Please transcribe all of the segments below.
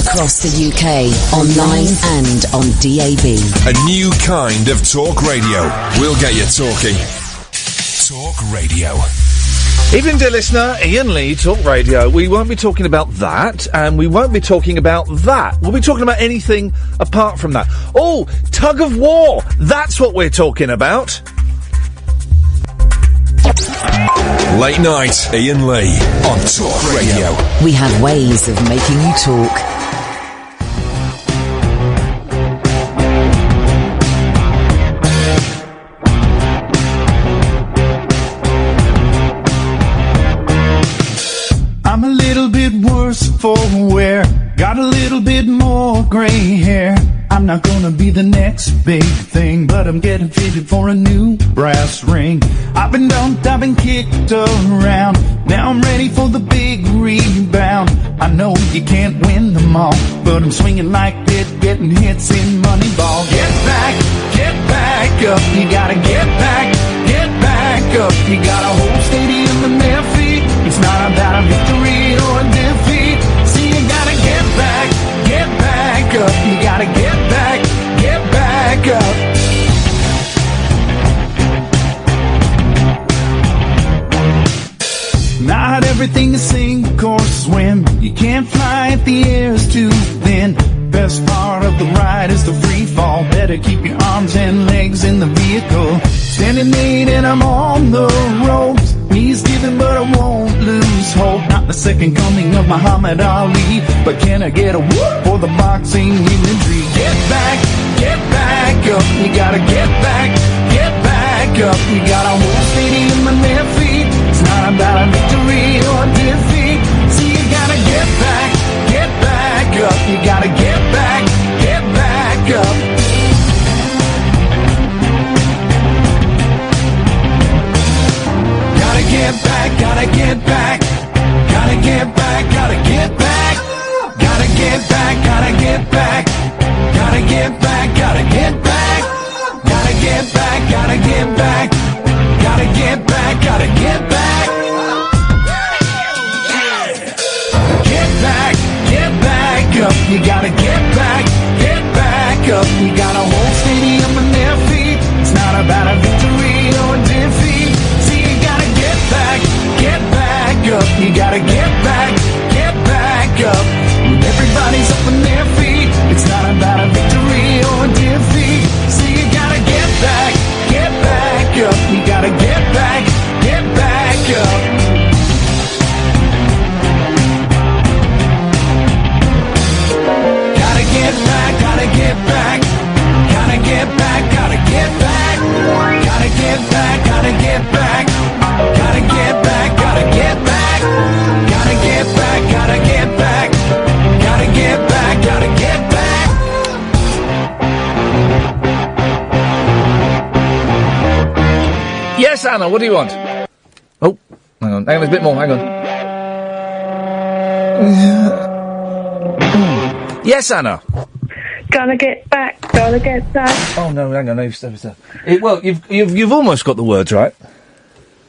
Across the UK, online and on DAB. A new kind of talk radio. We'll get you talking. Talk radio. Evening, dear listener. Iain Lee, Talk Radio. We won't be talking about that, and we won't be talking about that. We'll be talking about anything apart from that. Oh, tug of war. That's what we're talking about. Late night, Iain Lee on Talk Radio. We have ways of making you talk. I'm a little bit worse for wear, got a little bit more grey hair. I'm not gonna be the next big thing, but I'm getting fitted for a new brass ring. I've been dumped, I've been kicked around, now I'm ready for the big rebound. I know you can't win them all, but I'm swinging like it, getting hits in Moneyball. Get back up, you gotta get back up. You got a whole stadium in their feet. It's not about a victory or a defeat. See, you gotta get back up. You gotta get back up. Not everything is sink or swim. You can't fly if the air's too thin. Best part of the ride is the free fall. Better keep your arms and legs in the vehicle. Standing 8 and I'm on the ropes. Knees giving but I won't lose hope. Not the second coming of Muhammad Ali, but can I get a whoop for the boxing imagery? Get back up. You gotta get back up. You got a whole stadium on their feet. It's not about a victory or defeat. See, you gotta get back up. You gotta get back up. Gotta get back, gotta get back. Gotta get back, gotta get back. Gotta get back, gotta get back. Gotta get back, gotta get back. Gotta get back, gotta get back. Gotta get back, gotta get back. Get back up. You gotta get back up. You got a whole stadium on their feet. It's not about a victory or a defeat. See, you gotta get back up. You gotta get back up. When everybody's up on their feet, it's not about a victory or a defeat. See, you gotta get back up. You gotta get back up. Gotta get back, gotta get back. Gotta get back, gotta get back. Gotta get back, gotta get back. Gotta get back, gotta get back. Gotta get back, gotta get back. Gotta get back, gotta get back. Yes, Anna, what do you want? Oh, hang on, there's a bit more, hang on. Yes, Anna. Gotta get back. Oh no, hang on, no, stop. Well, you've almost got the words right.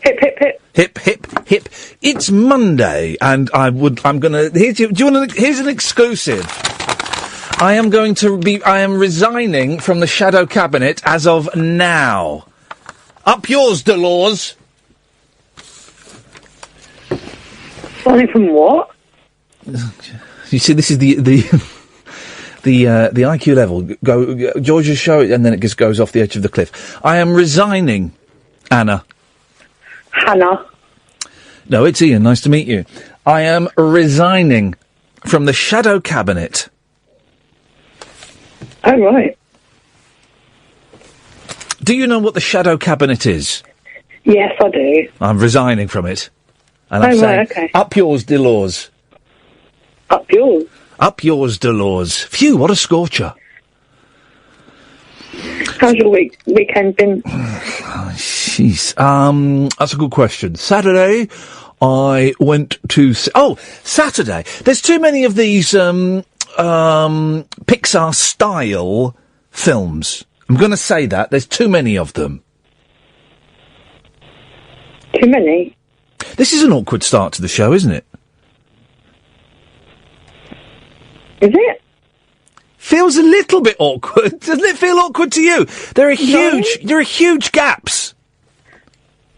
Hip, hip, hip. Hip, hip, hip. It's Monday, and here's an exclusive. I am resigning from the shadow cabinet as of now. Up yours, Delors. Resigning from what? You see, this is the IQ level. George, just show it, and then it just goes off the edge of the cliff. I am resigning, Anna. Hannah. No, it's Iain. Nice to meet you. I am resigning from the shadow cabinet. Oh, right. Do you know what the shadow cabinet is? Yes, I do. I'm resigning from it. And I'm saying, right, okay. Up yours, Delors. Up yours? Up yours, Delors. Phew, what a scorcher. How's your weekend been? Jeez. That's a good question. Saturday, I went to... Saturday. There's too many of these, Pixar-style films. I'm going to say that. There's too many of them. Too many? This is an awkward start to the show, isn't it? Is it? Feels a little bit awkward. Doesn't it feel awkward to you? There are huge gaps.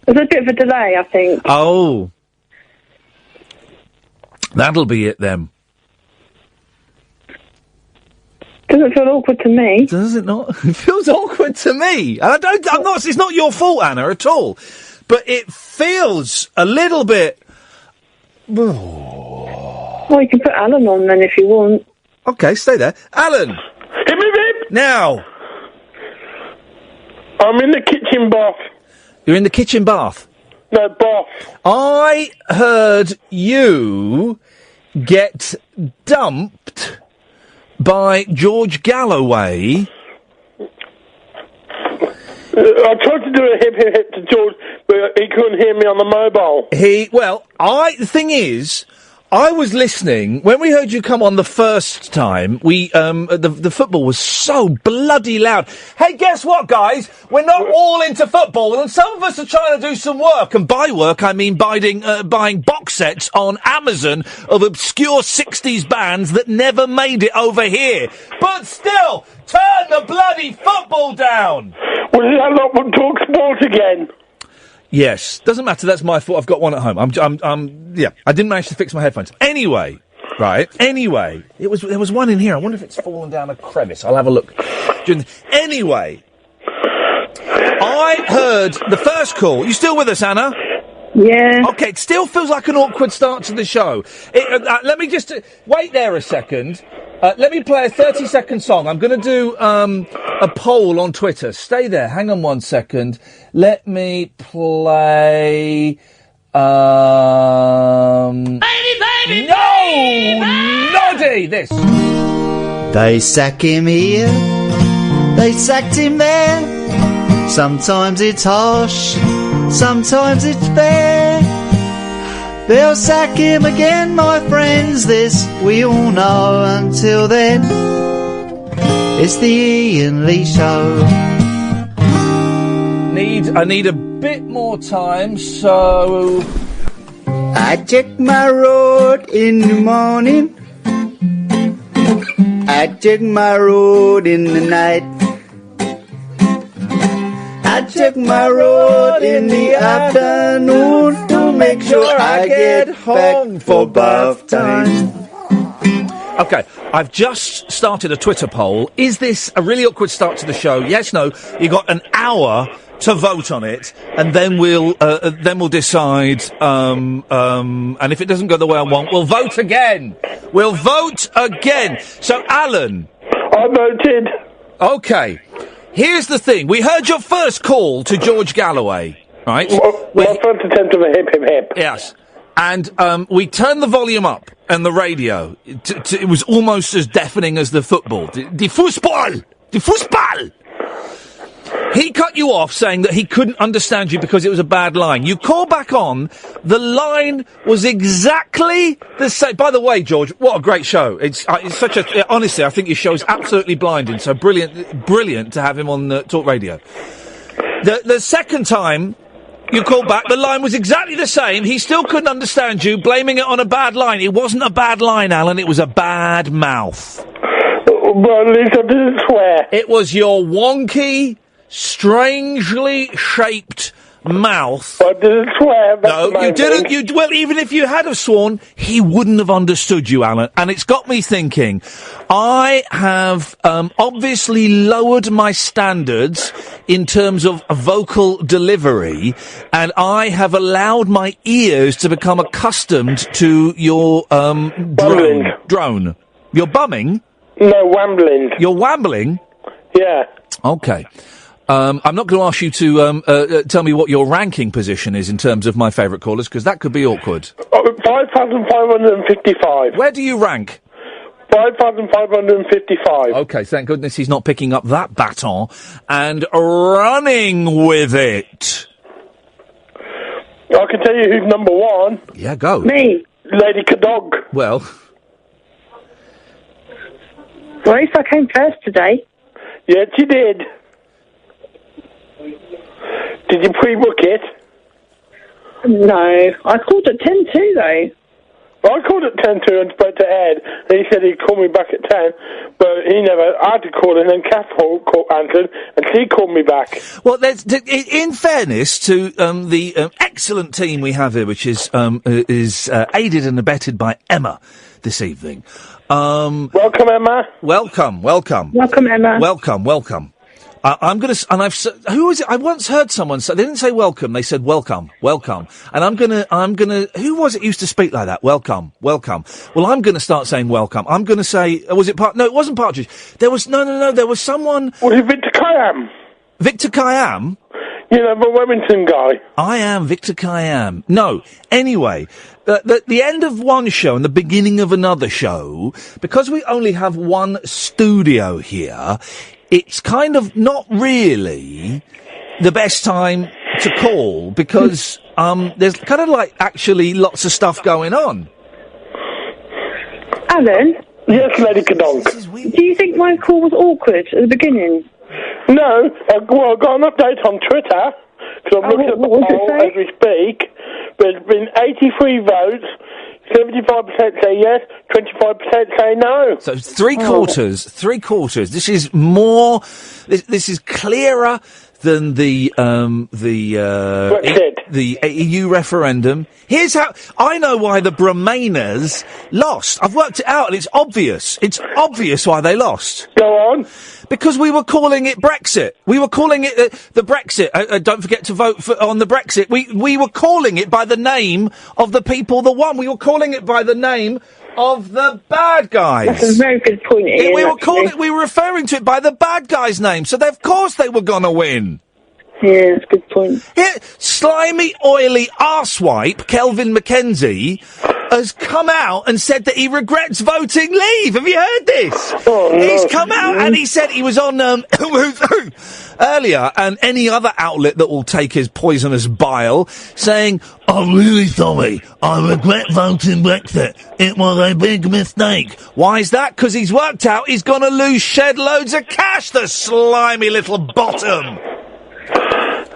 There's a bit of a delay, I think. Oh. That'll be it then. Doesn't feel awkward to me. Does it not? It feels awkward to me. And it's not your fault, Anna, at all. But it feels a little bit... Well, you can put Alan on then if you want. Okay, stay there. Alan! Hip, hip, hip! Now! I'm in the kitchen bath. You're in the kitchen bath? No, bath. I heard you get dumped by George Galloway. I tried to do a hip, hip, hip to George, but he couldn't hear me on the mobile. The thing is, I was listening when we heard you come on the first time. The football was so bloody loud. Hey, guess what, guys? We're not all into football, and some of us are trying to do some work. And by work, I mean buying box sets on Amazon of obscure '60s bands that never made it over here. But still, turn the bloody football down. Well, that lot would talk sport again. Yes, doesn't matter. That's my fault. I've got one at home. I didn't manage to fix my headphones. Anyway, there was one in here. I wonder if it's fallen down a crevice. I'll have a look. Anyway, I heard the first call. You still with us, Anna? Yeah. Okay, it still feels like an awkward start to the show. Let me just wait there a second. Let me play a 30-second song. I'm going to do a poll on Twitter. Stay there. Hang on 1 second. Let me play... Baby, no! Noddy! This. They sack him here. They sacked him there. Sometimes it's harsh. Sometimes it's fair. They'll sack him again, my friends, this we all know. Until then, it's the Iain Lee Show. I need a bit more time, so... I check my road in the morning. I check my road in the night. I check my road in the afternoon to make sure I get home for bath time. Okay, I've just started a Twitter poll. Is this a really awkward start to the show? Yes, no. You got an hour to vote on it, and then we'll decide. And if it doesn't go the way I want, we'll vote again. We'll vote again. So, Alan, I voted. Okay. Here's the thing. We heard your first call to George Galloway, right? My first attempt of a hip, hip, hip. Yes. And we turned the volume up and the radio. It was almost as deafening as the football. Die Fußball! Die Fußball! He cut you off saying that he couldn't understand you because it was a bad line. You call back on, the line was exactly the same. By the way, George, what a great show. It's such a... honestly, I think your show is absolutely blinding, so brilliant to have him on Talk Radio. The second time you called back, the line was exactly the same. He still couldn't understand you, blaming it on a bad line. It wasn't a bad line, Alan, it was a bad mouth. Well, at least I didn't swear. It was your wonky, strangely shaped mouth. I didn't swear. No, you didn't. Well, even if you had have sworn, he wouldn't have understood you, Alan. And it's got me thinking. I have obviously lowered my standards in terms of vocal delivery, and I have allowed my ears to become accustomed to your drone. You're bumming? No, wambling. You're wambling? Yeah. Okay. I'm not going to ask you to tell me what your ranking position is in terms of my favourite callers, because that could be awkward. 5,555. Where do you rank? 5,555. Okay, thank goodness he's not picking up that baton and running with it. I can tell you who's number one. Yeah, go. Me. Lady Caddick. Well, at least I came first today. Yes, you did. Did you pre-book it? No, I called at 10 too, though. I called at 10 to and spoke to Ed, and he said he'd call me back at 10, but he never. I had to call, and then Kath answered, and she called me back. Well, in fairness to the excellent team we have here, which is aided and abetted by Emma this evening. Welcome, Emma. Welcome. Welcome, Emma. Welcome. I'm going to, who was it? I once heard someone say, they didn't say welcome, they said welcome. And I'm going to, who was it used to speak like that? Welcome. Well, I'm going to start saying welcome. I'm going to say, was it no, it wasn't Partridge. There was, no, there was someone. Was it Victor Khayyam? Victor Khayyam? You know, the Wellington guy. I am Victor Khayyam. No. Anyway, the end of one show and the beginning of another show, because we only have one studio here, it's kind of not really the best time to call because there's kind of like actually lots of stuff going on. Alan? Yes, Lady Cadonk. Do you think my call was awkward at the beginning? No. I got an update on Twitter, because I'm looking at the poll as we speak. There's been 83 votes. 75% say yes, 25% say no. So three quarters. This is more. This is clearer than the EU referendum. Here's how I know why the Bremainers lost. I've worked it out, and it's obvious. It's obvious why they lost. Go on. Because we were calling it Brexit. We were calling it the Brexit. Don't forget to vote on the Brexit. We were calling it by the name of the people that won. We were calling it by the name of the bad guys. That's a very good point, Ian, we were referring to it by the bad guys' name, so of course they were going to win. Yeah, that's a good point. Here, slimy, oily arsewipe Kelvin Mackenzie has come out and said that he regrets voting leave. Have you heard this? Oh, no. He's come out and he said he was on earlier, and any other outlet that will take his poisonous bile, saying, "I'm really sorry. I regret voting Brexit. It was a big mistake." Why is that? Because he's worked out he's going to lose shed loads of cash, the slimy little bottom.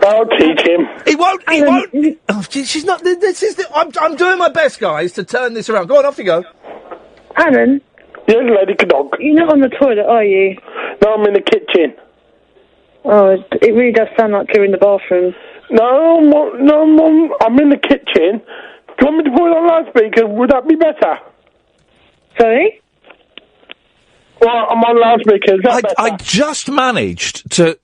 I'll teach him. He won't. Oh, she's not. I'm doing my best, guys, to turn this around. Go on, off you go. Alan? Yes, Lady Cadonk. You're not on the toilet, are you? No, I'm in the kitchen. Oh, it really does sound like you're in the bathroom. No, I'm in the kitchen. Do you want me to put it on loudspeaker? Would that be better? Sorry? Well, I'm on loudspeaker. Is that better? I just managed to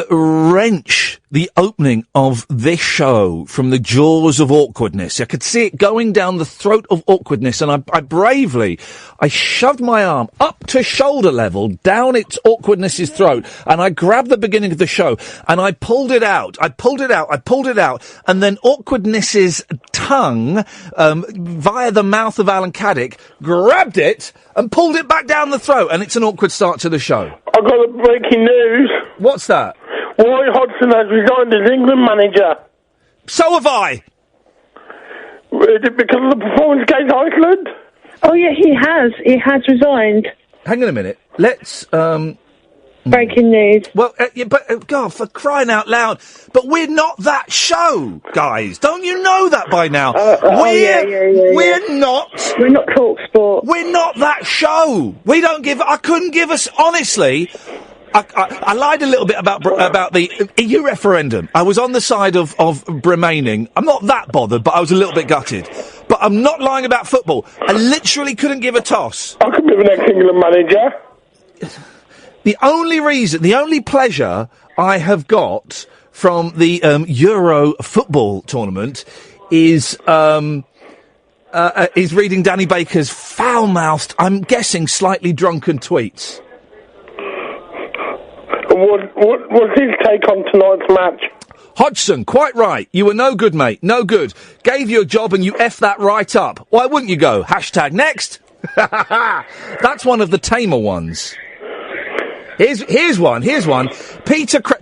wrench the opening of this show from the jaws of awkwardness. I could see it going down the throat of awkwardness, and I shoved my arm up to shoulder level down its awkwardness's throat, and I grabbed the beginning of the show, and I pulled it out, and then awkwardness's tongue, via the mouth of Alan Caddick, grabbed it and pulled it back down the throat, and it's an awkward start to the show. I've got a breaking news. What's that? Roy Hodgson has resigned as England manager. So have I. Is it because of the performance against Iceland? Oh, yeah, he has. He has resigned. Hang on a minute. Let's, Breaking news. Well, God, for crying out loud. But we're not that show, guys. Don't you know that by now? We're not. We're not Talk Sport. We're not that show. We don't give. I couldn't give us, honestly. I lied a little bit about the EU referendum. I was on the side of remaining. I'm not that bothered, but I was a little bit gutted. But I'm not lying about football. I literally couldn't give a toss. I could be the next England manager. The only pleasure I have got from the Euro football tournament is reading Danny Baker's foul-mouthed, I'm guessing slightly drunken tweets. What's his take on tonight's match? Hodgson, quite right. You were no good, mate. No good. Gave you a job and you effed that right up. Why wouldn't you go? Hashtag next. That's one of the tamer ones. Here's one.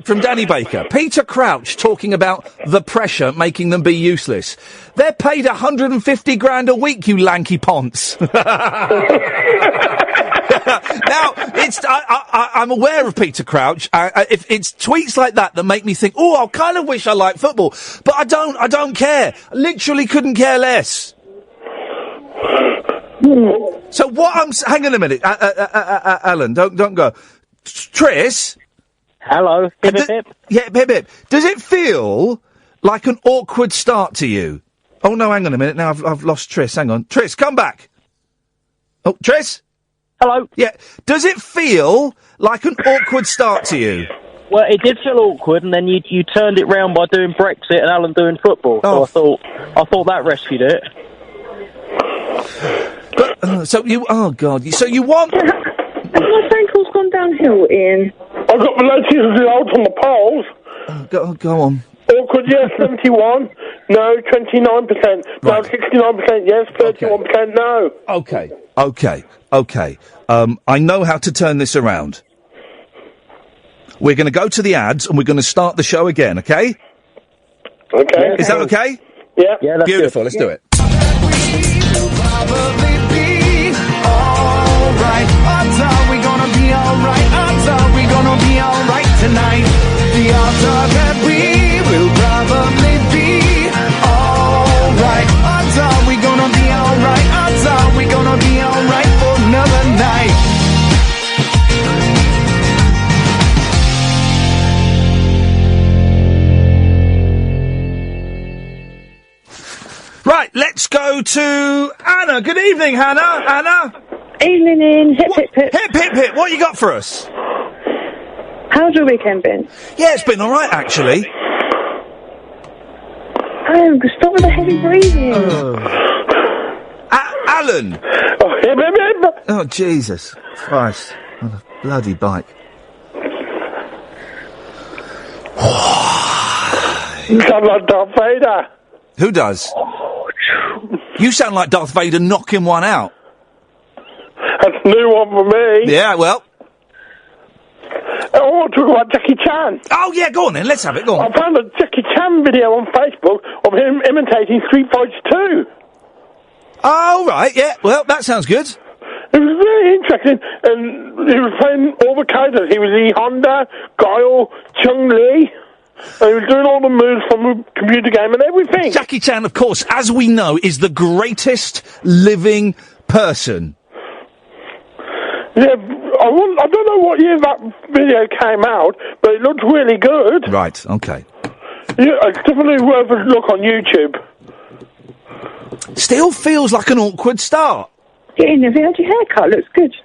From Danny Baker. Peter Crouch talking about the pressure making them be useless. They're paid 150 grand a week, you lanky ponce. Now, I'm aware of Peter Crouch. If it's tweets like that make me think, oh, I kind of wish I liked football, but I don't care. I literally couldn't care less. So what hang on a minute, Alan, don't go. Triss? Hello, hip hip hip. Yeah, hip hip. Does it feel like an awkward start to you? Oh no, hang on a minute, now I've lost Triss, hang on. Triss, come back! Oh, Triss? Hello. Yeah, does it feel like an awkward start to you? Well, it did feel awkward, and then you turned it round by doing Brexit and Alan doing football. Oh. So I thought that rescued it. But, oh God, so you want... Has my phone call's gone downhill, Ian? I've got the latest results on the polls. Go on. Awkward, yes, 71. No, 29%. No, 69%, yes, 31%, no. Okay. I know how to turn this around. We're going to go to the ads and we're going to start the show again, okay? Okay. Is that okay? Yeah. Yeah, that's Beautiful, good. let's do it. Odds are we gonna be alright? Odds are we gonna be alright tonight? The odds are that we will probably be alright. Odds are we gonna be alright? Odds are we gonna be alright for another night? Right, let's go to Anna. Good evening, Hannah. Anna. Evening, Ian. Hip, hip, hip. Hip, hip, hip. What you got for us? How's your weekend been? Yeah, it's been all right, actually. Oh, stop with the heavy breathing. Alan. Oh, hip, hip, hip. Oh, Jesus Christ. What a bloody bike. You sound like Darth Vader. Who does? You sound like Darth Vader knocking one out. That's a new one for me. Yeah, well. I want to talk about Jackie Chan. Oh, yeah, go on then. Let's have it. Go on. I found a Jackie Chan video on Facebook of him imitating Street Fighter 2. Oh, right, yeah. Well, that sounds good. It was very interesting, and he was playing all the characters. He was E. Honda, Guile, Chun-Li, and he was doing all the moves from the computer game and everything. Jackie Chan, of course, as we know, is the greatest living person. Yeah, I don't know what year that video came out, but it looked really good. Right, okay. Yeah, it's definitely worth a look on YouTube. Still feels like an awkward start. Ian, have you had your haircut? Looks good.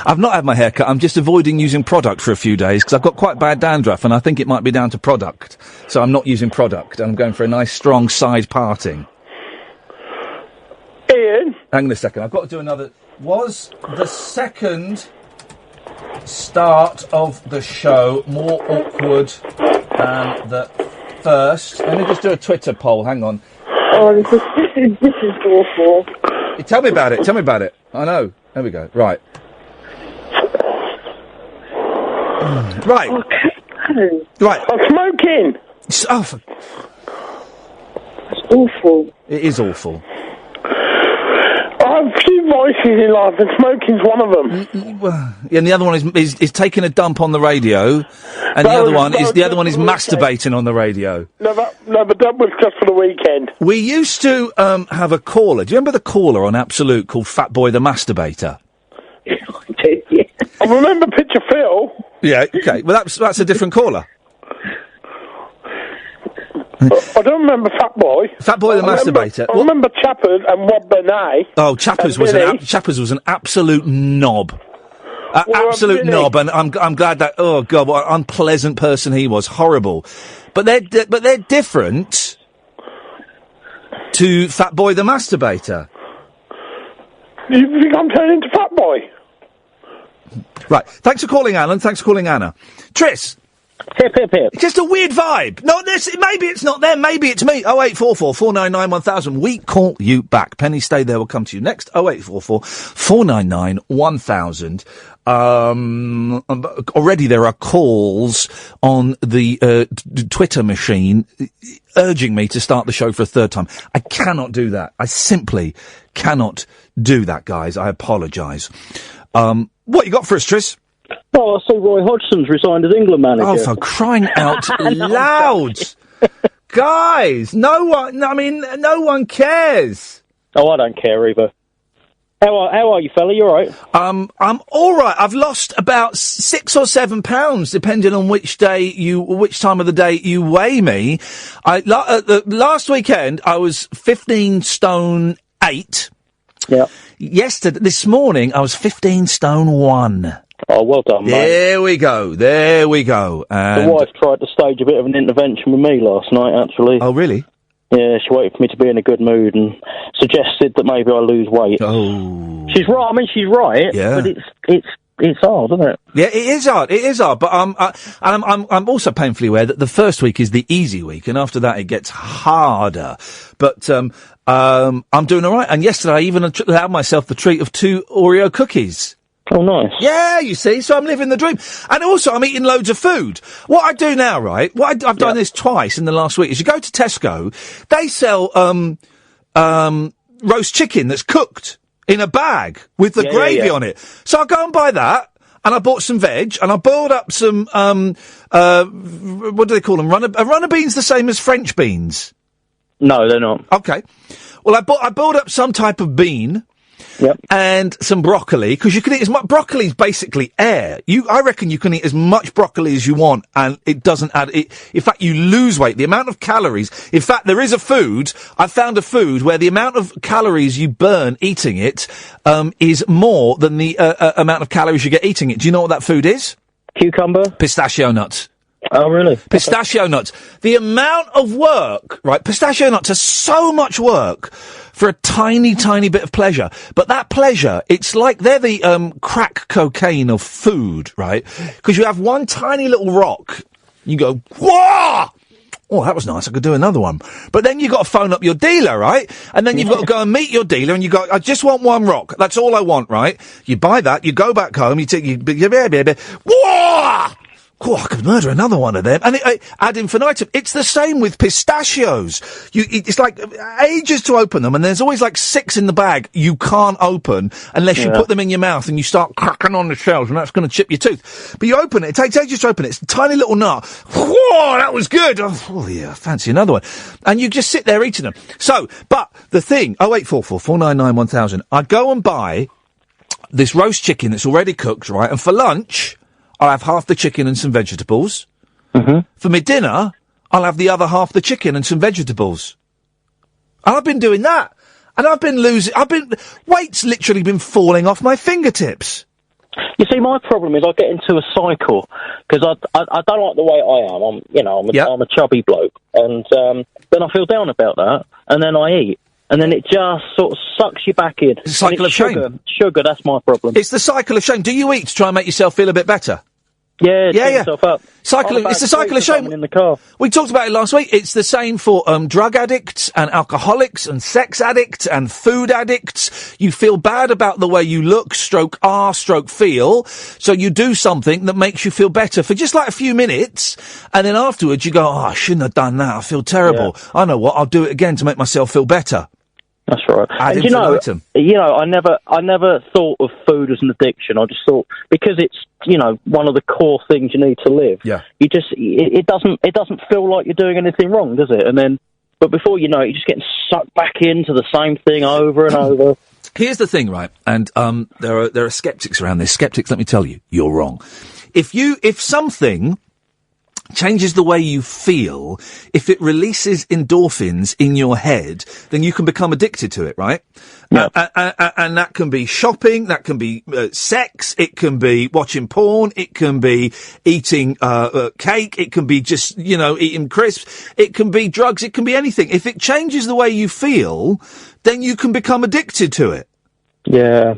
I've not had my hair cut. I'm just avoiding using product for a few days because I've got quite bad dandruff and I think it might be down to product. So I'm not using product. I'm going for a nice strong side parting. Ian? Hang on a second. I've got to do another... Was the second start of the show more awkward than the first? Let me just do a Twitter poll. Hang on. Oh, this is awful. Tell me about it. I know. There we go. Right. Right. Oh, right. I'm smoking. Oh, it's awful. it is awful. I have a few voices in life, and smoking's one of them. Yeah, and the other one is taking a dump on the radio, and the other one is masturbating on the radio. No, but that was just for the weekend. We used to have a caller. Do you remember the caller on Absolute called Fat Boy the Masturbator? I do, yeah. I remember Picture Phil. Yeah. Okay. Well, that's a different caller. I don't remember Fat Boy. Fat Boy the Masturbator. I remember Chappers and Rob Benet. Oh, Chappers was an absolute knob. Absolute knob, and I'm glad that. Oh God, what an unpleasant person he was. Horrible, but they're different to Fat Boy the Masturbator. You think I'm turning into Fat Boy? Right. Thanks for calling, Alan. Thanks for calling, Anna. Triss. Hip, hip, hip. It's just a weird vibe. Maybe it's not them. Maybe it's me. 0844 499 1000. We call you back. Penny, stay there. We'll come to you next. 0844 499 1000. Already there are calls on the Twitter machine urging me to start the show for a third time. I cannot do that. I simply cannot do that, guys. I apologise. What you got for us, Triss? Oh, I saw Roy Hodgson's resigned as England manager. Oh, for crying out loud! Guys, no one cares. Oh, I don't care either. How are you, fella? You all right? I'm all right. I've lost about 6 or 7 pounds, depending on which time of the day you weigh me. Last weekend I was 15 stone 8. Yeah. This morning I was 15 stone 1. Oh, well done, mate. There we go. And the wife tried to stage a bit of an intervention with me last night, actually. Oh, really? Yeah, she waited for me to be in a good mood and suggested that maybe I lose weight. Oh. She's right. I mean, she's right. Yeah. But it's hard, isn't it? Yeah, it is hard. But I'm also painfully aware that the first week is the easy week, and after that it gets harder. But I'm doing all right. And yesterday I even allowed myself the treat of 2 Oreo cookies. Oh, nice. Yeah, you see, so I'm living the dream. And also, I'm eating loads of food. What I do now, right, I've done this twice in the last week, is you go to Tesco, they sell roast chicken that's cooked in a bag with the gravy on it. So I go and buy that, and I bought some veg, and I boiled up some, what do they call them? Are runner beans the same as French beans? No, they're not. Okay. Well, I boiled up some type of bean. Yep. And some broccoli, because you can eat as much. Broccoli's basically air. I reckon you can eat as much broccoli as you want, and it doesn't add. In fact, you lose weight. The amount of calories. In fact, there is a food. I found a food where the amount of calories you burn eating it is more than the amount of calories you get eating it. Do you know what that food is? Cucumber. Pistachio nuts. Oh, really? Pistachio nuts. The amount of work, right? Pistachio nuts are so much work for a tiny, tiny bit of pleasure. But that pleasure, it's like they're the crack cocaine of food, right? Because you have one tiny little rock. You go, whoa! Oh, that was nice. I could do another one. But then you've got to phone up your dealer, right? And then you've got to go and meet your dealer, and you go, I just want one rock. That's all I want, right? You buy that, you go back home, whoa! Oh, I could murder another one of them. And ad infinitum. It's the same with pistachios. It's like ages to open them, and there's always like 6 in the bag you can't open unless you put them in your mouth and you start cracking on the shells, and that's going to chip your tooth. But you open it. It takes ages to open it. It's a tiny little nut. Whoa, that was good. Oh, yeah, fancy another one. And you just sit there eating them. So, but the thing, 0844 499 1000, I go and buy this roast chicken that's already cooked, right? And for lunch, I'll have half the chicken and some vegetables. Mm-hmm. For my dinner, I'll have the other half the chicken and some vegetables. And I've been doing that. And weight's literally been falling off my fingertips. You see, my problem is I get into a cycle, because I don't like the way I am. I'm a chubby bloke. And then I feel down about that, and then I eat. And then it just sort of sucks you back in. It's a cycle of shame. Sugar, that's my problem. It's the cycle of shame. Do you eat to try and make yourself feel a bit better? Yeah, yourself up. It's the cycle of shame. In the car. We talked about it last week. It's the same for drug addicts and alcoholics and sex addicts and food addicts. You feel bad about the way you look, feel. So you do something that makes you feel better for just like a few minutes. And then afterwards you go, I shouldn't have done that. I feel terrible. Yeah. I know what, I'll do it again to make myself feel better. That's right. And I never thought of food as an addiction. I just thought, because it's, one of the core things you need to live. Yeah. It doesn't feel like you're doing anything wrong, does it? And then, but before you know it, you're just getting sucked back into the same thing over and over. Here's the thing, right? And, there are skeptics around this. Skeptics, let me tell you, you're wrong. If something changes the way you feel, if it releases endorphins in your head, then you can become addicted to it, right? Yeah. And that can be shopping, that can be sex, it can be watching porn, it can be eating cake, it can be just, eating crisps, it can be drugs, it can be anything. If it changes the way you feel, then you can become addicted to it. Yeah,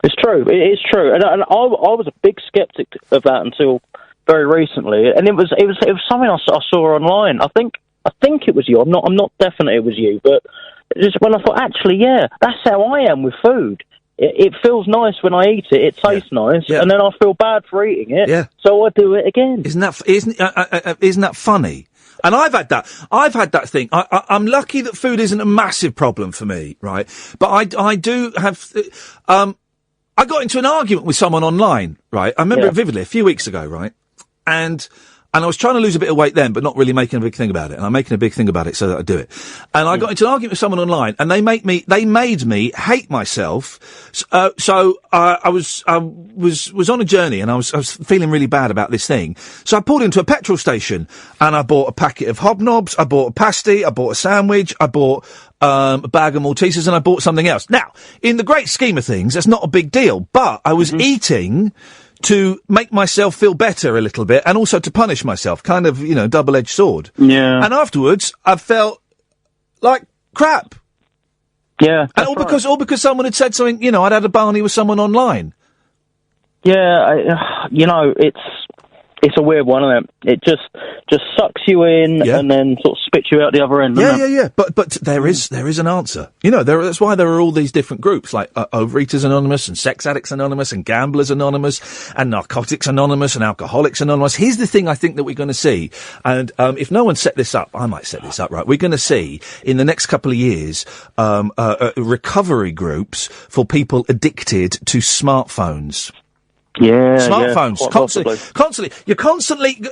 it's true. It is true. And I was a big skeptic of that until very recently, and it was something I saw online. I think it was you. I'm not definite it was you, but just when I thought, actually, yeah, that's how I am with food. It feels nice when I eat it. It tastes nice, and then I feel bad for eating it. Yeah. So I do it again. Isn't that funny? And I've had that thing. I'm lucky that food isn't a massive problem for me, right? But I do have. I got into an argument with someone online, right? I remember it vividly a few weeks ago, right? And And I was trying to lose a bit of weight then, but not really making a big thing about it. And I'm making a big thing about it so that I do it. And I got into an argument with someone online, and they made me hate myself. So I was on a journey, and I was feeling really bad about this thing. So I pulled into a petrol station, and I bought a packet of hobnobs, I bought a pasty, I bought a sandwich, I bought a bag of Maltesers, and I bought something else. Now, in the great scheme of things, that's not a big deal, but I was eating to make myself feel better a little bit, and also to punish myself, kind of, double-edged sword. Yeah. And afterwards, I felt like crap. Yeah. And all because someone had said something, I'd had a barney with someone online. Yeah, it's a weird one, isn't it? It just sucks you in and then sort of spits you out the other end. Yeah. But there is an answer. That's why there are all these different groups, like Overeaters Anonymous and Sex Addicts Anonymous and Gamblers Anonymous and Narcotics Anonymous and Alcoholics Anonymous. Here's the thing I think that we're going to see, and if no one set this up, I might set this up, right? We're going to see in the next couple of years recovery groups for people addicted to smartphones. Yeah, smartphones, constantly. You're constantly,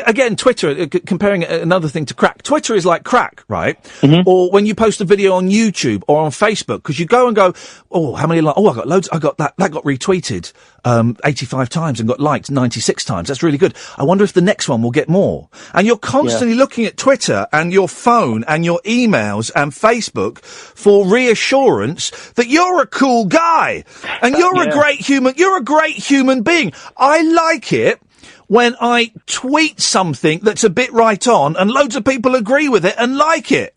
again, Twitter, comparing another thing to crack. Twitter is like crack, right? Mm-hmm. Or when you post a video on YouTube or on Facebook, because you go and go, how many I got loads, that got retweeted, 85 times and got liked 96 times. That's really good. I wonder if the next one will get more. And you're constantly looking at Twitter and your phone and your emails and Facebook for reassurance that you're a cool guy and you're a great human being. I like it when I tweet something that's a bit right on and loads of people agree with it and like it.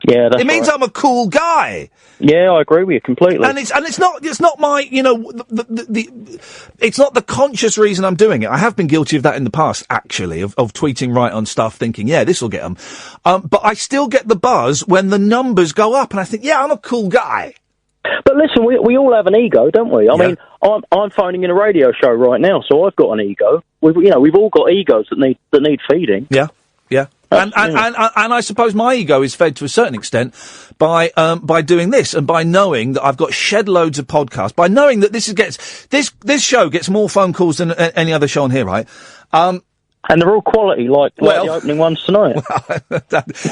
Yeah, that's it means right. I'm a cool guy. Yeah, I agree with you completely. And it's not my, it's not the conscious reason I'm doing it. I have been guilty of that in the past, actually, of tweeting right on stuff, thinking, this will get them. But I still get the buzz when the numbers go up, and I think, I'm a cool guy. But listen, we all have an ego, don't we? I mean, I'm phoning in a radio show right now, so I've got an ego. We've all got egos that need feeding. Yeah. And I suppose my ego is fed to a certain extent by doing this, and by knowing that I've got shed loads of podcasts, by knowing that this show gets more phone calls than any other show on here, right? And they're all quality, like the opening ones tonight.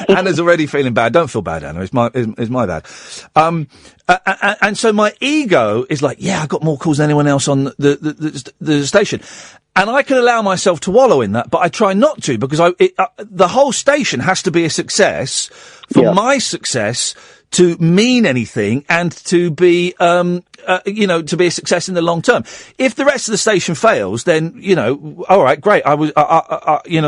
Anna's already feeling bad. Don't feel bad, Anna. It's my bad. And so my ego is like, I got more calls than anyone else on the station. And I can allow myself to wallow in that, but I try not to, because the whole station has to be a success for my success to mean anything and to be, to be a success in the long term. If the rest of the station fails, then, all right, great. And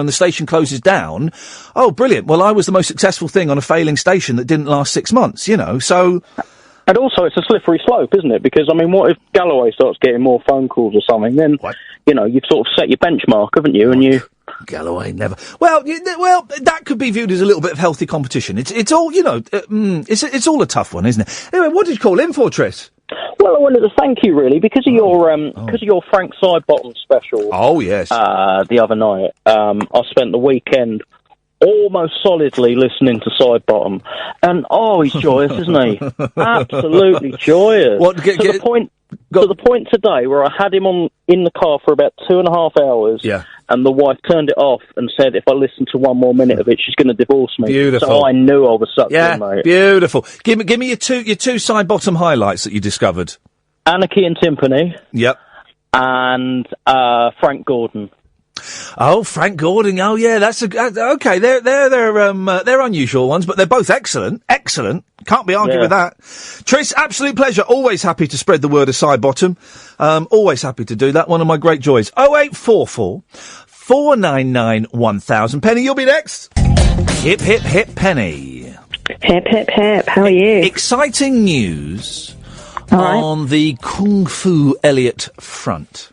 the station closes down. Oh, brilliant. Well, I was the most successful thing on a failing station that didn't last 6 months, so. And also, it's a slippery slope, isn't it? Because, I mean, what if Galloway starts getting more phone calls or something? Then, you've sort of set your benchmark, haven't you? And Galloway never. Well, that could be viewed as a little bit of healthy competition. It's all, it's all a tough one, isn't it? Anyway, what did you call in for, Triss? Well, I wanted to thank you, really, because of your Frank Sidebottom special. Oh, yes. The other night, I spent the weekend almost solidly listening to Sidebottom, and he's joyous, isn't he? Absolutely joyous. To the point today where I had him in the car for about 2.5 hours. Yeah. And the wife turned it off and said, if I listen to one more minute of it, she's going to divorce me. Beautiful. So I knew I was sucked in, mate. Beautiful. Give me your two Sidebottom highlights that you discovered. Anarchy and Timpani. Yep. And Frank Gordon. Oh, Frank Gordon. Oh, yeah, that's okay. They're unusual ones, but they're both excellent. Excellent. Can't be argued with that. Triss, absolute pleasure. Always happy to spread the word of Sidebottom. Always happy to do that. One of my great joys. 0844 499 1000. Penny, you'll be next. Hip, hip, hip, Penny. Hip, hip, hip. How are you? Exciting news on the Kung Fu Elliot front.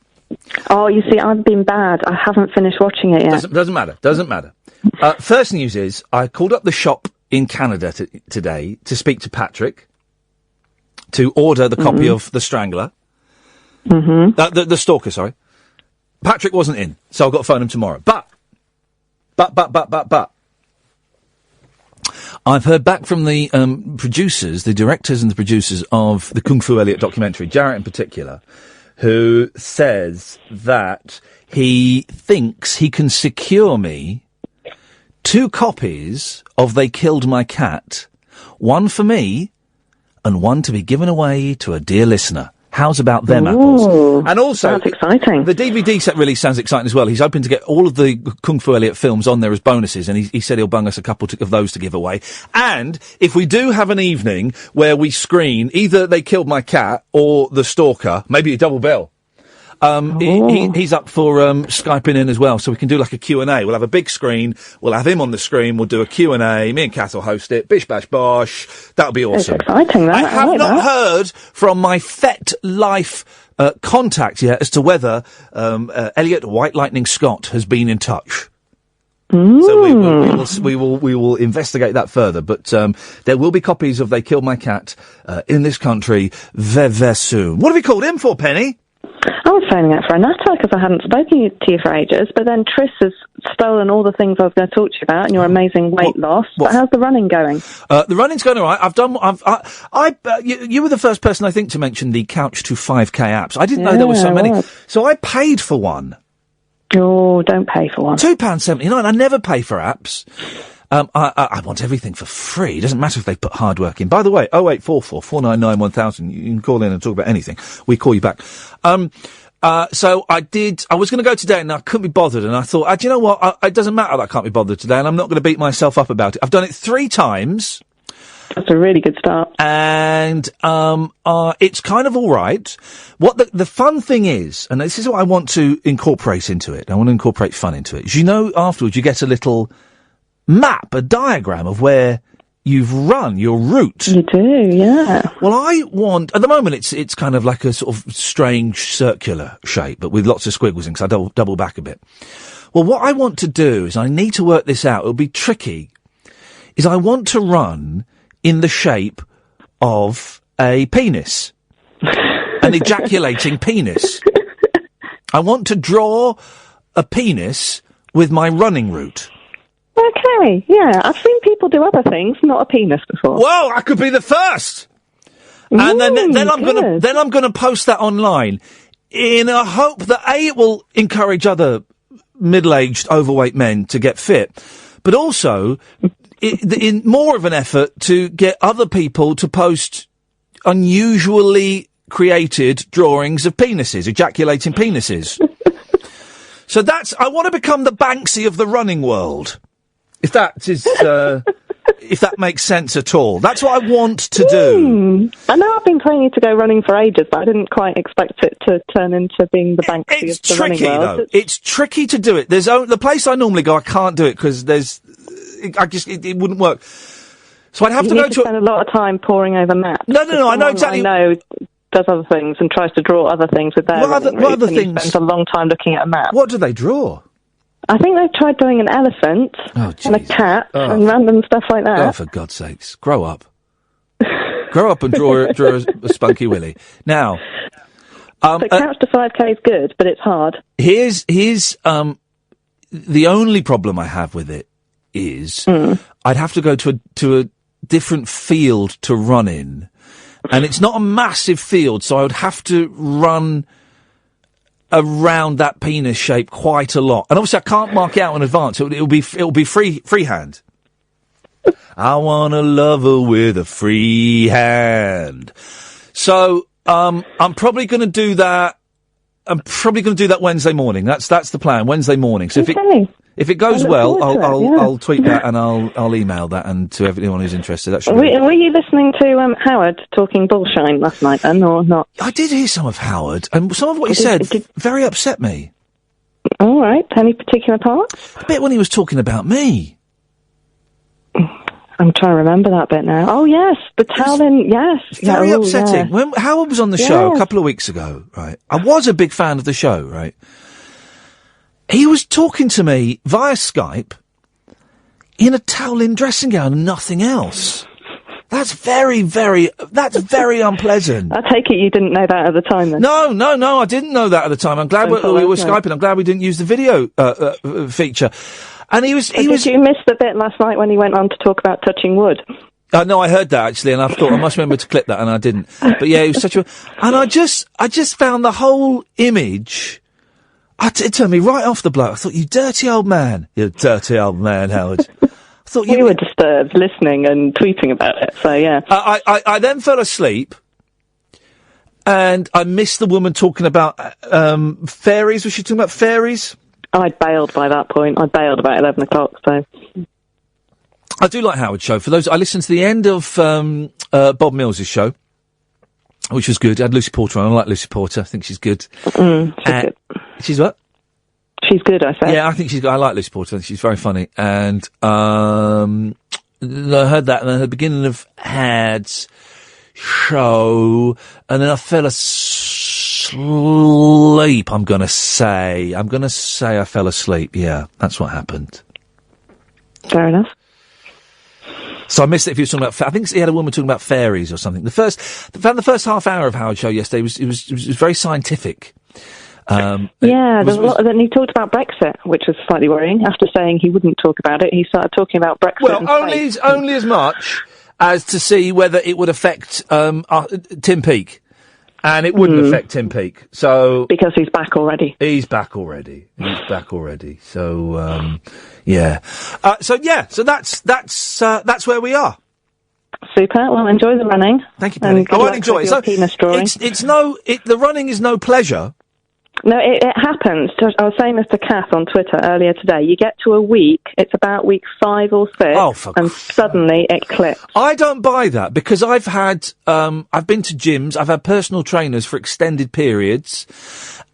Oh, you see, I've been bad. I haven't finished watching it yet. Doesn't matter. First news is, I called up the shop in Canada today to speak to Patrick to order the copy of The Strangler. Mm-hmm. The Stalker, sorry. Patrick wasn't in, so I've got to phone him tomorrow. But. I've heard back from the producers, the directors and the producers of the Kung Fu Elliot documentary, Jarrett in particular, who says that he thinks he can secure me 2 copies of They Killed My Cat, one for me and one to be given away to a dear listener. How's about them apples? And also, that's exciting. The DVD set release sounds exciting as well. He's hoping to get all of the Kung Fu Elliot films on there as bonuses, and he said he'll bung us a couple of those to give away. And if we do have an evening where we screen either They Killed My Cat or The Stalker, maybe a double bill. He's up for Skyping in as well, so we can do like a Q&A. We'll have a big screen, we'll have him on the screen, we'll do a Q&A, me and Kath will host it, bish bash bosh, that'll be awesome. It's exciting, that. I have not heard from my FET Life contact yet as to whether Elliot White Lightning Scott has been in touch. So we will investigate that further, but there will be copies of They Killed My Cat in this country very soon. What have you called in for, Penny? I was phoning out for a natter because I hadn't spoken to you for ages, but then Triss has stolen all the things I was going to talk to you about and your amazing weight loss. But how's the running going? The running's going all right. You were the first person I think to mention the Couch to 5K apps. I didn't know there were so many. So I paid for one. Oh, don't pay for one. £2.79. I never pay for apps. I want everything for free. It doesn't matter if they put hard work in. By the way, 0844 499 1000. You can call in and talk about anything. We call you back. So I was going to go today and I couldn't be bothered. And I thought, do you know what? It doesn't matter that I can't be bothered today and I'm not going to beat myself up about it. I've done it 3 times. That's a really good start. And, it's kind of all right. What the fun thing is, and this is what I want to incorporate into it. I want to incorporate fun into it. Is, afterwards you get a little map, a diagram of where you've run your route. You do, yeah. Well, I want, at the moment it's kind of like a sort of strange circular shape, but with lots of squiggles in, because I double back a bit. Well, what I want to do is, I need to work this out, it'll be tricky, is I want to run in the shape of a penis. An ejaculating penis. I want to draw a penis with my running route. Okay, yeah. I've seen people do other things, not a penis before. Whoa, I could be the first! And then I'm gonna post that online in a hope that A, it will encourage other middle-aged, overweight men to get fit, but also in more of an effort to get other people to post unusually created drawings of penises, ejaculating penises. So I want to become the Banksy of the running world. If that is, if that makes sense at all. That's what I want to do. I know I've been training to go running for ages, but I didn't quite expect it to turn into being the Banksy of the running world. Though. It's tricky to do it. The place I normally go, I can't do it because it wouldn't work. So I'd have to go to spend a lot of time poring over maps. No, I know exactly. I know does other things and tries to draw other things with their what other things? Spends a long time looking at a map. What do they draw? I think they've tried doing an elephant and a cat and random stuff like that. Oh, for God's sakes. Grow up. Grow up and draw a spunky willy. Now... the Couch to 5K is good, but it's hard. Here's the only problem I have with it is I'd have to go to a different field to run in. And it's not a massive field, so I would have to run around that penis shape quite a lot. And obviously I can't mark it out in advance. It'll be freehand. I want a lover with a free hand. So, I'm probably going to do that. I'm probably going to do that Wednesday morning. That's the plan. Wednesday morning. So if it goes well, I'll tweet that and I'll email that and to everyone who's interested. That should were you listening to Howard talking bullshine last night then, or not? I did hear some of Howard, and some of what he said very upset me. All right. Any particular part? The bit when he was talking about me. I'm trying to remember that bit now. Oh, yes, the Talon, yes. Very upsetting. Yeah. When Howard was on the show a couple of weeks ago, right, I was a big fan of the show, right? He was talking to me via Skype in a towel-in dressing gown and nothing else. That's very, very unpleasant. I take it you didn't know that at the time, then? No, I didn't know that at the time. I'm glad we were Skyping. I'm glad we didn't use the video feature. And he was. Did you miss the bit last night when he went on to talk about touching wood? No, I heard that actually, and I thought I must remember to clip that, and I didn't. But yeah, it was such a, and I just found the whole image. It turned me right off the bloke. I thought, you dirty old man, Howard. I thought we were disturbed listening and tweeting about it. So yeah, I then fell asleep, and I missed the woman talking about fairies. Was she talking about fairies? I bailed by that point. I bailed about 11 o'clock. So. I do like Howard's show. For those, I listened to the end of Bob Mills's show, which was good. I had Lucy Porter on. I like Lucy Porter. I think she's good. She's good. She's what? She's good, I say. Yeah, I think she's good. I like Lucy Porter. I think she's very funny. And I heard that, and then at the beginning of Had's show, and then I fell asleep, I'm going to say I fell asleep. Yeah, that's what happened. Fair enough. So I missed it if he was talking about, I think he had a woman talking about fairies or something. The first half hour of Howard's show yesterday was very scientific. There was a lot of it, and he talked about Brexit, which was slightly worrying. After saying he wouldn't talk about it, he started talking about Brexit. Well, only as much as to see whether it would affect Tim Peake. And it wouldn't affect Tim Peake. So because he's back already. He's back already. So yeah. So that's where we are. Super. Well, enjoy the running. Thank you, Penny. I won't enjoy it. So the running is no pleasure. No, it happens. I was saying this to Kath on Twitter earlier today. You get to a week, it's about week 5 or 6, and suddenly it clicks. I don't buy that, because I've had, I've been to gyms, I've had personal trainers for extended periods,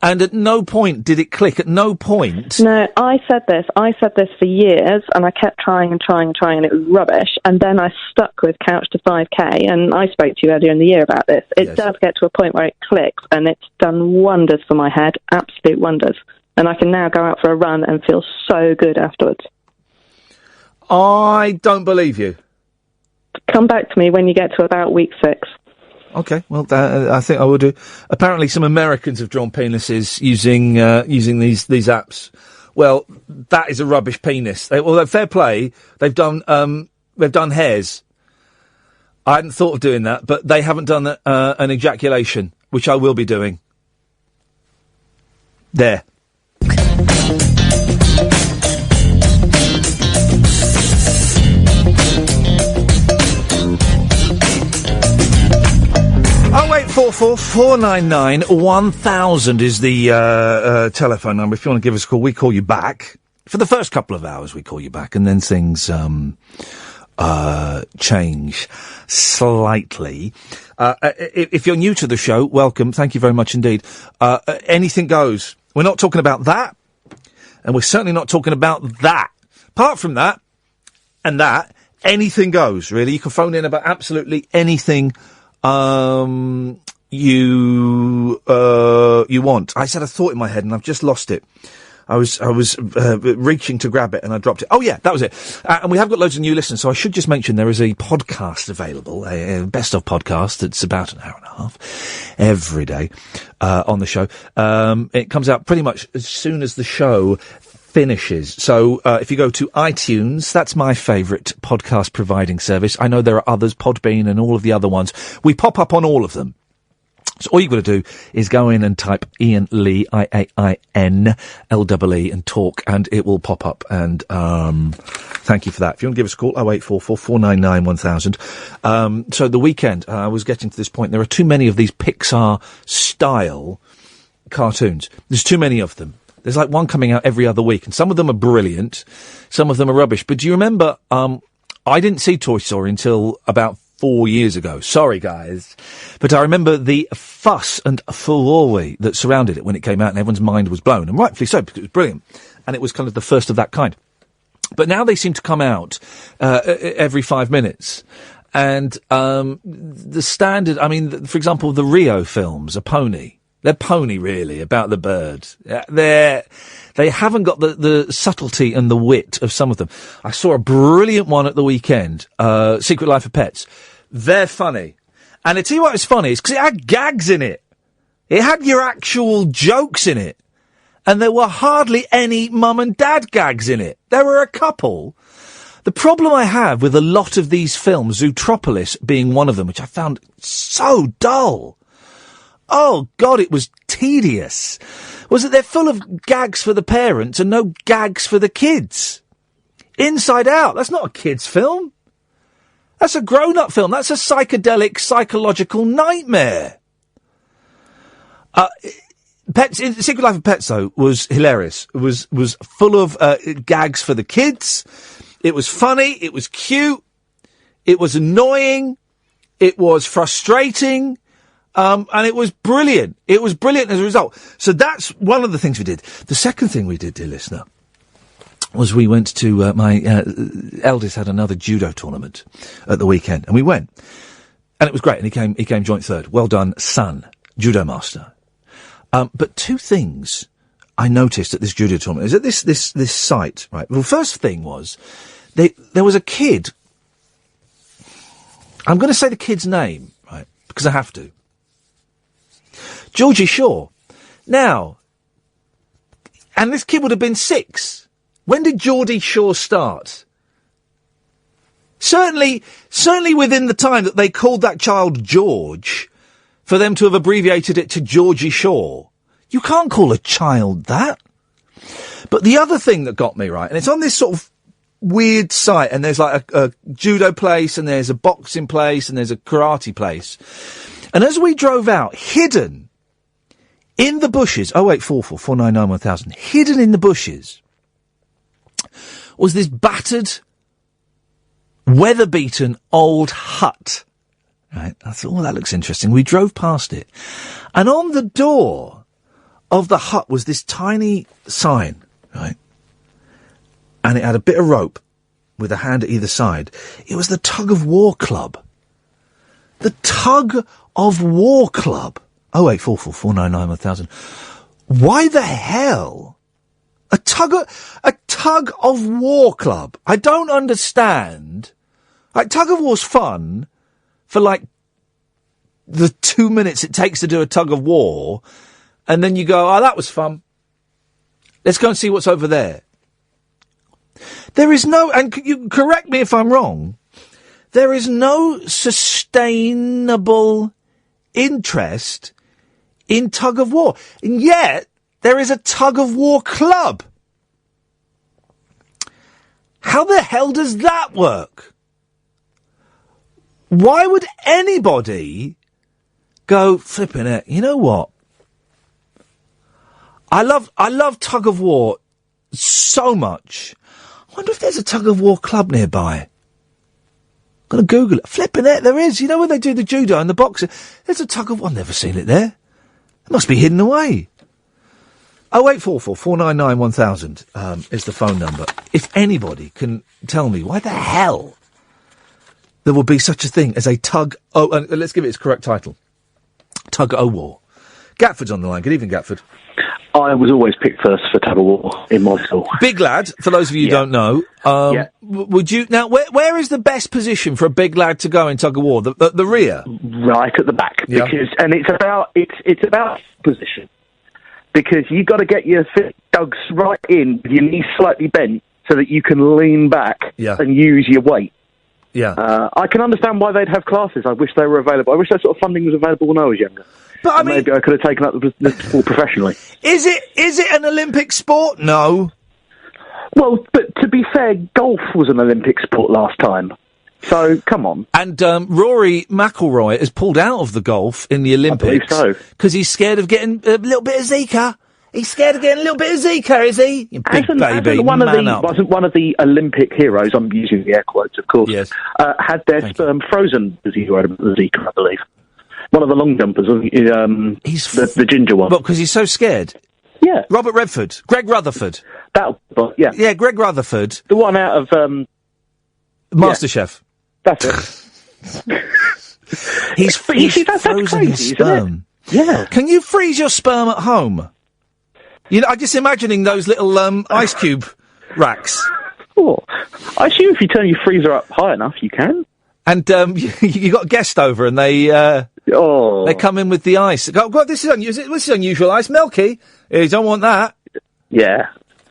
and at no point did it click. At no point. No, I said this for years, and I kept trying, and it was rubbish, and then I stuck with Couch to 5K, and I spoke to you earlier in the year about this. It does get to a point where it clicks, and it's done wonders for my head, absolute wonders. And I can now go out for a run and feel so good afterwards. I don't believe you. Come back to me when you get to about week 6. Okay, well, I think I will do. Apparently, some Americans have drawn penises using these apps. Well, that is a rubbish penis. Fair play. They've done hairs. I hadn't thought of doing that, but they haven't done an ejaculation, which I will be doing. There. Oh, 0844-499-1000 is the telephone number. If you want to give us a call, we call you back. For the first couple of hours, we call you back, and then things change slightly. If you're new to the show, welcome. Thank you very much indeed. Anything goes. We're not talking about that, and we're certainly not talking about that. Apart from that, and that, anything goes, really. You can phone in about absolutely anything you want. I said a thought in my head, and I've just lost it. I was reaching to grab it, and I dropped it. Oh, yeah, that was it. And we have got loads of new listeners, so I should just mention there is a podcast available, a best-of podcast that's about an hour and a half every day on the show. It comes out pretty much as soon as the show finishes. So if you go to iTunes, that's my favourite podcast providing service. I know there are others, Podbean and all of the other ones. We pop up on all of them. So all you've got to do is go in and type Iain Lee, IAINLEE, and talk, and it will pop up. And thank you for that. If you want to give us a call, 0844-499-1000. So the weekend, I was getting to this point. There are too many of these Pixar-style cartoons. There's too many of them. There's like one coming out every other week, and some of them are brilliant, some of them are rubbish. But do you remember, I didn't see Toy Story until about 4 years ago. Sorry, guys. But I remember the fuss and furore that surrounded it when it came out, and everyone's mind was blown. And rightfully so, because it was brilliant. And it was kind of the first of that kind. But now they seem to come out every 5 minutes. And the standard, I mean, for example, the Rio films are pony. They're pony, really, about the bird. They haven't got the subtlety and the wit of some of them. I saw a brilliant one at the weekend, Secret Life of Pets. They're funny. And I tell you what is funny, is because it had gags in it. It had your actual jokes in it. And there were hardly any mum and dad gags in it. There were a couple. The problem I have with a lot of these films, Zootropolis being one of them, which I found so dull. Oh, God, it was tedious. Was that they're full of gags for the parents and no gags for the kids. Inside Out, that's not a kid's film. That's a grown-up film. That's a psychedelic, psychological nightmare. Secret Life of Pets, though, was hilarious. It was full of gags for the kids. It was funny. It was cute. It was annoying. It was frustrating. And it was brilliant. It was brilliant as a result. So that's one of the things we did. The second thing we did, dear listener, was we went to, my eldest had another judo tournament at the weekend, and we went. And it was great, and he came joint third. Well done, son, judo master. But two things I noticed at this judo tournament is at this site, right? Well, first thing was, there was a kid. I'm going to say the kid's name, right? Because I have to. Georgie Shaw. Now, and this kid would have been 6. When did Geordie Shaw start? Certainly within the time that they called that child George, for them to have abbreviated it to Georgie Shaw. You can't call a child that. But the other thing that got me, right, and it's on this sort of weird site, and there's like a judo place, and there's a boxing place, and there's a karate place. And as we drove out, hidden in the bushes, 0844 499 1000, hidden in the bushes, was this battered, weather-beaten old hut. Right, I thought, that looks interesting. We drove past it. And on the door of the hut was this tiny sign, right? And it had a bit of rope with a hand at either side. It was the Tug of War Club. The Tug of War Club. 0844 499 1000. Why the hell? A tug of war club. I don't understand. Like, tug of war's fun for like the 2 minutes it takes to do a tug of war, and then you go, oh, that was fun. Let's go and see what's over there. There is no, and you correct me if I'm wrong, there is no sustainable interest in tug of war. And yet, there is a tug of war club. How the hell does that work? Why would anybody go, flipping it, you know what? I love tug of war so much. I wonder if there's a tug of war club nearby. I'm going to Google it. Flipping it, there is. You know where they do the judo and the boxing? There's a tug of war. I've never seen it there. It must be hidden away. 0844 499 1000 is the phone number. If anybody can tell me why the hell there will be such a thing as a tug... Oh, let's give it its correct title. Tug o' war. Gatford's on the line. Good evening, Gatford. I was always picked first for tug of war in my school. Big lad, for those of you who don't know. Would you... Now, where is the best position for a big lad to go in tug of war? The rear? Right at the back. Yeah. Because, and it's about position. Because you've got to get your feet dug right in, with your knees slightly bent, so that you can lean back and use your weight. Yeah. I can understand why they'd have classes. I wish they were available. I wish that sort of funding was available when I was younger. But I mean, maybe I could have taken up the sport professionally. Is it an Olympic sport? No. Well, but to be fair, golf was an Olympic sport last time. So, come on. And Rory McIlroy has pulled out of the golf in the Olympics. I believe so. Because he's scared of getting a little bit of Zika. He's scared of getting a little bit of Zika, is he? You big baby, wasn't one of the Olympic heroes, I'm using the air quotes, of course, yes. Had their sperm frozen as he had the Zika, I believe. One of the long jumpers, the ginger one. But because he's so scared? Yeah. Robert Redford. Greg Rutherford. Yeah. Yeah, Greg Rutherford. The one out of... MasterChef. Yeah. That's it. He's frozen his sperm. Yeah. Can you freeze your sperm at home? You know, I'm just imagining those little ice cube racks. Oh, I assume if you turn your freezer up high enough, you can. And you got a guest over, and they come in with the ice. God, this is unusual. This is unusual ice, Milky. You don't want that. Yeah.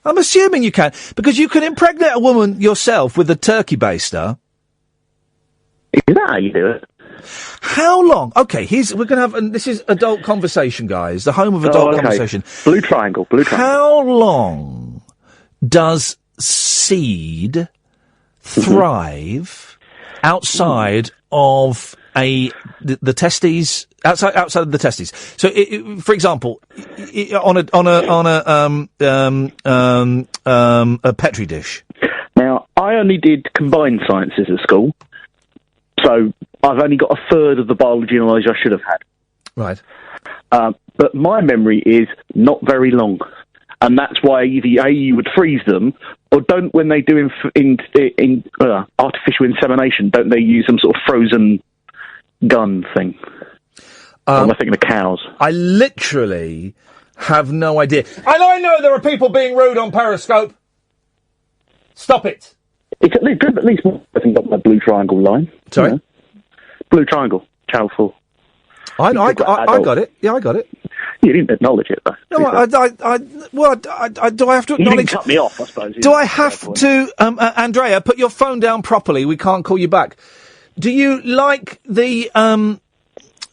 I'm assuming you can, because you can impregnate a woman yourself with a turkey baster. Is that how you do it? How long? Okay, we're going to have, and this is adult conversation, guys, the home of adult conversation. Blue triangle. How long does seed thrive outside of the testes, outside of the testes? So, for example, on a petri dish. Now, I only did combined sciences at school, so I've only got a third of the biology knowledge I should have had. Right. But my memory is not very long, and that's why either you would freeze them, or don't, when they do in artificial insemination, don't they use some sort of frozen gun thing? I'm thinking of cows. I literally have no idea. And I know there are people being rude on Periscope. Stop it. It's at least one person got my blue triangle line. Sorry? You know? Blue triangle, channel 4. I got it. Yeah, I got it. You didn't acknowledge it, though. No, do I have to acknowledge... You didn't cut me off, I suppose. Do I have to... Andrea, put your phone down properly. We can't call you back. Do you like the...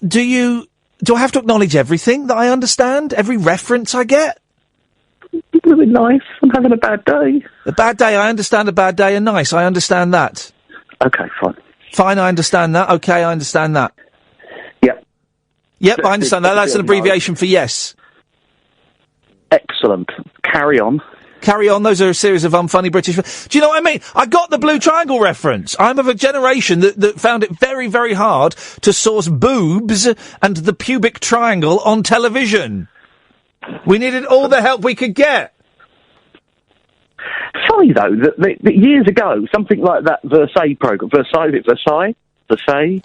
Do I have to acknowledge everything that I understand? Every reference I get? It's really nice. I'm having a bad day. A bad day, I understand a bad day, and nice, I understand that. Okay, fine. Fine, I understand that. Okay, I understand that. Yep, I understand that. That's an abbreviation for yes. Excellent. Carry on. Carry on. Those are a series of unfunny British... Do you know what I mean? I got the Blue Triangle reference. I'm of a generation that found it very, very hard to source boobs and the pubic triangle on television. We needed all the help we could get. Funny, though, that years ago, something like that Versailles programme... Versailles?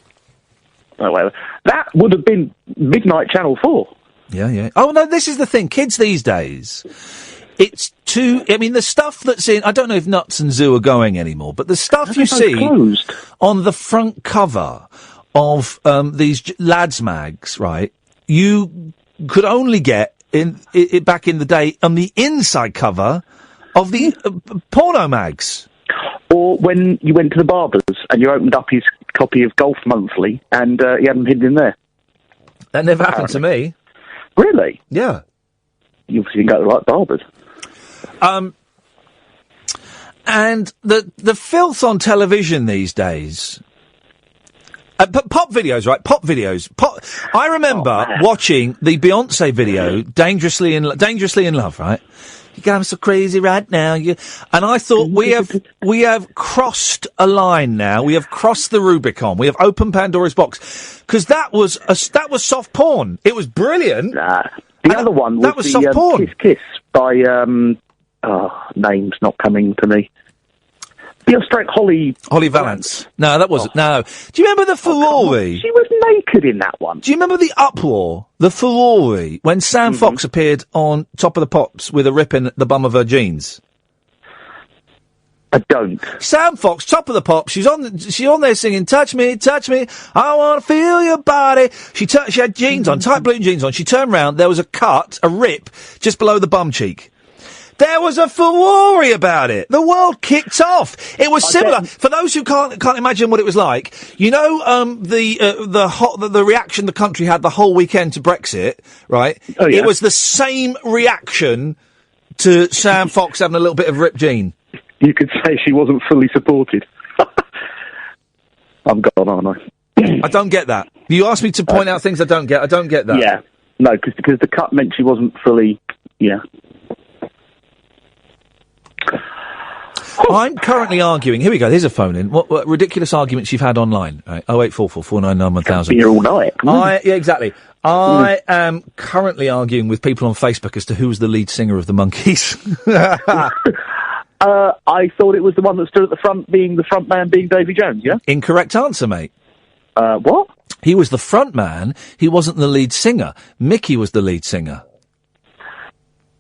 Oh, whatever. That would have been midnight Channel 4. Yeah. Oh, no, this is the thing. Kids these days... It's too... I mean, the stuff that's in... I don't know if Nuts and Zoo are going anymore, but the stuff you see on the front cover of these lads' mags, right, you could only get back in the day on the inside cover of the porno mags. Or when you went to the barber's and you opened up his copy of Golf Monthly and he had them hidden in there. That never happened to me. Really? Yeah. You obviously didn't go to the right barbers. And the filth on television these days. But pop videos, right? Pop videos. I remember watching the Beyonce video, Dangerously in Love, right? You go, I'm so crazy right now. And I thought we have crossed a line now. We have crossed the Rubicon. We have opened Pandora's box. Because that was soft porn. It was brilliant. The other one was the soft porn. Kiss Kiss by name's not coming to me. The Australian Holly Valance. No, that wasn't. No. Do you remember the furore? She was naked in that one. Do you remember the uproar, the furore, when Sam Fox appeared on Top of the Pops with a rip in the bum of her jeans? I don't. Sam Fox, Top of the Pops. She's on there singing, "Touch me, I want to feel your body." She had jeans on, tight blue jeans on. She turned round. There was a rip just below the bum cheek. There was a furore about it. The world kicked off. It was similar. For those who can't imagine what it was like, you know, the reaction the country had the whole weekend to Brexit, right? Oh, yeah. It was the same reaction to Sam Fox having a little bit of ripped jean. You could say she wasn't fully supported. I'm gone, aren't I? I don't get that. You asked me to point out things I don't get. I don't get that. Yeah. No, because the cut meant she wasn't fully... Yeah. I'm currently arguing. Here we go. Here's a phone in. What ridiculous arguments you've had online? Right. 0844 499 1000. Here all night. Yeah, exactly. I am currently arguing with people on Facebook as to who was the lead singer of the Monkees. I thought it was the one that stood at the front, being the front man, being Davy Jones. Yeah. Incorrect answer, mate. What? He was the front man. He wasn't the lead singer. Mickey was the lead singer.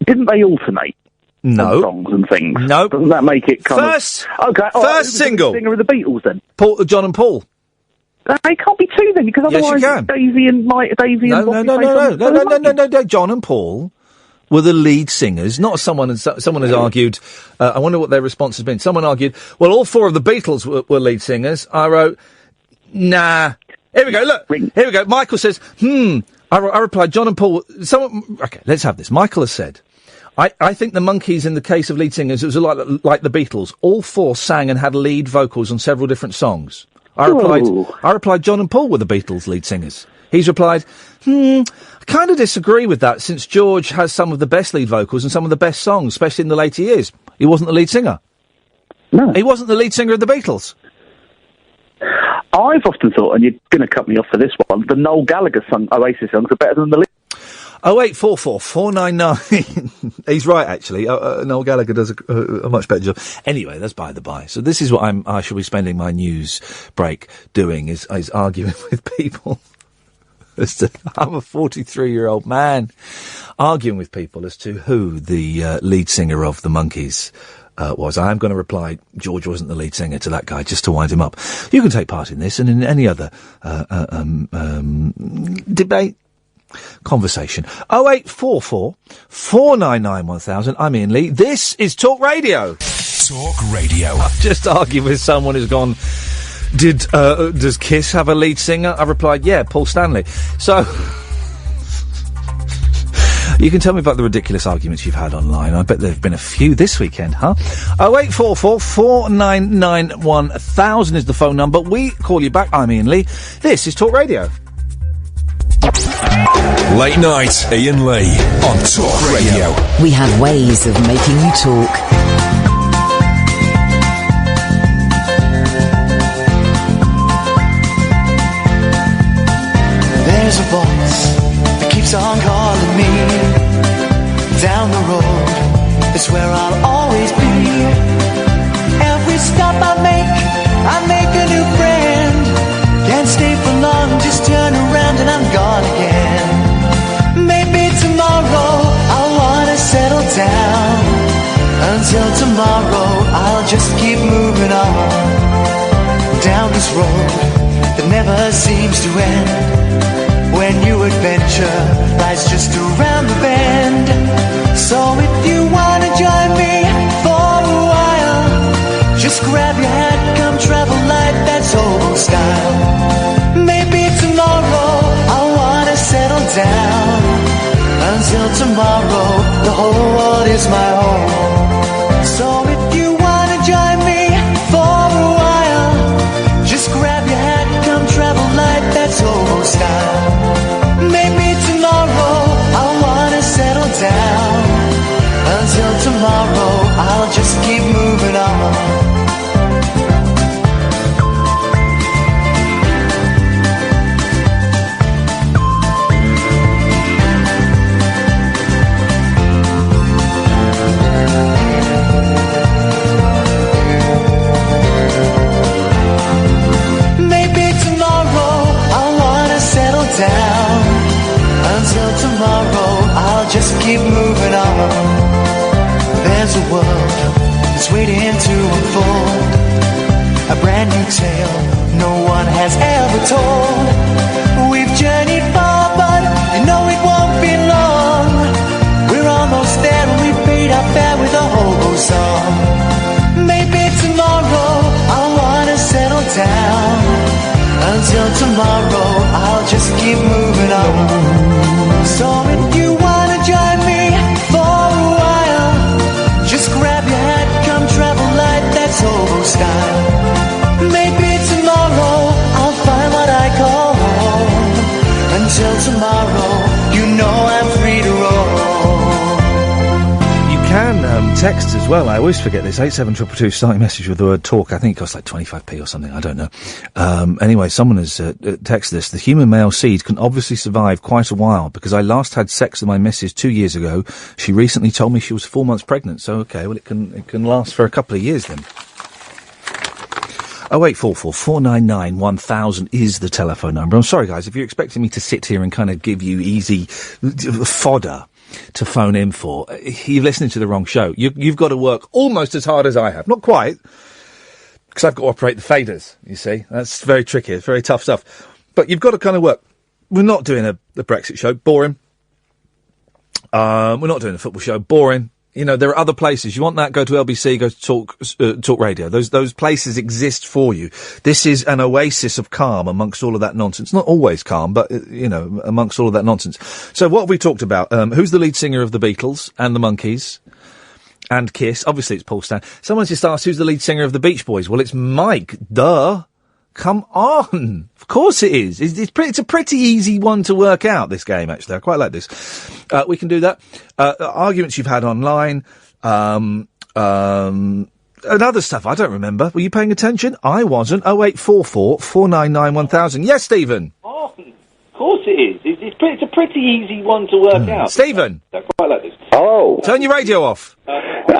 Didn't they alternate? No. Songs and things. No. Doesn't that make it kind of... Okay. First single. The singer of the Beatles, then? John and Paul. They can't be two, then, because otherwise yes, you can. Davy and Bobby No, John and Paul were the lead singers. Not someone has argued, I wonder what their response has been. Someone argued, well, all 4 of the Beatles were lead singers. I wrote, nah. Here we go, look. Here we go. Michael says, I replied, John and Paul, okay, let's have this. Michael has said, I think the Monkees, in the case of lead singers, it was like the Beatles. All 4 sang and had lead vocals on several different songs. I replied, John and Paul were the Beatles' lead singers. He's replied, I kind of disagree with that, since George has some of the best lead vocals and some of the best songs, especially in the later years. He wasn't the lead singer. No. He wasn't the lead singer of the Beatles. I've often thought, and you're going to cut me off for this one, the Noel Gallagher Oasis songs are better than the lead. 0844 499. He's right, actually. Noel Gallagher does a much better job. Anyway, that's by the by. So this is what I shall be spending my news break doing, is arguing with people. I'm a 43-year-old man arguing with people as to who the lead singer of the Monkees was. I am going to reply, George wasn't the lead singer, to that guy, just to wind him up. You can take part in this and in any other debate, conversation. 0844 499 1000. I'm Iain Lee. This is Talk Radio. Talk Radio. I've just argued with someone who's gone, does Kiss have a lead singer? I replied, yeah, Paul Stanley. So, you can tell me about the ridiculous arguments you've had online. I bet there have been a few this weekend, huh? 0844 499 1000 is the phone number. We call you back. I'm Iain Lee. This is Talk Radio. Late night, Iain Lee on Talk Radio. We have ways of making you talk. There's a voice that keeps on calling me. Down the road is where I'll always be. Every stop I make a new friend. Can't stay for long, just turn around and I'm gone again. Maybe tomorrow I'll wanna settle down. Until tomorrow I'll just keep moving on. Down this road that never seems to end. When new adventure lies just around the bend. So if you wanna join me for a while, just grab your hat, come travel light, that's old style. Maybe tomorrow I'll wanna settle down. Until tomorrow, the whole world is my home. So if you wanna join me for a while, just grab your hat, come travel light, that's old style. Maybe tomorrow I'll wanna settle down. Until tomorrow, I'll just keep moving on. Down. Until tomorrow I'll just keep moving on. There's a world that's waiting to unfold, a brand new tale no one has ever told. We've journeyed far but you know it won't be long. We're almost there and we paid our fare with a hobo song. Maybe tomorrow I'll wanna settle down. Until tomorrow, I'll just keep moving on. So if you wanna join me for a while, just grab your hat, come travel light, that's old style. Maybe tomorrow, I'll find what I call home. Until tomorrow, you know I'm free to roll. You can text as well. I always forget this. 87222, starting message with the word talk. I think it costs like 25p or something. I don't know. Anyway, someone has texted this. The human male seed can obviously survive quite a while because I last had sex with my missus 2 years ago. She recently told me she was 4 months pregnant. So, okay, well, it can last for a couple of years then. 0844 499 1000 is the telephone number. I'm sorry, guys, if you're expecting me to sit here and kind of give you easy fodder to phone in for, you're listening to the wrong show. You've got to work almost as hard as I have. Not quite, because I've got to operate the faders, you see. That's very tricky. It's very tough stuff. But you've got to kind of work. We're not doing a Brexit show. Boring. We're not doing a football show. Boring. You know, there are other places. You want that? Go to LBC. Go to Talk Radio. Those places exist for you. This is an oasis of calm amongst all of that nonsense. Not always calm, but amongst all of that nonsense. So, what have we talked about? Who's the lead singer of the Beatles and the Monkees and Kiss? Obviously, it's Paul Stanley. Someone's just asked who's the lead singer of the Beach Boys. Well, it's Mike. Duh. Come on. Of course it is. It's a pretty easy one to work out, this game, actually. I quite like this. We can do that. Arguments you've had online. And other stuff. I don't remember. Were you paying attention? I wasn't. 0844 499 1000. Yes, Stephen. Oh, of course it is. It's a pretty easy one to work out. Stephen. I quite like this. Oh. Turn your radio off.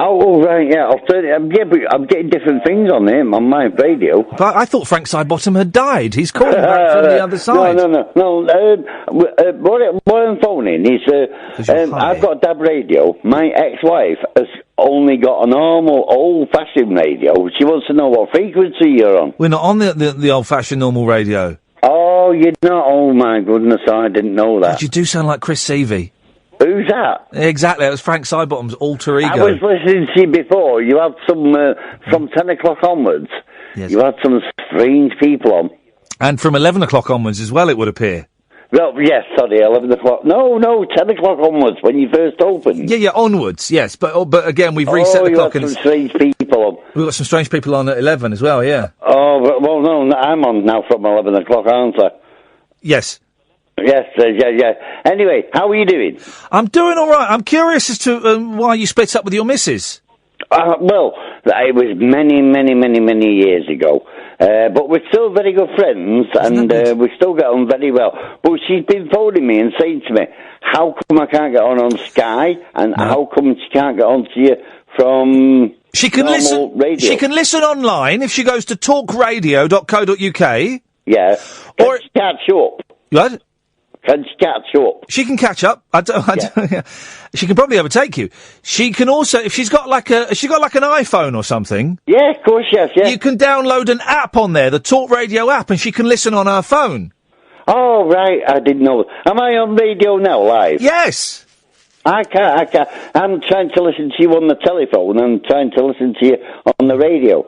Oh, right, yeah, I'll turn it. Yeah, but I'm getting different things on him, on my radio. But I thought Frank Sidebottom had died. He's calling back from the other side. No. What I'm phoning is, I've got a DAB radio. My ex-wife has only got a normal, old-fashioned radio. She wants to know what frequency you're on. We're not on the old-fashioned normal radio. Oh, you're not? Oh, my goodness, I didn't know that. But you do sound like Chris Seavey. Who's that? Exactly, it was Frank Sidebottom's alter ego. I was listening to you before. You had some, from 10 o'clock onwards, you had some strange people on. And from 11 o'clock onwards as well, it would appear. Well, yes, sorry, 11 o'clock. No, 10 o'clock onwards, when you first opened. Yeah, onwards, yes. But again, we've reset the clock. You had some strange people on. We've got some strange people on at 11 as well, yeah. Oh, well, no, I'm on now from 11 o'clock, aren't I? Yes. Yes, yeah. Anyway, how are you doing? I'm doing all right. I'm curious as to why you split up with your missus. Well, it was many years ago. But we're still very good friends, and we still get on very well. But she's been phoning me and saying to me, how come I can't get on Sky, and how come she can't get on to you from she can listen radio? She can listen online if she goes to talkradio.co.uk. Yeah. Or catch up. What? Can she catch up? She can catch up. She can probably overtake you. She can also, if she's got like an iPhone or something. Yeah, of course, yes. You can download an app on there, the Talk Radio app, and she can listen on her phone. Oh, right, I didn't know. Am I on radio now, live? Yes. I can't. I'm trying to listen to you on the telephone. I'm trying to listen to you on the radio.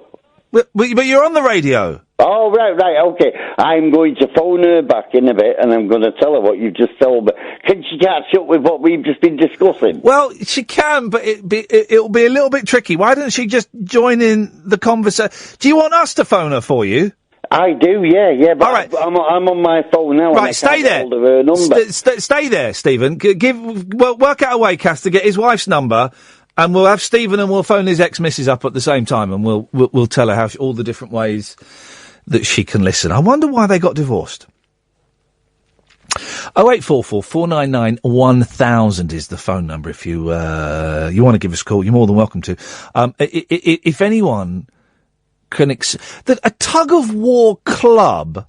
But you're on the radio. Oh, right, okay. I'm going to phone her back in a bit, and I'm going to tell her what you've just told me. Can she catch up with what we've just been discussing? Well, she can, but it'll be a little bit tricky. Why don't she just join in the conversation? Do you want us to phone her for you? I do, yeah. But all right. I'm on my phone now. Right, stay there. Her number. Stay there, Stephen. Work out a way, Cass, to get his wife's number. And we'll have Stephen and we'll phone his ex-missus up at the same time, and we'll tell her how all the different ways that she can listen. I wonder why they got divorced. 0844 499 1000 is the phone number. If you want to give us a call, you're more than welcome to. If anyone can that a tug of war club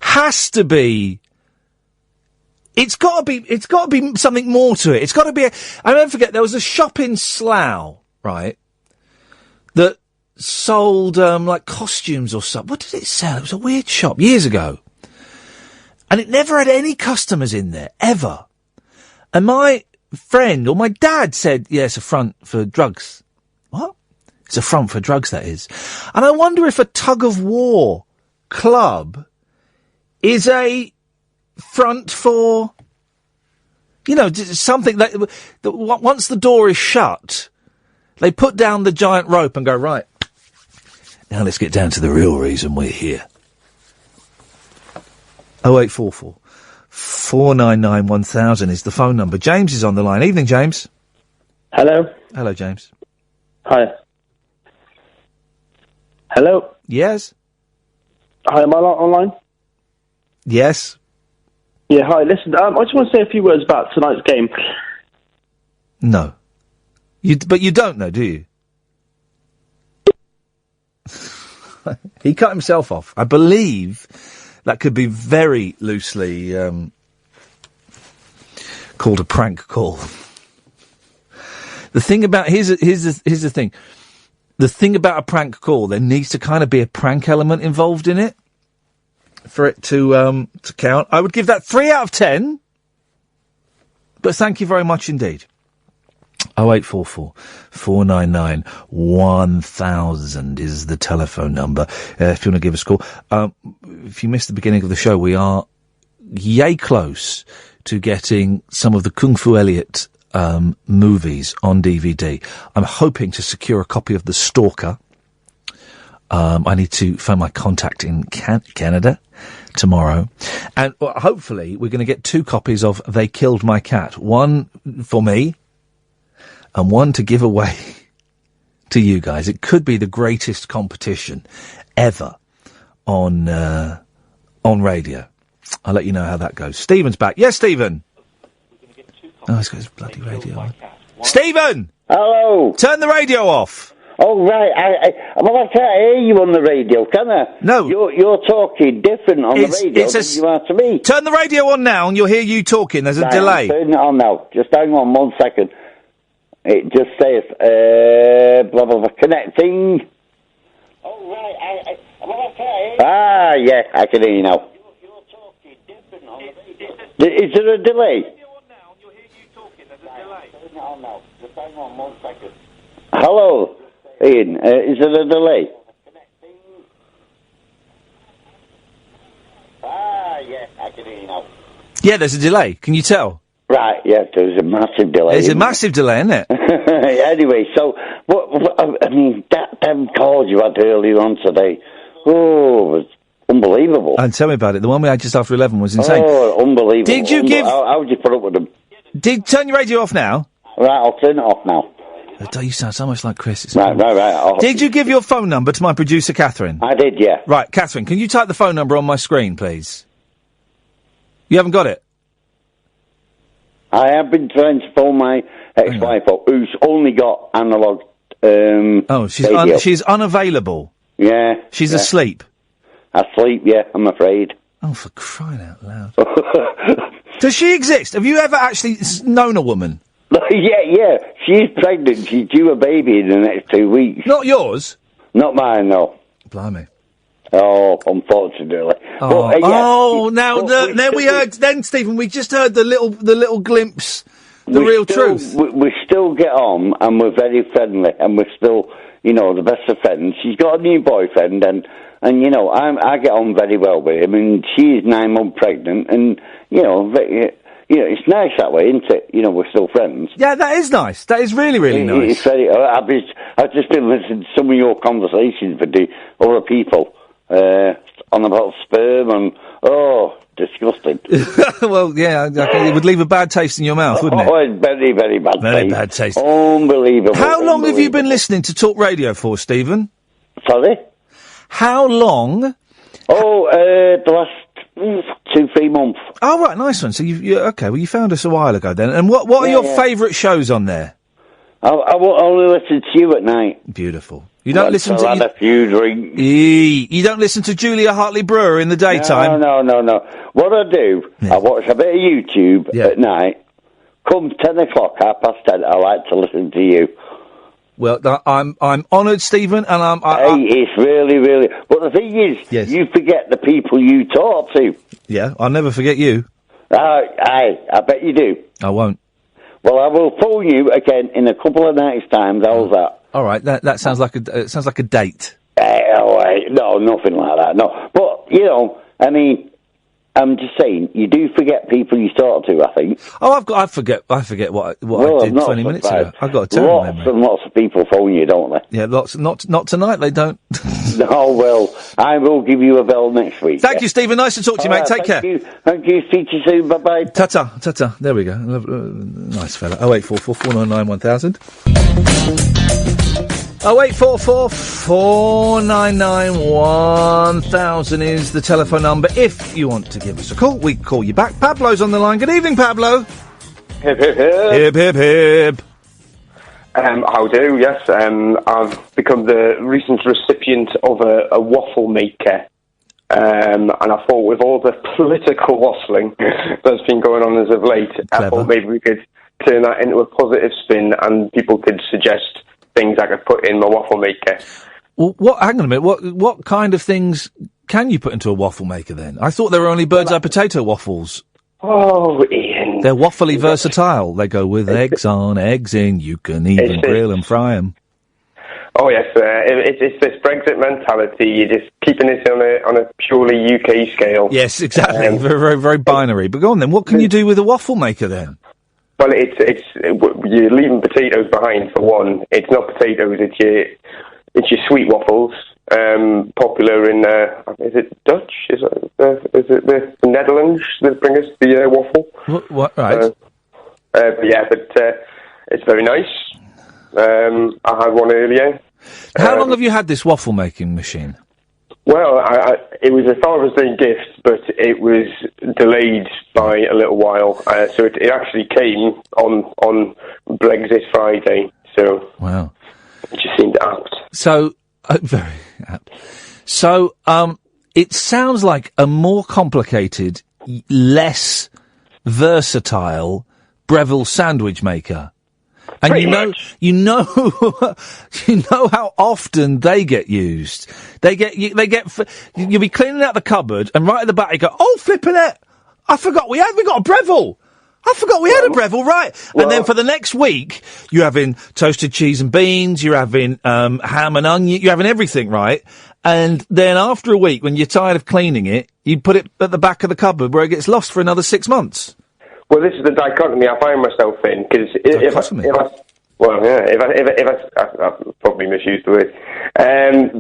has to be. It's got to be something more to it. It's got to be. I never forget. There was a shop in Slough, right, that sold like costumes or something. What did it sell? It was a weird shop years ago, and it never had any customers in there ever. And my friend or my dad said, "Yeah, it's a front for drugs." What? It's a front for drugs, that is. And I wonder if a tug of war club is a front for, something that once the door is shut, they put down the giant rope and go, right, now let's get down to the real reason we're here. 0844 499 1000 is the phone number. James is on the line. Evening, James. Hello. Hello, James. Hi. Hello. Yes. Hi, am I online? Yes. Yeah, hi, listen, I just want to say a few words about tonight's game. No. But you don't know, do you? He cut himself off. I believe that could be very loosely called a prank call. The thing about... Here's the thing. The thing about a prank call, there needs to kind of be a prank element involved in it. For it to count. I would give that 3 out of 10. But thank you very much indeed. 0844 499 1000 is the telephone number. If you want to give us a call. If you missed the beginning of the show, we are yay close to getting some of the Kung Fu Elliot movies on DVD. I'm hoping to secure a copy of The Stalker. I need to find my contact in Canada tomorrow. And hopefully we're going to get 2 copies of They Killed My Cat. One for me and one to give away to you guys. It could be the greatest competition ever on radio. I'll let you know how that goes. Stephen's back. Yes, Stephen. Oh, he's got his bloody radio on. Stephen! Hello! Turn the radio off! Oh, right. I can't hear you on the radio, can I? No. You're talking different on the radio than you are to me. Turn the radio on now and you'll hear you talking. There's a delay. I'm turning it on now. Just hang on 1 second. It just says, blah, blah, blah, connecting. Oh, right. I can't hear you. Ah, yeah, I can hear you now. You're talking different on the radio. Is there a delay? Turn it on now. Just hang on 1 second. Hello, Ian. Is there a delay? Ah, yeah, I can hear you now. Yeah, there's a delay. Can you tell? Right, yeah, there's a massive delay. There's a massive delay, isn't it? Anyway, so, that damn call you had earlier on today, it was unbelievable. And tell me about it. The one we had just after 11 was insane. Oh, unbelievable. Did you give... How would you put up with them? Turn your radio off now. Right, I'll turn it off now. You sound so much like Chris. Right. Did you give your phone number to my producer, Catherine? I did, yeah. Right, Catherine, can you type the phone number on my screen, please? You haven't got it? I have been trying to phone my ex-wife up, who's only got analogue she's unavailable. Yeah. She's asleep. Asleep, yeah, I'm afraid. Oh, for crying out loud. Does she exist? Have you ever actually known a woman? Yeah. She's pregnant. She's due a baby in the next 2 weeks. Not yours? Not mine, no. Blimey. Oh, unfortunately. Then we heard. Then Stephen, we just heard the little glimpse, the real truth. We still get on, and we're very friendly, and we're still, the best of friends. She's got a new boyfriend, and I get on very well with him, and she's 9 months pregnant, and it's nice that way, isn't it? We're still friends. Yeah, that is nice. That is really, really nice. It's very. I've just been listening to some of your conversations with the other people. On about sperm and disgusting. Well, yeah, it would leave a bad taste in your mouth, wouldn't it? Oh, it's very, very bad taste. Very bad taste. Unbelievable. How long have you been listening to Talk Radio for, Stephen? Sorry? How long? The last 2-3 months. Oh, right, nice one. So you found us a while ago then. And what are your favourite shows on there? I will only listen to you at night. Beautiful. You don't listen to... I've had a few drinks. You don't listen to Julia Hartley-Brewer in the daytime? No. What I do, I watch a bit of YouTube at night. Come 10 o'clock, 10:30, I like to listen to you. Well, I'm honoured, Stephen, and it's really, really... But the thing is, you forget the people you talk to. Yeah, I'll never forget you. I bet you do. I won't. Well, I will phone you again in a couple of nights' time. How's that? All right, that sounds like a date. No, nothing like that. No, but I'm just saying, you do forget people you talk to, I think. Oh, I forget what I did 20 minutes ago. I've got a terrible memory. Lots and lots of people phone you, don't they? Yeah, lots. Not tonight. They don't. No, well, I will give you a bell next week. Thank you, Stephen. Nice to talk to you, mate. Take care. Thank you. Speak to you soon. Bye bye. Ta-ta. There we go. Nice fella. 0844 499 1000. 0844 499 1000 is the telephone number. If you want to give us a call, we can call you back. Pablo's on the line. Good evening, Pablo. Hip, hip, hip. Hip, hip, hip. How do, yes. I've become the recent recipient of a waffle maker. And I thought with all the political waffling that's been going on as of late, I thought maybe we could turn that into a positive spin and people could suggest things I could put in my waffle maker. Well, hang on a minute. What kind of things can you put into a waffle maker then? I thought there were only bird's eye potato waffles. Oh, Ian, fine. They're waffly versatile. They go with eggs on, eggs in. You can even grill and fry them. Oh yes, it's this Brexit mentality. You're just keeping this on a purely UK scale. Yes, exactly. Very, very, very binary. But go on then. What can you do with a waffle maker then? Well, it's you're leaving potatoes behind for one. It's not potatoes. It's your sweet waffles. Popular in is it Dutch? Is it the Netherlands that bring us the waffle? What? Right. But it's very nice. I had one earlier. How long have you had this waffle making machine? Well, it was a Father's Day gift, but it was delayed by a little while. So it actually came on Brexit Friday. So wow, it just seemed apt. So very apt. So it sounds like a more complicated, less versatile Breville sandwich maker. And you know how often they get used. You'll be cleaning out the cupboard, and right at the back you go, oh, flipping it! I forgot we got a Breville. I forgot we had a Breville, right? Well, and then for the next week, you're having toasted cheese and beans, you're having ham and onion, you're having everything, right? And then after a week, when you're tired of cleaning it, you put it at the back of the cupboard where it gets lost for another 6 months. Well, this is the dichotomy I find myself in, because if I probably misused the word,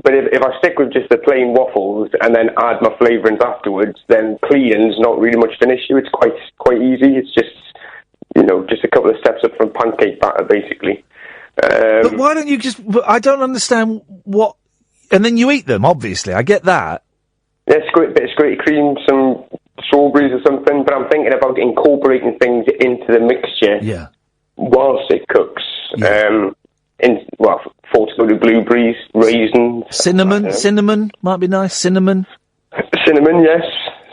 but if I stick with just the plain waffles and then add my flavourings afterwards, then cleaning's not really much of an issue. It's quite easy. It's just just a couple of steps up from pancake batter, basically. But why don't you just? I don't understand what. And then you eat them. Obviously, I get that. Yeah, a bit of scraped cream, some strawberries or something, but I'm thinking about incorporating things into the mixture whilst it cooks. Yeah. Thoughts go to blueberries, raisins. Cinnamon might be nice. Cinnamon, yes.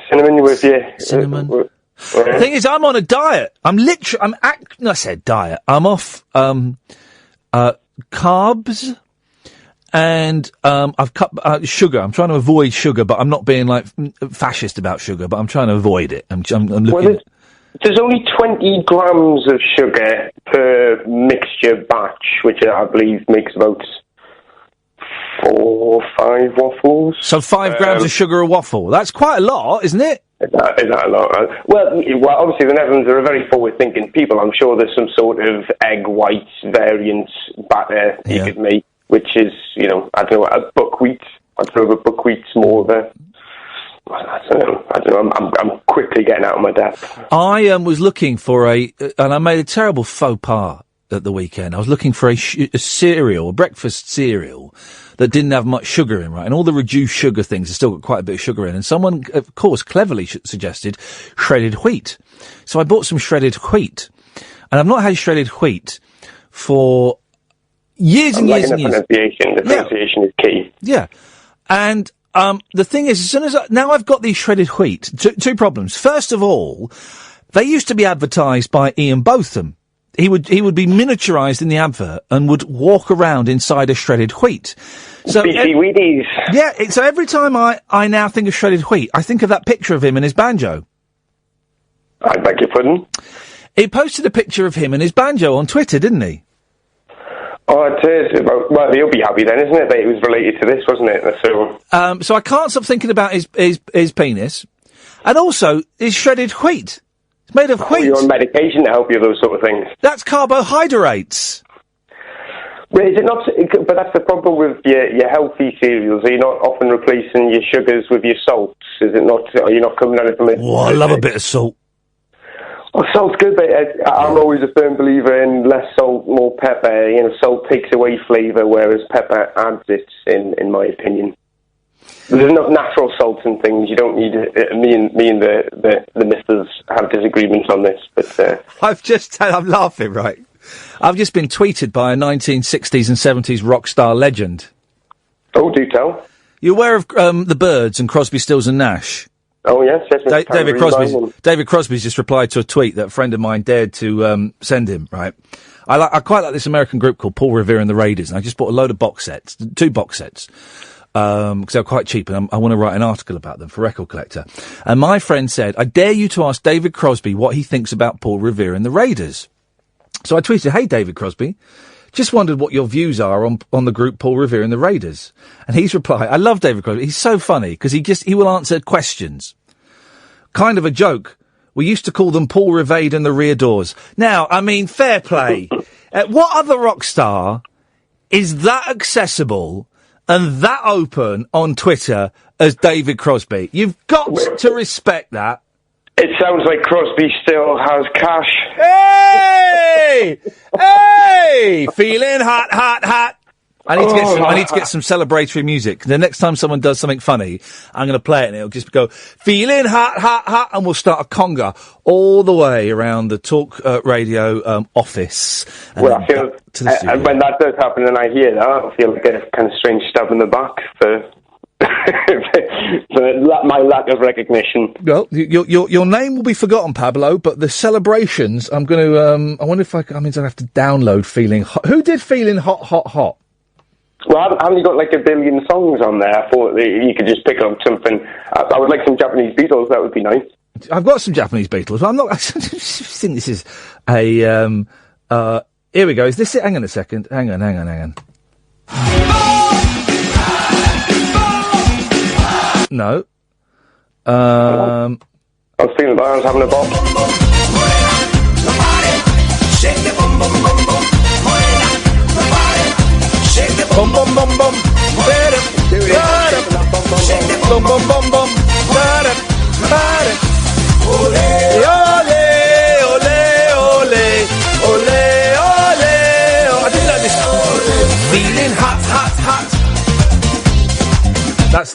Cinnamon with you. Cinnamon. The thing is, I'm on a diet. I said diet. I'm off carbs. And I've cut sugar. I'm trying to avoid sugar, but I'm not being like fascist about sugar. But I'm trying to avoid it. I'm looking. Well, there's only 20 grams of sugar per mixture batch, which I believe makes about 4 or 5 waffles. So 5 grams of sugar a waffle. That's quite a lot, isn't it? Is that a lot? Well, obviously the Netherlands are a very forward-thinking people. I'm sure there's some sort of egg white variant batter you could make. Which is, I don't know, a buckwheat. I don't know if a buckwheat's more of a... I don't know. I'm quickly getting out of my depth. I was looking for and I made a terrible faux pas at the weekend. I was looking for a cereal, a breakfast cereal, that didn't have much sugar in, right? And all the reduced sugar things have still got quite a bit of sugar in. And someone, of course, cleverly suggested shredded wheat. So I bought some shredded wheat. And I've not had shredded wheat for... years and years and years. The pronunciation is key. Yeah. And the thing is, as soon as now I've got these shredded wheat, two problems. First of all, they used to be advertised by Iain Botham. He would be miniaturised in the advert and would walk around inside a shredded wheat. So Wheaties. Yeah, so every time I now think of shredded wheat, I think of that picture of him and his banjo. I beg your pardon? He posted a picture of him and his banjo on Twitter, didn't he? Oh, it is. Well, he'll be happy then, isn't it? That it was related to this, wasn't it? So I can't stop thinking about his penis. And also, his shredded wheat. It's made of wheat. You're on medication to help you, those sort of things. That's carbohydrates. Well, is it not? But that's the problem with your healthy cereals. Are you not often replacing your sugars with your salts? Is it not? Are you not coming at it from it? Oh, I love a bit of salt. Oh, salt's good, but I'm always a firm believer in less salt, more pepper. Salt takes away flavour, whereas pepper adds it, in my opinion. There's enough natural salts and things. You don't need me and the missus have disagreements on this, but I'm laughing, right? I've just been tweeted by a 1960s and 70s rock star legend. Oh, do tell. You aware of the Byrds and Crosby, Stills and Nash? Oh, yes. David Crosby's just replied to a tweet that a friend of mine dared to send him, right? I quite like this American group called Paul Revere and the Raiders, and I just bought a load of box sets, 2 box sets, because they're quite cheap, and I want to write an article about them for Record Collector. And my friend said, I dare you to ask David Crosby what he thinks about Paul Revere and the Raiders. So I tweeted, hey, David Crosby, just wondered what your views are on the group Paul Revere and the Raiders. And he's replied, I love David Crosby. He's so funny, because he will answer questions. Kind of a joke. We used to call them Paul Revade and the Rear Doors. Now, I mean, fair play. What other rock star is that accessible and that open on Twitter as David Crosby? You've got to respect that. It sounds like Crosby still has cash. Hey! Hey! Feeling hot, hot, hot. I need to get some celebratory music. The next time someone does something funny, I'm going to play it and it'll just go, feeling hot, hot, hot, and we'll start a conga all the way around the Talk Radio office. Well, I feel, and when that does happen and I hear that, I feel like a kind of strange stab in the back for my lack of recognition. Well, your name will be forgotten, Pablo, but the celebrations, I'm going to, I wonder if I have to download Feeling Hot. Who did Feeling Hot, Hot, Hot? Well, haven't you got like a billion songs on there? I thought you could just pick up something. I would like some Japanese Beatles. That would be nice. I've got some Japanese Beatles. But I'm not. I think this is a. Here we go. Is this it? Hang on a second. Hang on. No. I was feeling like I was having a bop. Bum bum bum bum. Bum bum bum bum. Ole ole ole ole ole. I didn't know this. Feeling hot, hot, hot.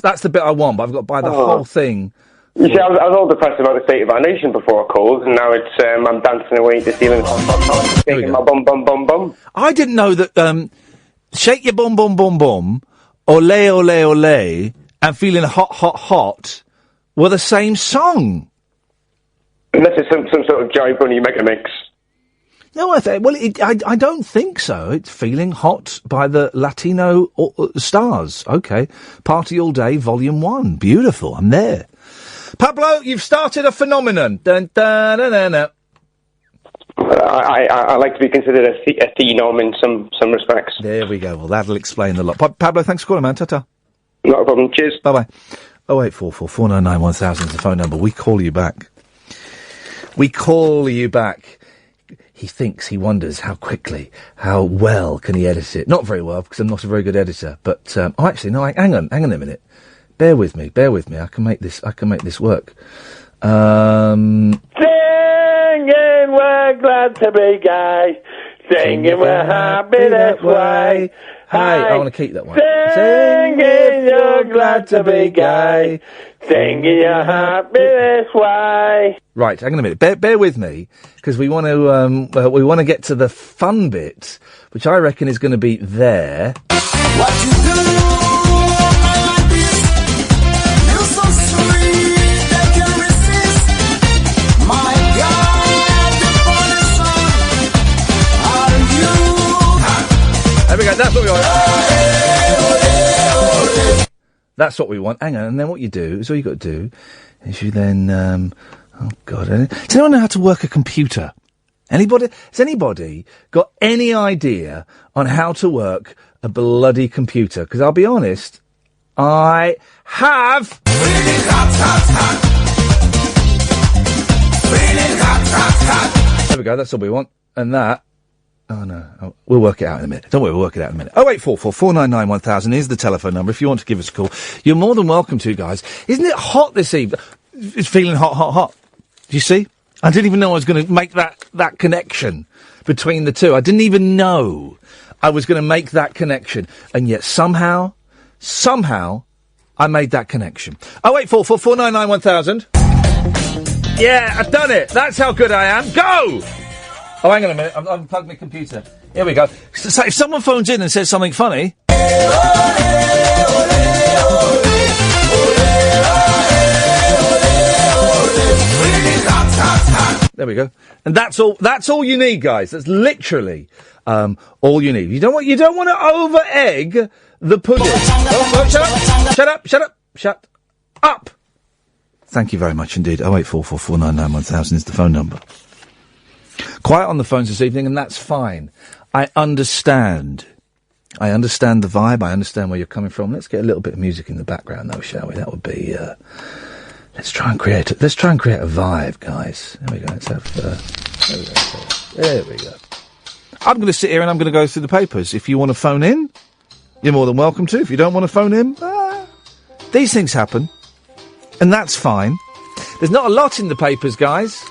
That's the bit I want, but I've got to buy the whole thing. You see, I was all depressed about the state of our nation before I called, and now it's I'm dancing away to feeling hot, hot, hot, shaking my bum bum bum bum. I didn't know that. Shake your bum bum bum bum, ole ole ole, and feeling hot hot hot were the same song. Unless it's some sort of Joey Bunny mega mix. No, I don't think so. It's Feeling Hot by the Latino Stars. Okay. Party All Day, Volume 1. Beautiful. I'm there. Pablo, you've started a phenomenon. Dun, dun, dun, dun, dun. I like to be considered a phenom in some respects. There we go. Well, that'll explain a lot. Pablo, thanks for calling, man. Ta-ta. Not a problem. Cheers. Bye-bye. 0844 499 1000 is the phone number. We call you back. We call you back. He thinks, he wonders how quickly, how well can he edit it. Not very well, because I'm not a very good editor. But, hang on a minute. Bear with me. I can make this work. Singing, we're glad to be gay. Singing, we're happy this way. Hey, I want to keep that one. Singing, you're glad to be gay. Singing, you're happy this way. Right, hang on a minute. Bear with me, because we want to get to the fun bit, which I reckon is going to be there. What you do? There we go, that's what we want. That's what we want. Hang on, and then what you do is all you got to do is you then, oh God, does anyone know how to work a computer? Has anybody got any idea on how to work a bloody computer? Because I'll be honest, I have. Feeling hot, hot, hot. Feeling hot, hot, hot. There we go, that's all we want. And that. Oh, no. We'll work it out in a minute. Don't worry, we'll work it out in a minute. 0844 499 1000 is the telephone number if you want to give us a call. You're more than welcome to, guys. Isn't it hot this evening? It's feeling hot, hot, hot. Do you see? I didn't even know I was going to make that connection between the two. I didn't even know I was going to make that connection. And yet somehow, I made that connection. 0844 499 1000. Yeah, I've done it. That's how good I am. Go! Oh, hang on a minute. I've unplugged my computer. Here we go. So if someone phones in and says something funny... There we go. And that's all you need, guys. That's literally all you need. You don't want to over-egg the pudding. Shut up. Thank you very much indeed. 08444991000 is the phone number. Quiet on the phones this evening, and that's fine. I understand the vibe. I understand where you're coming from. Let's get a little bit of music in the background, though, shall we? That would be. Let's try and create a vibe, guys. There we go. Let's have. There we go. I'm going to sit here and I'm going to go through the papers. If you want to phone in, you're more than welcome to. If you don't want to phone in, these things happen, and that's fine. There's not a lot in the papers, guys.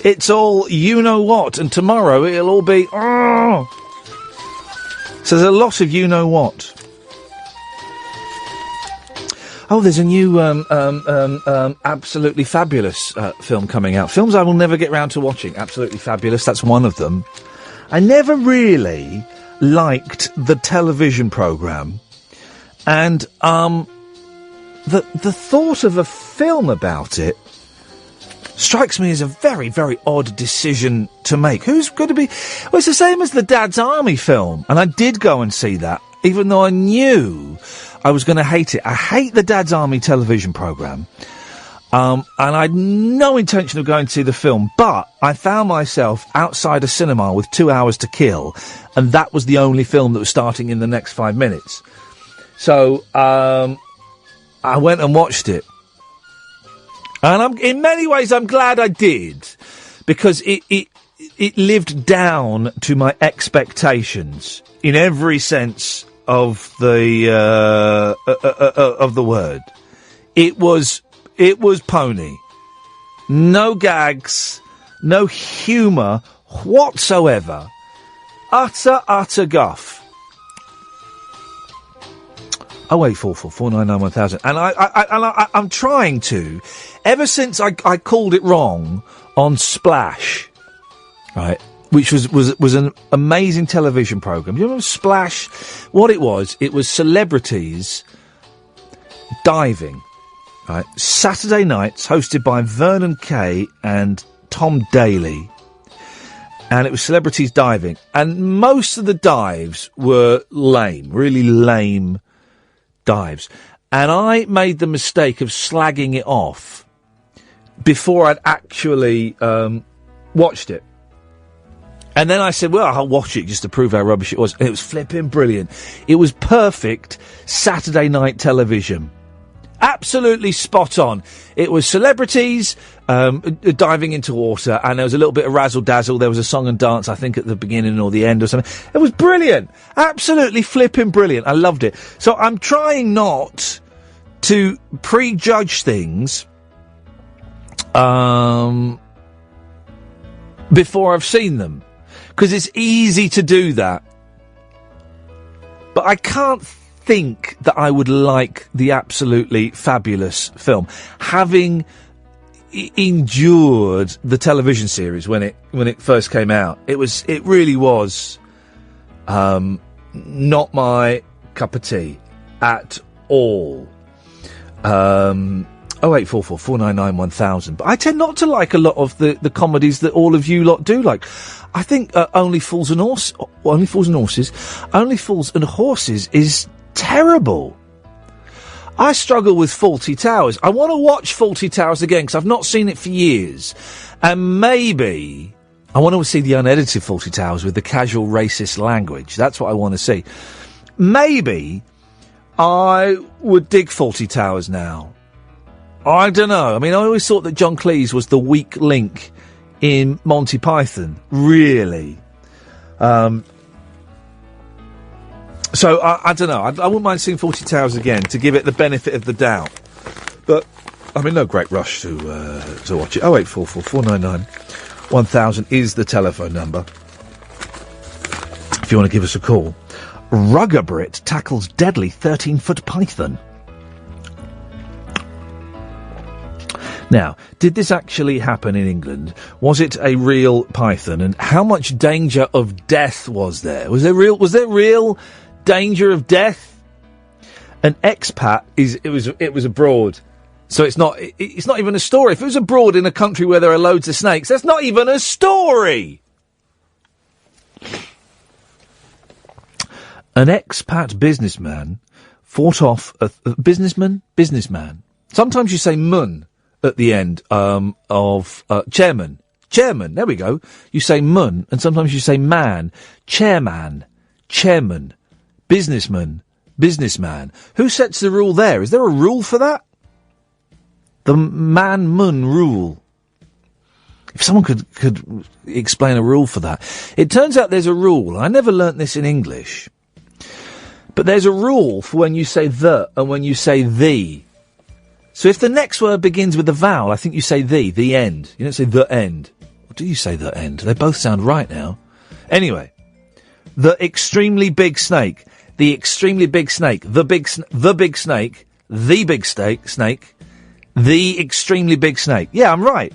It's all you know what, and tomorrow it'll all be. So there's a lot of you know what. Oh, there's a new Absolutely Fabulous film coming out. Films I will never get round to watching. Absolutely Fabulous, that's one of them. I never really liked the television programme, and the thought of a film about it strikes me as a very, very odd decision to make. Who's going to be... Well, it's the same as the Dad's Army film, and I did go and see that, even though I knew I was going to hate it. I hate the Dad's Army television programme, and I had no intention of going to see the film, but I found myself outside a cinema with 2 hours to kill, and that was the only film that was starting in the next 5 minutes. So, I went and watched it. And in many ways, I'm glad I did, because it lived down to my expectations in every sense of the word. It was pony, no gags, no humour whatsoever, utter guff. 08444991000, and I'm trying to. Ever since I called it wrong on Splash, right, which was an amazing television programme. You remember Splash? What it was celebrities diving, right? Saturday nights, hosted by Vernon Kay and Tom Daly. And it was celebrities diving. And most of the dives were lame, really lame dives. And I made the mistake of slagging it off before I'd actually watched it. And then I said, well, I'll watch it just to prove how rubbish it was. And it was flipping brilliant. It was perfect Saturday night television. Absolutely spot on. It was celebrities diving into water, and there was a little bit of razzle-dazzle. There was a song and dance, I think, at the beginning or the end or something. It was brilliant. Absolutely flipping brilliant. I loved it. So I'm trying not to prejudge things before I've seen them, because it's easy to do that. But I can't think that I would like the Absolutely Fabulous film, having endured the television series when it first came out. It really was not my cup of tea at all. 08444991000. But I tend not to like a lot of the comedies that all of you lot do like. I think Only Fools and Horses is terrible. I struggle with Fawlty Towers. I want to watch Fawlty Towers again because I've not seen it for years. And maybe I want to see the unedited Fawlty Towers with the casual racist language. That's what I want to see. Maybe I would dig Fawlty Towers now. I don't know. I mean, I always thought that John Cleese was the weak link in Monty Python. Really. So, I don't know. I wouldn't mind seeing Fawlty Towers again to give it the benefit of the doubt. But I'm in no great rush to watch it. 08444991000 is the telephone number if you want to give us a call. Ruggabrit tackles deadly 13-foot python. Now, did this actually happen in England? Was it a real python? And how much danger of death was there? Was there real danger of death? An expat it was abroad. So it's not even a story. If it was abroad in a country where there are loads of snakes, that's not even a story. An expat businessman fought off a businessman. Sometimes you say mun at the end of chairman. Chairman, there we go. You say mun, and sometimes you say man. Chairman, chairman, businessman, businessman. Who sets the rule there? Is there a rule for that? The man-mun rule. If someone could explain a rule for that. It turns out there's a rule. I never learnt this in English. But there's a rule for when you say the and when you say the. So if the next word begins with a vowel, I think you say the end. You don't say the end. Or do you say the end? They both sound right now. Anyway, the extremely big snake, the extremely big snake, the big snake, the big snake, the extremely big snake. Yeah, I'm right.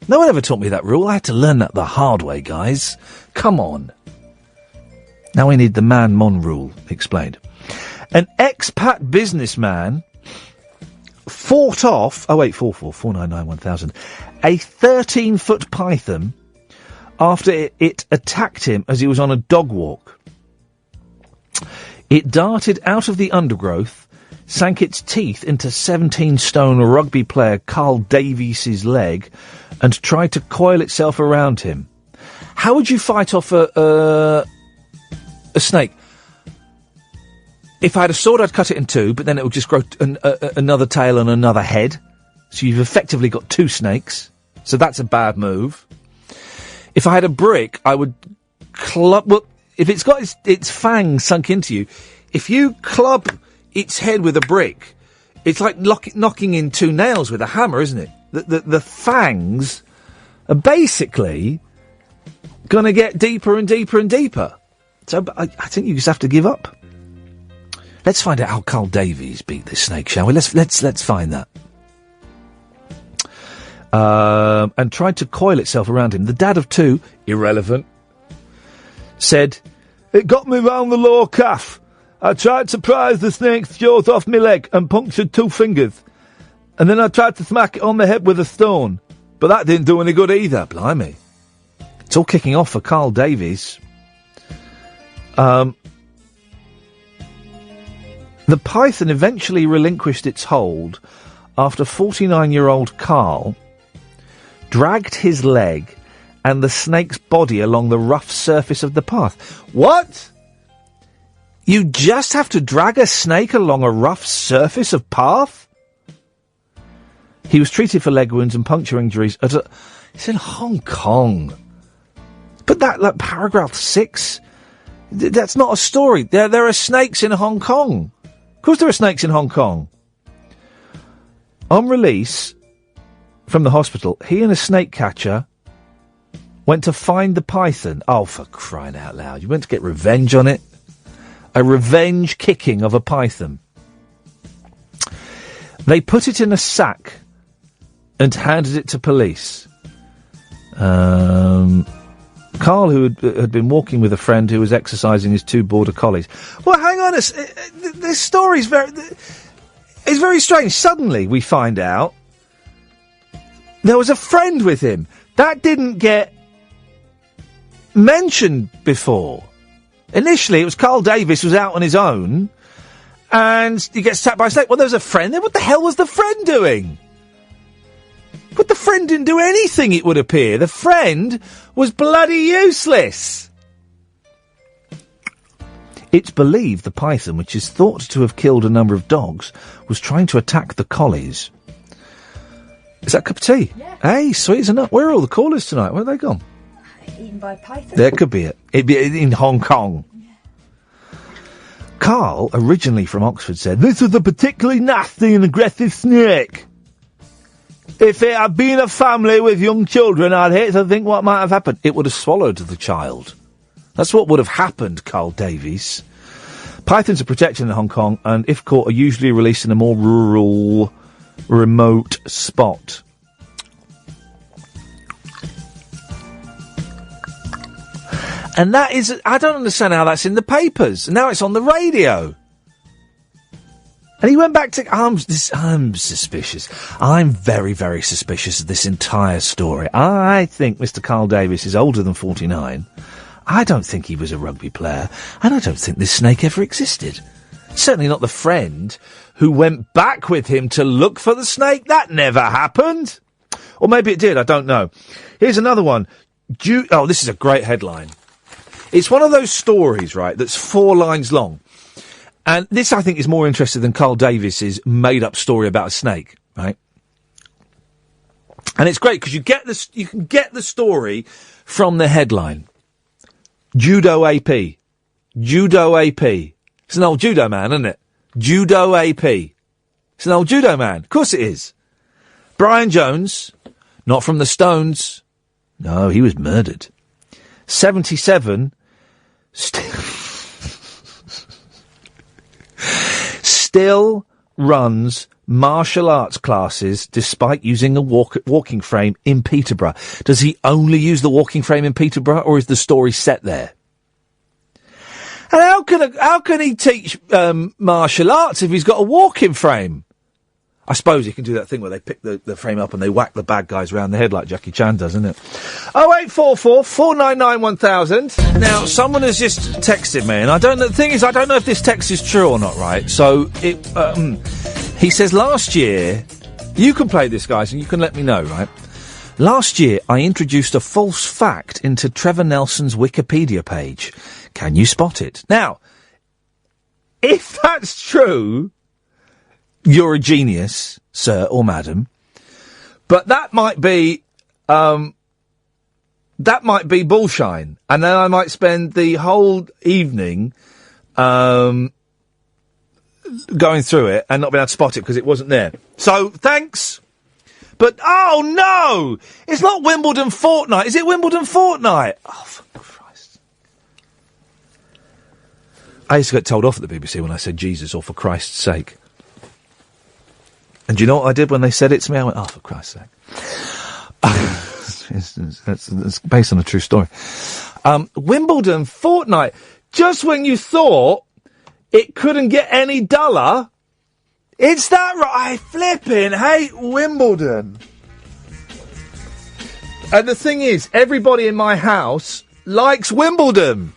No one ever taught me that rule. I had to learn that the hard way, guys. Come on. Now we need the man-mon rule explained. An expat businessman fought off, 0844 499 1000, a 13-foot python after it attacked him as he was on a dog walk. It darted out of the undergrowth, sank its teeth into 17-stone rugby player Carl Davies' leg, and tried to coil itself around him. How would you fight off a snake? If I had a sword, I'd cut it in two, but then it would just grow another tail and another head. So you've effectively got two snakes. So that's a bad move. If I had a brick, I would club... Well, if it's got its fangs sunk into you, if you club its head with a brick, it's like knocking in two nails with a hammer, isn't it? The fangs are basically going to get deeper and deeper and deeper. So I think you just have to give up. Let's find out how Carl Davies beat this snake, shall we? Let's find that. And tried to coil itself around him. The dad of two, irrelevant, said, "It got me round the lower calf. I tried to prise the snake's jaws off my leg and punctured 2 fingers. And then I tried to smack it on the head with a stone. But that didn't do any good either, blimey." It's all kicking off for Carl Davies. The python eventually relinquished its hold after 49-year-old Carl dragged his leg and the snake's body along the rough surface of the path. What? You just have to drag a snake along a rough surface of path? He was treated for leg wounds and puncture injuries it's in Hong Kong. But that paragraph 6, that's not a story. There are snakes in Hong Kong. Of course there are snakes in Hong Kong. On release from the hospital, he and a snake catcher went to find the python. Oh, for crying out loud. You went to get revenge on it? A revenge kicking of a python. They put it in a sack and handed it to police. Carl, who had been walking with a friend who was exercising his 2 border collies. Well, hang on, this story's it's very strange. Suddenly, we find out there was a friend with him. That didn't get mentioned before. Initially, it was Carl Davies was out on his own, and he gets attacked by a snake. Well, there was a friend there. What the hell was the friend doing? But the friend didn't do anything, it would appear. The friend was bloody useless. It's believed the python, which is thought to have killed a number of dogs, was trying to attack the collies. Is that a cup of tea? Yeah. Hey, sweet as a nut. Where are all the callers tonight? Where have they gone? Eaten by a python. There could be it. It'd be in Hong Kong. Yeah. Carl, originally from Oxford, said, "This was a particularly nasty and aggressive snake. If it had been a family with young children, I'd hate to think what might have happened. It would have swallowed the child. That's what would have happened, Carl Davies." Pythons are protected in Hong Kong, and if caught, are usually released in a more rural, remote spot. And that is... I don't understand how that's in the papers. Now it's on the radio. And he went back to... I'm suspicious. I'm very, very suspicious of this entire story. I think Mr. Carl Davies is older than 49. I don't think he was a rugby player, and I don't think this snake ever existed. Certainly not the friend who went back with him to look for the snake. That never happened. Or maybe it did, I don't know. Here's another one. Oh, this is a great headline. It's one of those stories, right, that's 4 lines long. And this, I think, is more interesting than Carl Davis's made-up story about a snake, right? And it's great because you can get the story from the headline. Judo AP. Judo AP. It's an old judo man, isn't it? Judo AP. It's an old judo man. Of course it is. Brian Jones, not from the Stones. No, he was murdered. 77, still runs martial arts classes despite using a walking frame in Peterborough. Does he only use the walking frame in Peterborough, or is the story set there? And how can he teach martial arts if he's got a walking frame? I suppose he can do that thing where they pick the frame up and they whack the bad guys round the head like Jackie Chan does, isn't it? 0844 499 1000. Now, someone has just texted me, and the thing is, I don't know if this text is true or not, right? So, he says, last year, you can play this, guys, and you can let me know, right? Last year, I introduced a false fact into Trevor Nelson's Wikipedia page. Can you spot it? Now, if that's true, you're a genius, sir or madam. But that might be bullshine. And then I might spend the whole evening going through it and not being able to spot it because it wasn't there. So, thanks. But, oh no! It's not Wimbledon Fortnight. Is it Wimbledon Fortnight? Oh, for Christ. I used to get told off at the BBC when I said Jesus or for Christ's sake. And do you know what I did when they said it to me? I went, oh, for Christ's sake. It's based on a true story. Wimbledon Fortnight. Just when you thought it couldn't get any duller, it's that right. I flipping hate Wimbledon. And the thing is, everybody in my house likes Wimbledon.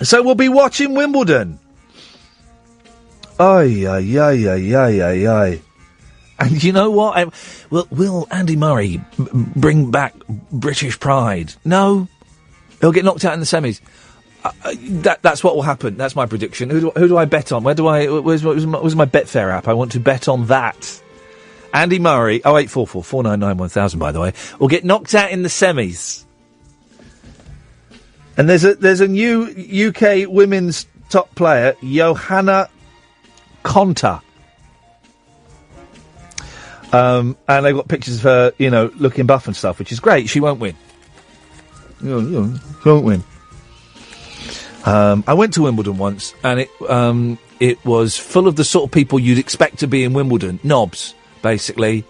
So we'll be watching Wimbledon. Ay. And you know what? Will Andy Murray bring back British pride? No. He'll get knocked out in the semis. That's what will happen. That's my prediction. Who do I bet on? Where's my Betfair app? I want to bet on that. Andy Murray, 0844 499 1000, by the way, will get knocked out in the semis. And there's a new UK women's top player, Johanna Konta. And they've got pictures of her, looking buff and stuff, which is great. She won't win. She won't win. I went to Wimbledon once, and it was full of the sort of people you'd expect to be in Wimbledon. Knobs, basically.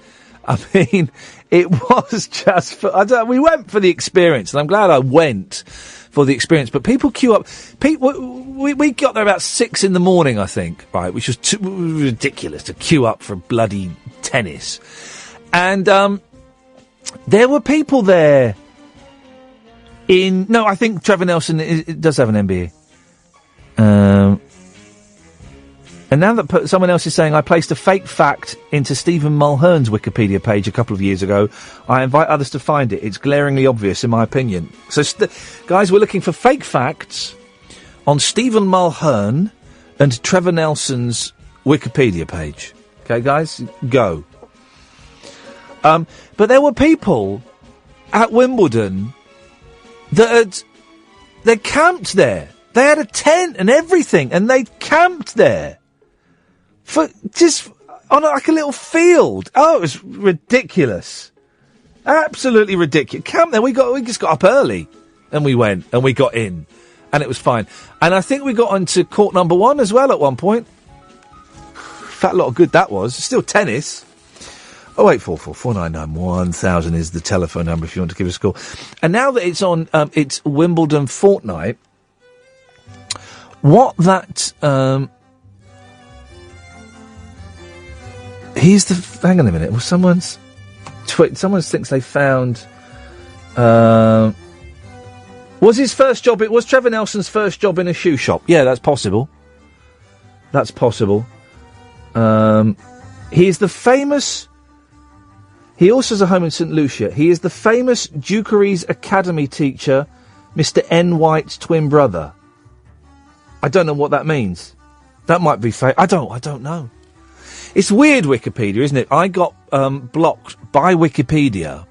I mean, it was just... we went for the experience, and I'm glad I went for the experience. But people queue up... We got there about 6 in the morning, I think, right, which was ridiculous to queue up for bloody tennis. And there were people there I think Trevor Nelson does have an MBE. And now that someone else is saying I placed a fake fact into Stephen Mulhern's Wikipedia page a couple of years ago, I invite others to find it. It's glaringly obvious, in my opinion. So, guys, we're looking for fake facts on Stephen Mulhern and Trevor Nelson's Wikipedia page. Okay, guys? Go. But there were people at Wimbledon they camped there. They had a tent and everything, and they camped there for just on like a little field. Oh, it was ridiculous, absolutely ridiculous. Camped there. We just got up early, and we went and we got in, and it was fine. And I think we got onto court number 1 as well at one point. Fat lot of good that was. Still tennis. 0844 499 1000 is the telephone number if you want to give us a call. And now that it's on, it's Wimbledon Fortnight. What that, hang on a minute, someone thinks they found, what Was Trevor Nelson's first job in a shoe shop? Yeah, that's possible. That's possible. He is the famous... He also has a home in St. Lucia. He is the famous Dukeries Academy teacher, Mr. N. White's twin brother. I don't know what that means. That might be fake. I don't know. It's weird, Wikipedia, isn't it? I got blocked by Wikipedia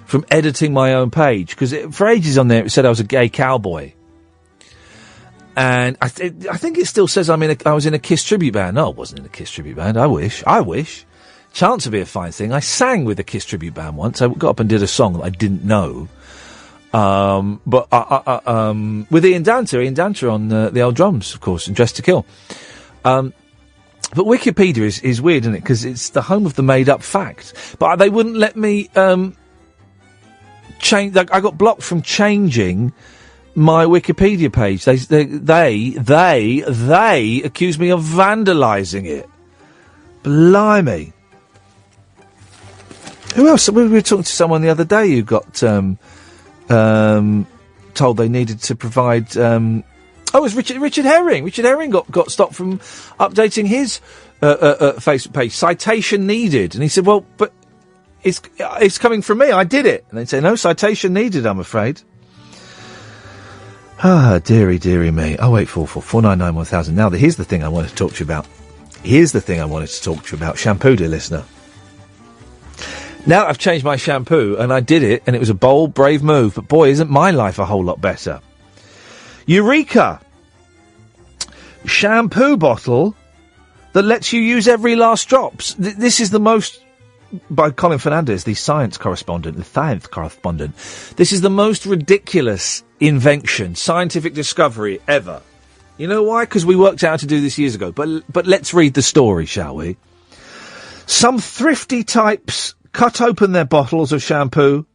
from editing my own page, because for ages on there it said I was a gay cowboy. And I think it still says I was in a Kiss tribute band. No, I wasn't in a Kiss tribute band. I wish. Chance would be a fine thing. I sang with a Kiss tribute band once. I got up and did a song that I didn't know. But with Iain Danter on the old drums, of course, and Dressed to Kill. But Wikipedia is weird, isn't it? Because it's the home of the made-up fact. But they wouldn't let me change. I got blocked from changing my Wikipedia page. They accused me of vandalising it. Blimey. Who else? We were talking to someone the other day who got told they needed to provide... it was Richard Herring. Richard Herring got stopped from updating his Facebook page. Citation needed. And he said, well, but it's coming from me. I did it. And they'd say, no, citation needed, I'm afraid. Ah, dearie me. 0844 499 1000. Now, here's the thing I wanted to talk to you about. Shampoo, dear listener. Now I've changed my shampoo, and I did it, and it was a bold, brave move. But boy, isn't my life a whole lot better. Eureka! Shampoo bottle that lets you use every last drop. This is the most... By Colin Fernandez, the science correspondent. This is the most ridiculous invention, scientific discovery ever. You know why? Because we worked out how to do this years ago. But let's read the story, shall we? Some thrifty types cut open their bottles of shampoo,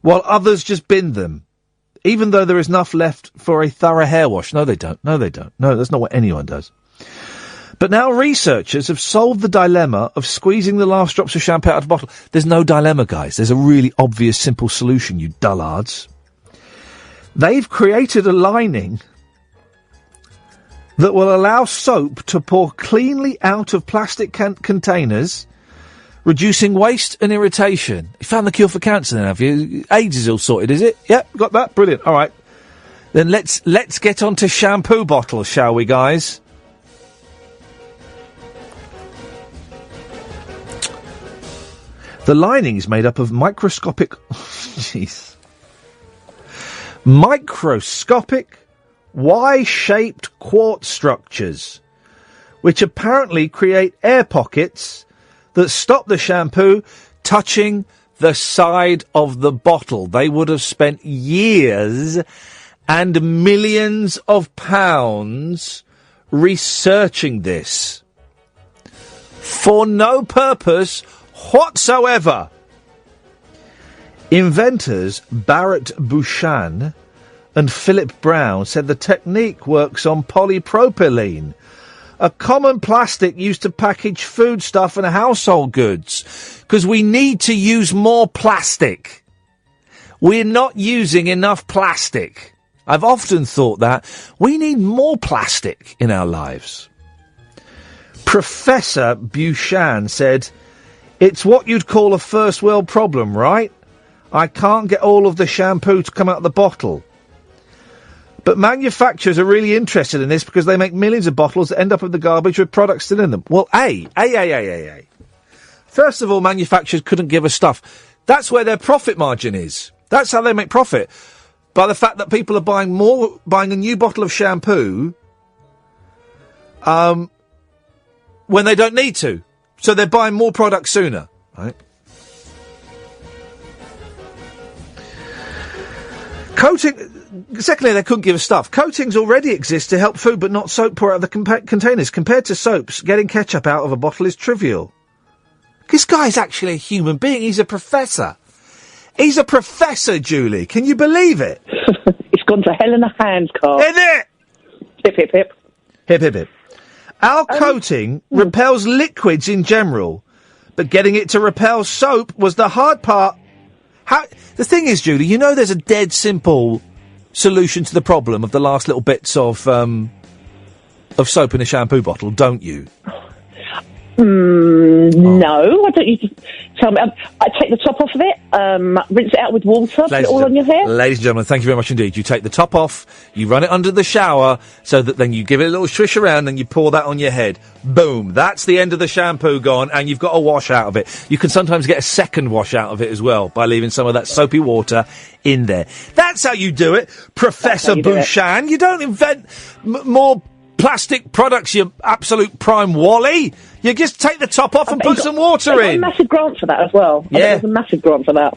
while others just bin them, even though there is enough left for a thorough hair wash. No, they don't. No, that's not what anyone does. But now researchers have solved the dilemma of squeezing the last drops of shampoo out of a bottle. There's no dilemma, guys. There's a really obvious, simple solution, you dullards. They've created a lining that will allow soap to pour cleanly out of plastic containers, reducing waste and irritation. You found the cure for cancer then, have you? AIDS is all sorted, is it? Yep, got that. Brilliant. All right. Then let's get on to shampoo bottles, shall we, guys? The lining is made up of microscopic Y-shaped quartz structures, which apparently create air pockets that stop the shampoo touching the side of the bottle. They would have spent years and millions of pounds researching this for no purpose whatsoever. Inventors Barrett Bouchan and Philip Brown said the technique works on polypropylene, a common plastic used to package foodstuff and household goods, because we need to use more plastic. We're not using enough plastic. I've often thought that. We need more plastic in our lives. Professor Bouchan said, it's what you'd call a first world problem, right? I can't get all of the shampoo to come out of the bottle. But manufacturers are really interested in this because they make millions of bottles that end up in the garbage with products still in them. Well, First of all, manufacturers couldn't give us stuff. That's where their profit margin is. That's how they make profit. By the fact that people are buying a new bottle of shampoo, when they don't need to. So they're buying more products sooner, right? Secondly, they couldn't give us stuff. Coatings already exist to help food but not soap pour out of the containers. Compared to soaps, getting ketchup out of a bottle is trivial. This guy's actually a human being. He's a professor. He's a professor, Julie. Can you believe it? It's gone to hell in a handcart. Isn't it? Hip, hip, hip. Hip, hip, hip. Our coating repels liquids in general, but getting it to repel soap was the hard part. The thing is, Julie, you know there's a dead simple solution to the problem of the last little bits of soap in a shampoo bottle, don't you? No, why don't you just tell me? I take the top off of it, rinse it out with water, put it all on your hair. Ladies and gentlemen, thank you very much indeed. You take the top off, you run it under the shower, so that then you give it a little swish around and you pour that on your head. Boom. That's the end of the shampoo gone, and you've got a wash out of it. You can sometimes get a second wash out of it as well, by leaving some of that soapy water in there. That's how you do it, Professor Bouchan. You don't invent more plastic products, you absolute prime Wally. You just take the top off and put some water in. A massive grant for that as well. Yeah. There's a massive grant for that.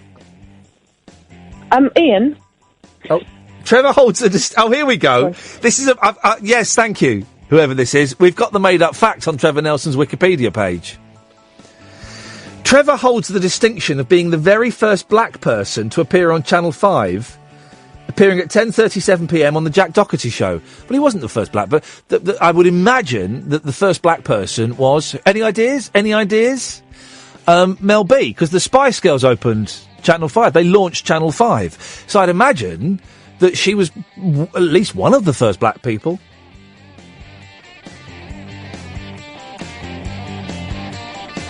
Ian? Oh, Trevor holds a... here we go. This is a... yes, thank you, whoever this is. We've got the made-up fact on Trevor Nelson's Wikipedia page. Trevor holds the distinction of being the very first black person to appear on Channel 5... appearing at 10:37pm on the Jack Doherty show. Well, he wasn't the first black, but I would imagine that the first black person was... Any ideas? Mel B, because the Spice Girls opened Channel 5. They launched Channel 5. So I'd imagine that she was at least one of the first black people.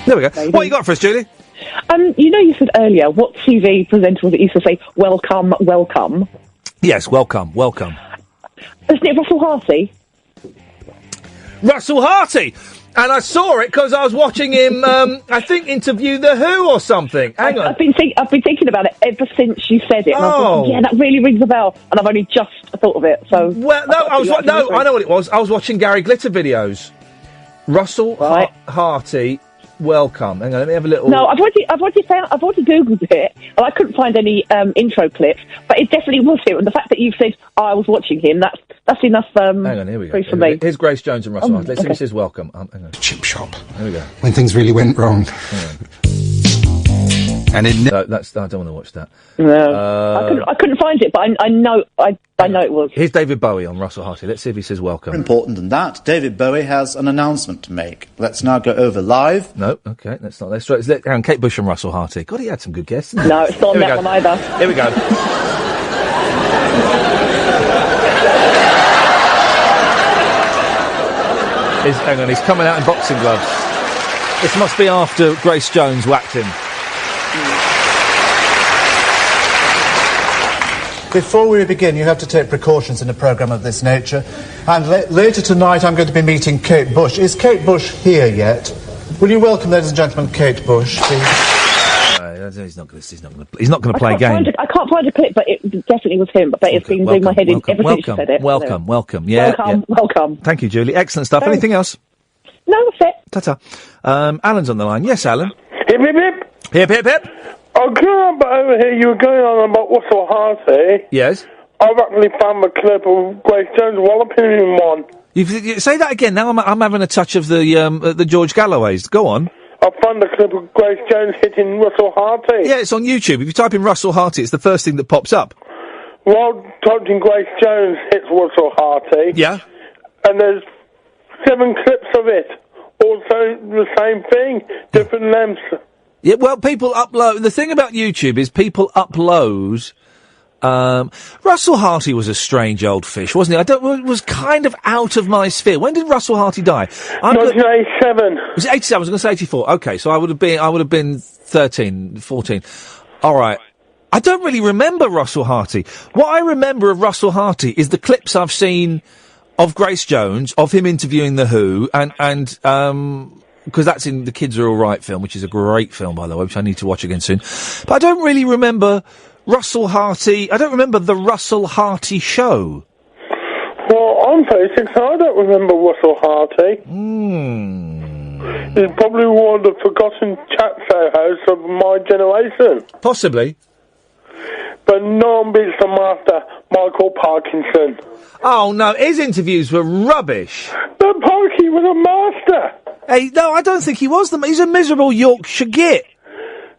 There we go. What you got for us, Julie? You said earlier, what TV presenter was it used to say, welcome, welcome? Yes, welcome. Isn't it Russell Harty? Russell Harty! And I saw it because I was watching him, I think, interview The Who or something. Hang on. I've been thinking about it ever since you said it. And I thought, yeah, that really rings a bell. And I've only just thought of it, so... Well, no, I know what it was. I was watching Gary Glitter videos. Russell Harty... Welcome. Hang on, let me have a little... No, I've already Googled it, and I couldn't find any intro clips, but it definitely was him. And the fact that you've said, I was watching him, that's enough hang on, here we go. proof for me. Here's Grace Jones and Russell Hart. Let's see if he says welcome. Hang on. Chip shop. Here we go. When things really went wrong. And it... I don't want to watch that. No. I couldn't find it, but I know it was. Here's David Bowie on Russell Harty. Let's see if he says welcome. More important than that, David Bowie has an announcement to make. Let's now go over live. No, okay, let's not. Let's hang on, Kate Bush and Russell Harty. God, he had some good guests. No, it's not on that one either. Here we go. Hang on, he's coming out in boxing gloves. This must be after Grace Jones whacked him. Before we begin, you have to take precautions in a programme of this nature. And later tonight, I'm going to be meeting Kate Bush. Is Kate Bush here yet? Will you welcome, ladies and gentlemen, Kate Bush, please? He's not going to play a game. I can't find a clip, but it definitely was him. But it's been doing my head in ever since you said it. Welcome. Yeah, welcome. Thank you, Julie. Excellent stuff. Thanks. Anything else? No, that's it. Ta-ta. Alan's on the line. Yes, Alan. Hip, hip, hip. Hip, hip, hip. I'm going over here. You were going on about Russell Harty. Yes. I've actually found a clip of Grace Jones walloping him in one. You say that again. Now I'm having a touch of the George Galloways. Go on. I found a clip of Grace Jones hitting Russell Harty. Yeah, it's on YouTube. If you type in Russell Harty, it's the first thing that pops up. While typing Grace Jones hits Russell Harty. Yeah. And there's 7 clips of it. Also the same thing, different lengths. Yeah, well, people upload... The thing about YouTube is people upload... Russell Harty was a strange old fish, wasn't he? It was kind of out of my sphere. When did Russell Harty die? 1987. Was it 87? I was going to say 84. Okay, so I would have been 13, 14. All right. I don't really remember Russell Harty. What I remember of Russell Harty is the clips I've seen of Grace Jones, of him interviewing The Who, and because that's in the Kids Are All Right film, which is a great film, by the way, which I need to watch again soon. But I don't really remember Russell Harty. I don't remember the Russell Harty show. Well, I'm 36, so I don't remember Russell Harty. He's probably one of the forgotten chat show hosts of my generation. Possibly. But no one beats the master, Michael Parkinson. Oh, no, his interviews were rubbish. But Parky was a master. Hey, no, I don't think he was. He's a miserable Yorkshire git.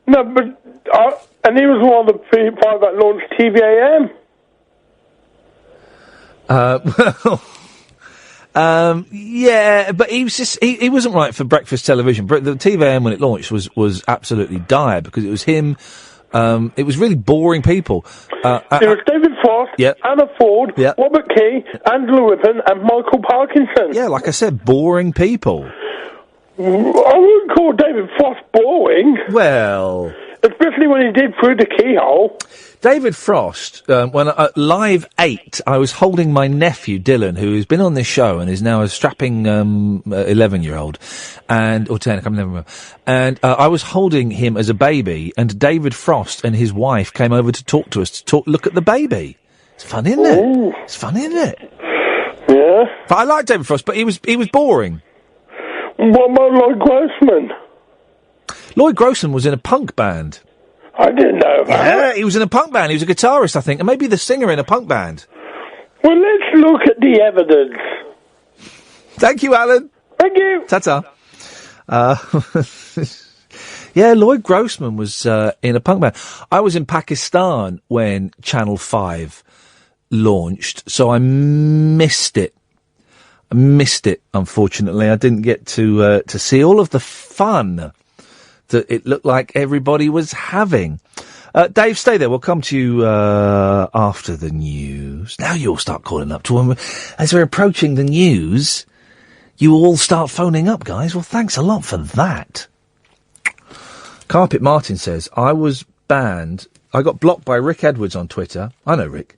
No, but... and he was one of the people that launched TVAM. Yeah, but he was just... He wasn't right for breakfast television. The TVAM, when it launched, was absolutely dire, because it was him... It was really boring people. There was David Frost, Yep. Anna Ford, Yep. Robert Key, Angela Rippon, and Michael Parkinson. Yeah, like I said, boring people. I wouldn't call David Frost boring. Well... Especially when he did Through the Keyhole. David Frost, when Live 8, I was holding my nephew, Dylan, who has been on this show and is now a strapping 11-year-old, or 10, I can't remember. And I was holding him as a baby, and David Frost and his wife came over to talk to us, look at the baby. It's funny, isn't it? It's funny, isn't it? Yeah. But I like David Frost, but he was boring. What about Lloyd Grossman? Lloyd Grossman was in a punk band. I didn't know that. Yeah, he was in a punk band. He was a guitarist, I think, and maybe the singer in a punk band. Well, let's look at the evidence. Thank you, Alan. Thank you. Ta-ta. Yeah, Lloyd Grossman was in a punk band. I was in Pakistan when Channel 5 launched, so I missed it. Unfortunately. I didn't get to see all of the fun that it looked like everybody was having. Dave, stay there. We'll come to you after the news. Now you'll start calling up to as we're approaching the news. You all start phoning up, guys. Well, thanks a lot for that. Carpet Martin says, I got blocked by Rick Edwards on Twitter. I know Rick.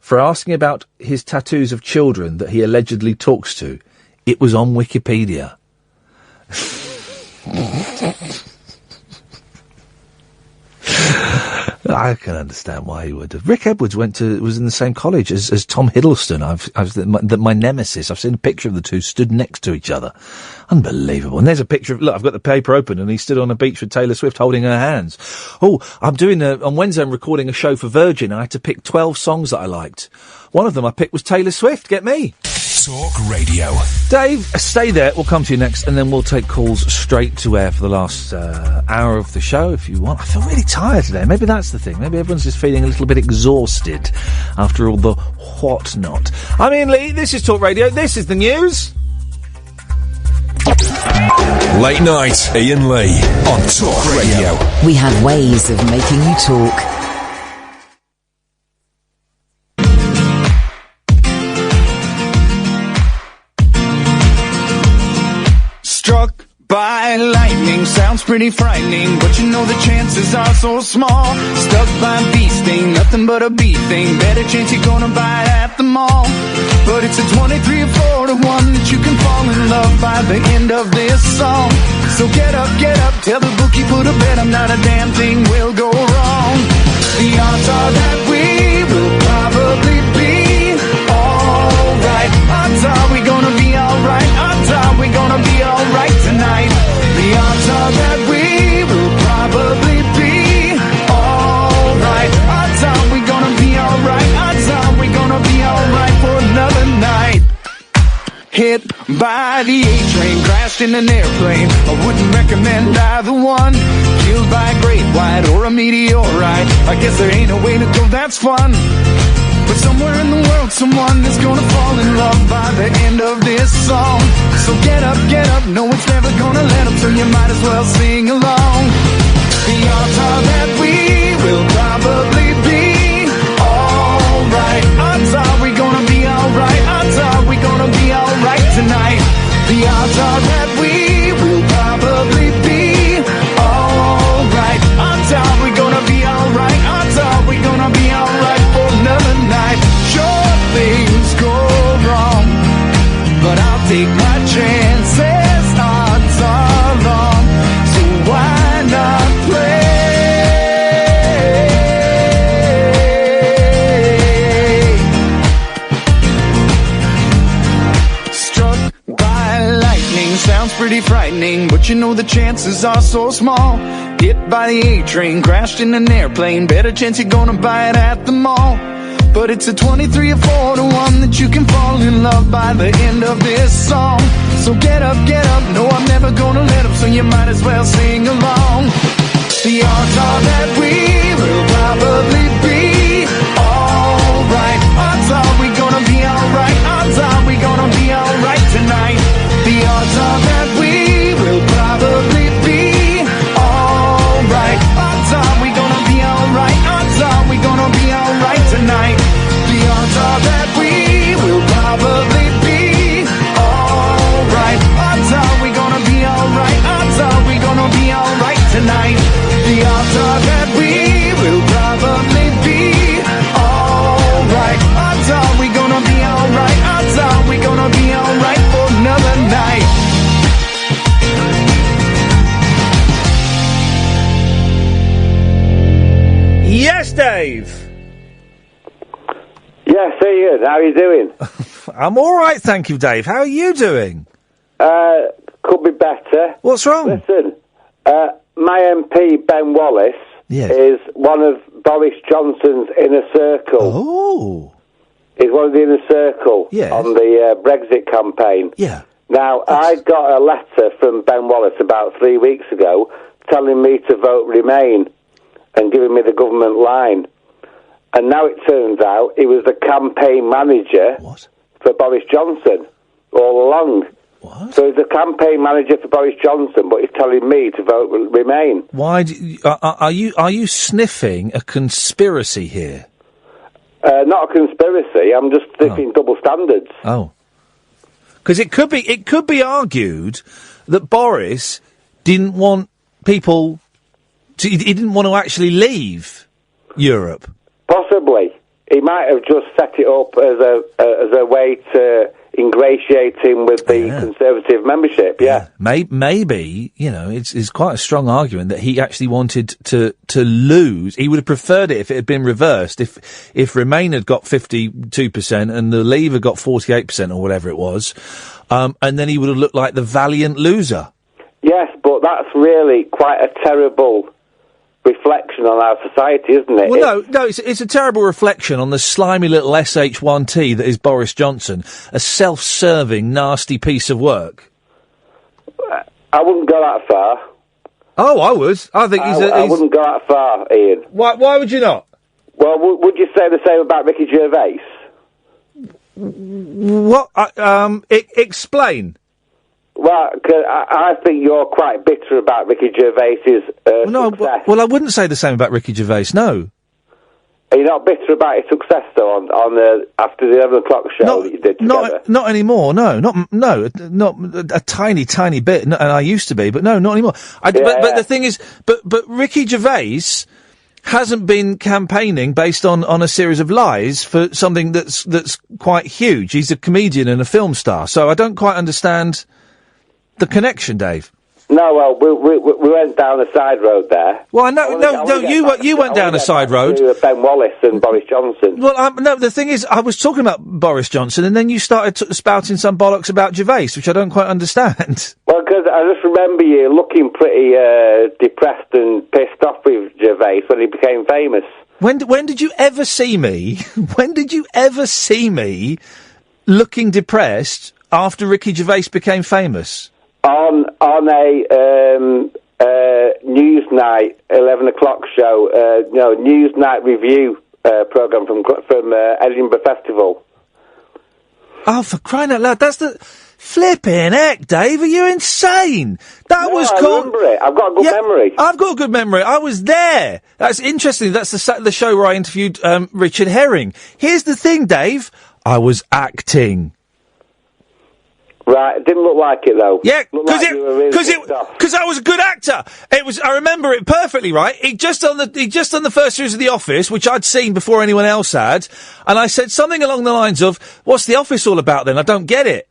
For asking about his tattoos of children that he allegedly talks to. It was on Wikipedia. I can understand why he would have. Rick Edwards was in the same college as Tom Hiddleston. My nemesis. I've seen a picture of the two stood next to each other. Unbelievable. And there's a picture of, look, I've got the paper open and he stood on a beach with Taylor Swift holding her hands. Oh, on Wednesday I'm recording a show for Virgin. I had to pick 12 songs that I liked. One of them I picked was Taylor Swift. Get me. Talk Radio. Dave, stay there. We'll come to you next, and then we'll take calls straight to air for the last hour of the show, if you want. I feel really tired today. Maybe that's the thing. Maybe everyone's just feeling a little bit exhausted after all the whatnot. I'm Iain Lee. This is Talk Radio. This is the news. Late night, Iain Lee on Talk Radio. We have ways of making you talk. Struck by lightning sounds pretty frightening, but you know the chances are so small. Stuck by a bee sting, nothing but a bee thing. Better chance you're gonna buy it at the mall. But it's a 23 or 4 to 1 that you can fall in love by the end of this song. So get up, tell the bookie put a bet on not a damn thing will go wrong. The odds are that we will probably be alright. Odds are we gonna be alright. Odds are we gonna be alright tonight. The odds are that we will probably be alright. Odds are we gonna be alright. Odds are we gonna be alright for another night. Hit by the A-train, crashed in an airplane. I wouldn't recommend either one. Killed by a great white or a meteorite. I guess there ain't a way to go that's fun. But somewhere in the world, someone is gonna fall in love by the end of this song. So get up, no it's never gonna let them, so you might as well sing along. The odds are that we will probably be alright. Odds are we gonna be alright. Odds are we gonna be alright tonight. The odds are that we will probably be alright. Odds are we gonna be alright. Odds are we gonna be alright for another night. Sure, things go wrong, but I'll take my chances. Odds are long, so why not play? Struck by lightning sounds pretty frightening, but you know the chances are so small. Hit by the A-train, crashed in an airplane. Better chance you're gonna buy it at the mall. But it's a 23 or 4 to 1 that you can fall in love by the end of this song. So get up, no I'm never gonna let up, so you might as well sing along. The odds are that we will probably be alright. Odds are we gonna be alright. Odds are we gonna be alright tonight. The odds are that we will probably be alright. Odds are we gonna be Yes, Ian, how are you doing? I'm all right, thank you, Dave. How are you doing? Could be better. What's wrong? Listen, my MP, Ben Wallace, is one of Boris Johnson's inner circle. Oh. He's one of the inner circle on the Brexit campaign. Yeah. Now, I got a letter from Ben Wallace about 3 weeks ago telling me to vote Remain and giving me the government line. And now it turns out he was the campaign manager for Boris Johnson all along. What? So he's the campaign manager for Boris Johnson, but he's telling me to vote Remain. Why are you sniffing a conspiracy here? Not a conspiracy. I'm just sniffing double standards. Oh. Because it could be argued that Boris didn't want people to, he didn't want to actually leave Europe. Possibly. He might have just set it up as a way to ingratiate him with the Conservative membership, Maybe, it's quite a strong argument that he actually wanted to lose. He would have preferred it if it had been reversed. If Remain had got 52% and the Leave had got 48% or whatever it was, and then he would have looked like the valiant loser. Yes, but that's really quite a terrible reflection on our society, isn't it? Well, no, it's a terrible reflection on the slimy little SH1T that is Boris Johnson, a self-serving, nasty piece of work. I wouldn't go that far. Oh, I would. I think I wouldn't go that far, Ian. Why would you not? Well, would you say the same about Ricky Gervais? What? Explain. Well, 'cause I think you're quite bitter about Ricky Gervais's success. Well, I wouldn't say the same about Ricky Gervais, no. Are you not bitter about his success, though, on after the 11 o'clock show that you did together? Not anymore, no. Not a tiny, tiny bit, and I used to be, but no, not anymore. But the thing is, but Ricky Gervais hasn't been campaigning based on a series of lies for something that's quite huge. He's a comedian and a film star, so I don't quite understand the connection, Dave. No, well, we went down a side road there. Well, you went down a side road. Ben Wallace and Boris Johnson. Well, no, the thing is, I was talking about Boris Johnson, and then you started spouting some bollocks about Gervais, which I don't quite understand. Well, because I just remember you looking pretty depressed and pissed off with Gervais when he became famous. When did you ever see me? When did you ever see me looking depressed after Ricky Gervais became famous? On a Newsnight 11 o'clock show, Newsnight review program from Edinburgh Festival. Oh, for crying out loud! That's the flipping heck, Dave. Are you insane? That was cool. I remember it. I've got a good memory. I've got a good memory. I was there. That's interesting. That's the show where I interviewed Richard Herring. Here's the thing, Dave. I was acting. Right, it didn't look like it though. Yeah, because I was a good actor. It was. I remember it perfectly. Right, he just on the first series of The Office, which I'd seen before anyone else had, and I said something along the lines of, "What's The Office all about then? I don't get it."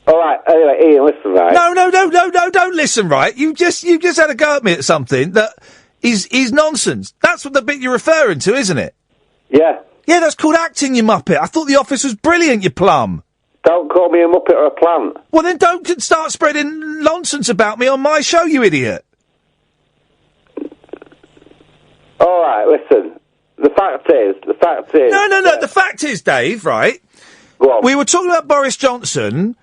All right. Anyway, Ian, listen, right? No, don't listen, right? You just had a go at me at something that is nonsense. That's what the bit you're referring to, isn't it? Yeah. Yeah, that's called acting, you muppet. I thought The Office was brilliant, you plum. Don't call me a muppet or a plant. Well, then don't start spreading nonsense about me on my show, you idiot. All right, listen. The fact is. No. The fact is, Dave, right? Go on. We were talking about Boris Johnson,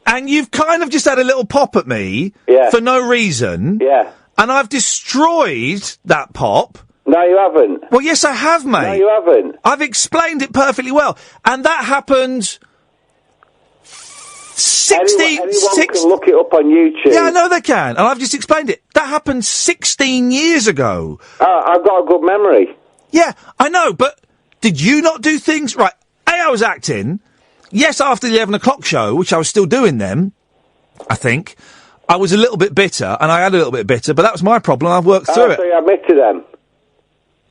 and you've kind of just had a little pop at me for no reason. Yeah. And I've destroyed that pop. No, you haven't. Well, yes, I have, mate. No, you haven't. I've explained it perfectly well. And that happened 16... Anyone can look it up on YouTube. Yeah, I know they can. And I've just explained it. That happened 16 years ago. I've got a good memory. Yeah, I know, but did you not do things... Right, I was acting. Yes, after the 11 o'clock show, which I was still doing then, I think, I was a little bit bitter, and I had a little bit bitter, but that was my problem. I've worked through it. So you admit to them.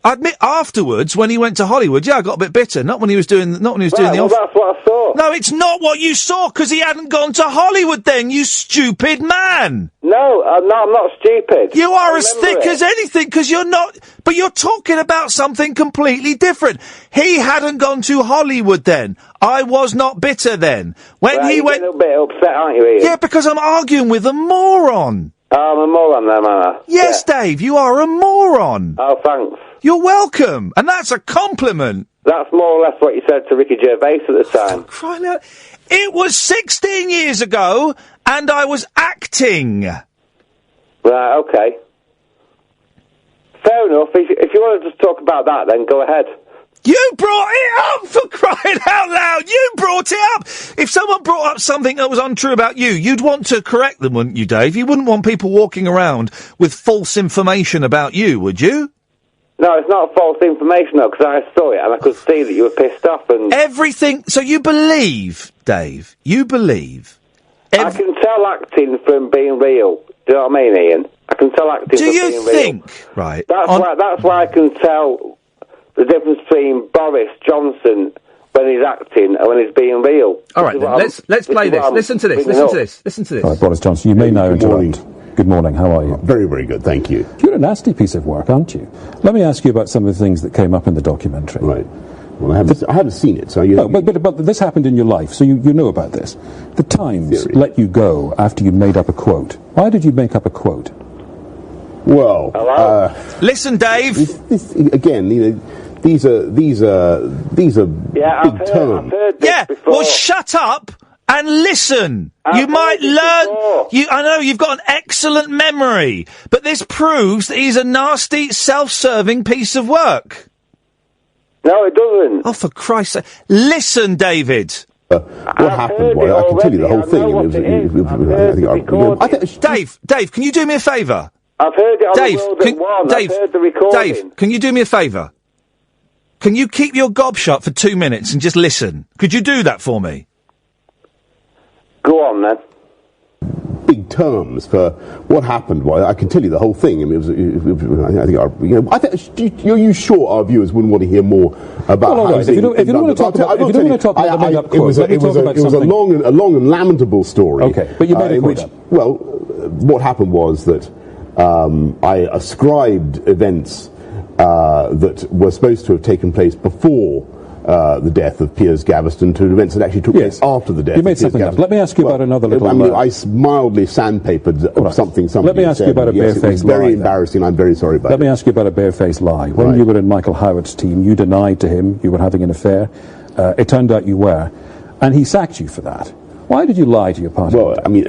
I admit, afterwards, when he went to Hollywood, I got a bit bitter. Not when he was doing the office. That's what I saw. No, it's not what you saw, because he hadn't gone to Hollywood then, you stupid man! No, I'm not stupid. You are as thick as anything, because you're not... But you're talking about something completely different. He hadn't gone to Hollywood then. I was not bitter then. When he went... You're a bit upset, aren't you, Ian? Yeah, because I'm arguing with a moron. Oh, I'm a moron then, am I? Yes, yeah. Dave, you are a moron. Oh, thanks. You're welcome, and that's a compliment. That's more or less what you said to Ricky Gervais at the time. Crying out. It was 16 years ago, and I was acting. Right, okay. Fair enough. If you want to just talk about that, then go ahead. You brought it up, for crying out loud! You brought it up! If someone brought up something that was untrue about you, you'd want to correct them, wouldn't you, Dave? You wouldn't want people walking around with false information about you, would you? No, it's not false information, though, because I saw it and I could see that you were pissed off and... Everything... So you believe, Dave, you believe... I can tell acting from being real. Do you know what I mean, Ian? I can tell acting from being real. Do you think... Right. That's why I can tell the difference between Boris Johnson when he's acting and when he's being real. All right, then. Let's play this. Listen to this. Listen to this. All right, Boris Johnson, you may now interrupt. Good morning, how are you? Very, very good, thank you. You're a nasty piece of work, aren't you? Let me ask you about some of the things that came up in the documentary. Right. Well, I haven't seen it, so... But this happened in your life, so you know about this. The Times let you go after you made up a quote. Why did you make up a quote? Well... Listen, Dave! Again, you know, these are big terms. I've heard this before. Well, shut up! And listen, you might learn... I know, you've got an excellent memory, but this proves that he's a nasty, self-serving piece of work. No, it doesn't. Oh, for Christ's sake. Listen, David. What happened was, I can tell you the whole thing. Dave, can you do me a favour? I've heard it on the World at One. I've heard the recording. Dave, can you do me a favour? Can you keep your gob shut for 2 minutes and just listen? Could you do that for me? Go on, then. Big terms for what happened. Well, I can tell you the whole thing. I mean, are you sure our viewers wouldn't want to hear more about? Well, right. If you don't want to talk about the made-up quote, it was a long and lamentable story. Okay, but you made a quote up. Well, what happened was that I ascribed events that were supposed to have taken place before the death of Piers Gaveston to events that actually took place after the death. You made something up. Let me ask you about another little... I mean, I mildly sandpapered something. Let me ask you about a barefaced lie. Very embarrassing. I'm very sorry about it. Let me ask you about a barefaced lie. When you were in Michael Howard's team, you denied to him you were having an affair. It turned out you were, and he sacked you for that. Why did you lie to your party? Well, I mean,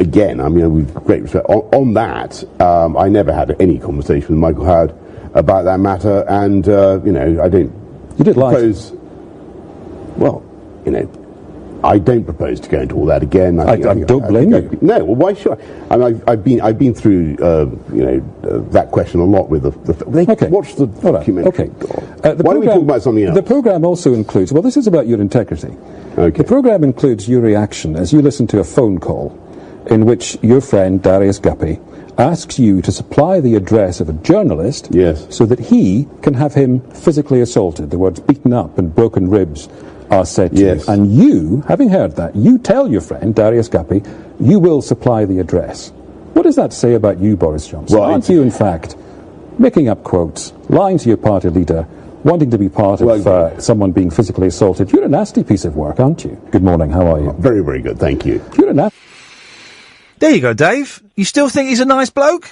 with great respect, on that, I never had any conversation with Michael Howard about that matter, and I don't. You did lie. Well, I don't propose to go into all that again. I don't blame you. No, well, why should I? I mean, I've been through, that question a lot with watch the documentary. Okay. Why don't we talk about something else? The programme also includes... Well, this is about your integrity. Okay. The programme includes your reaction as you listen to a phone call in which your friend, Darius Guppy, asks you to supply the address of a journalist so that he can have him physically assaulted. The words beaten up and broken ribs are said to you. And you, having heard that, you tell your friend, Darius Guppy, you will supply the address. What does that say about you, Boris Johnson? Well, aren't you, in fact, making up quotes, lying to your party leader, wanting to be part of someone being physically assaulted? You're a nasty piece of work, aren't you? Good morning, how are you? Very, very good, thank you. You're a nasty... There you go, Dave. You still think he's a nice bloke?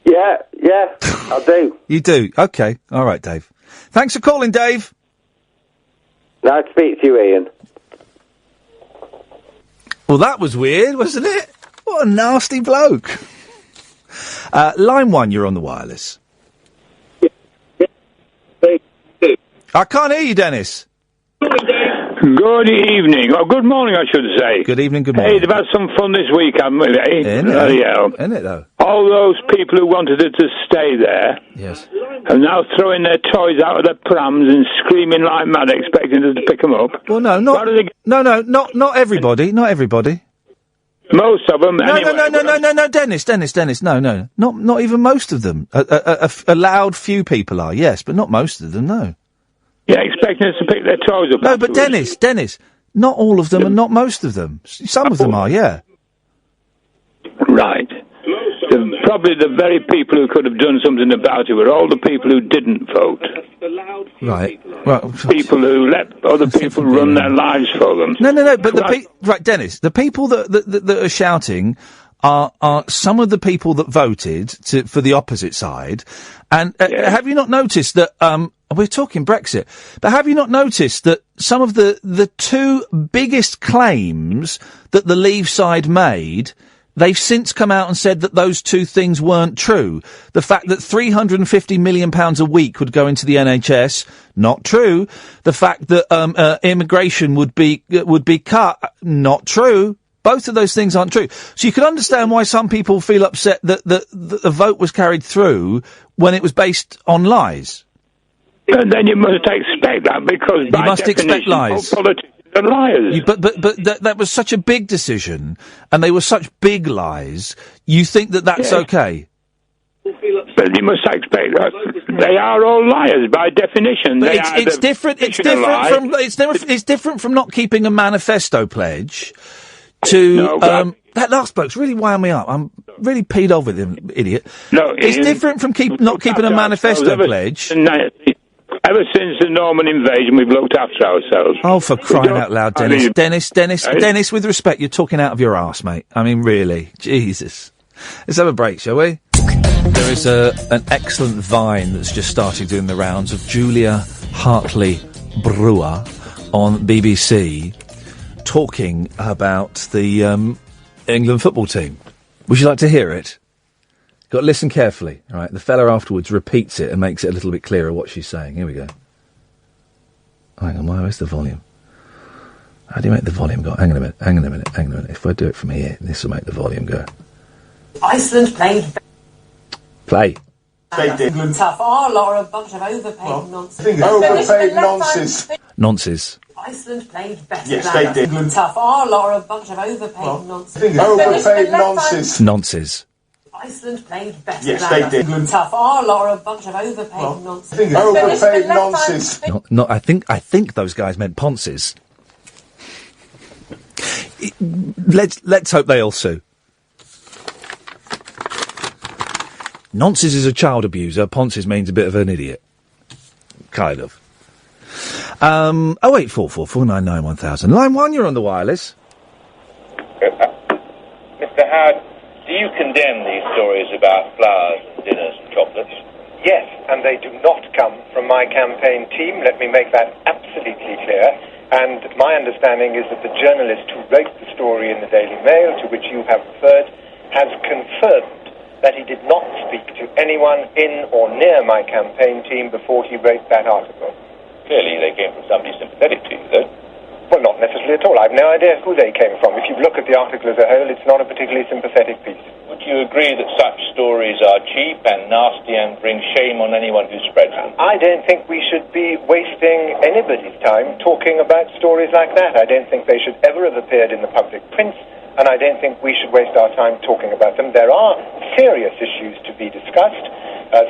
Yeah, I do. You do? Okay. All right, Dave. Thanks for calling, Dave. Nice to speak to you, Ian. Well, that was weird, wasn't it? What a nasty bloke. Line 1, you're on the wireless. I can't hear you, Dennis. Good evening, or good morning, I should say. Good evening, good morning. Hey, they've had some fun this week, haven't they? Isn't it, though? All those people who wanted her to stay there are now throwing their toys out of their prams and screaming like mad, expecting us to pick them up. Well, no, not everybody, not everybody. Most of them. No, anyway, no, Dennis, no. Not even most of them. A loud few people are, yes, but not most of them, no. Yeah, expecting us to pick their toes up. No, but Dennis, not all of them and not most of them. Some of them are, yeah. Right. Probably the very people who could have done something about it were all the people who didn't vote. Right. Well, people who let other people run their lives for them. No, but right, Dennis, the people that are shouting are some of the people that voted for the opposite side. And have you not noticed that, we're talking Brexit, but have you not noticed that some of the two biggest claims that the Leave side made, they've since come out and said that those two things weren't true. The fact that £350 million a week would go into the NHS, not true. The fact that immigration would be cut, not true. Both of those things aren't true. So you can understand why some people feel upset that the vote was carried through when it was based on lies. And then you must expect that because by you must expect lies. Politicians are liars. But that was such a big decision, and they were such big lies. You think that's okay? But you must expect that they are all liars by definition. But it's different. It's different from not keeping a manifesto pledge. That last bloke's really wound me up. I'm really peed off with him, idiot. No, it's different from not keeping a manifesto pledge. Ever since the Norman invasion, we've looked after ourselves. Oh, for crying out loud, Dennis. Dennis, with respect, you're talking out of your arse, mate. I mean, really. Jesus. Let's have a break, shall we? There is an excellent Vine that's just started doing the rounds of Julia Hartley-Brewer on BBC talking about the England football team. Would you like to hear it? Got to listen carefully, all right? The fella afterwards repeats it and makes it a little bit clearer what she's saying. Here we go. Oh, hang on, where's the volume? How do you make the volume go? Hang on a minute. If I do it from here, this will make the volume go. Iceland played... Play. They did. Tough. Oh, Laura, a bunch of overpaid nonsense. Overpaid nonsense. Nonsense. Iceland played better. Yes, they did. Tough. Oh, Laura, a bunch of overpaid nonsense. Overpaid nonsense. Nonsense. Iceland played better. Yes, they did. Tough. Oh, Laura, a bunch of overpaid nonsense. Overpaid nonsense. No, I think those guys meant Ponces. Let's hope they all sue. Nonces is a child abuser. Ponces means a bit of an idiot. Kind of. 0844 499 1000. Line 1, you're on the wireless. Mr. Howard, do you condemn these stories about flowers and dinners and chocolates? Yes, and they do not come from my campaign team. Let me make that absolutely clear. And my understanding is that the journalist who wrote the story in the Daily Mail, to which you have referred, has confirmed that he did not speak to anyone in or near my campaign team before he wrote that article. Clearly they came from somebody sympathetic to you, though. Well, not necessarily at all. I've no idea who they came from. If you look at the article as a whole, it's not a particularly sympathetic piece. Would you agree that such stories are cheap and nasty and bring shame on anyone who spreads them? I don't think we should be wasting anybody's time talking about stories like that. I don't think they should ever have appeared in the public print, and I don't think we should waste our time talking about them. There are serious issues to be discussed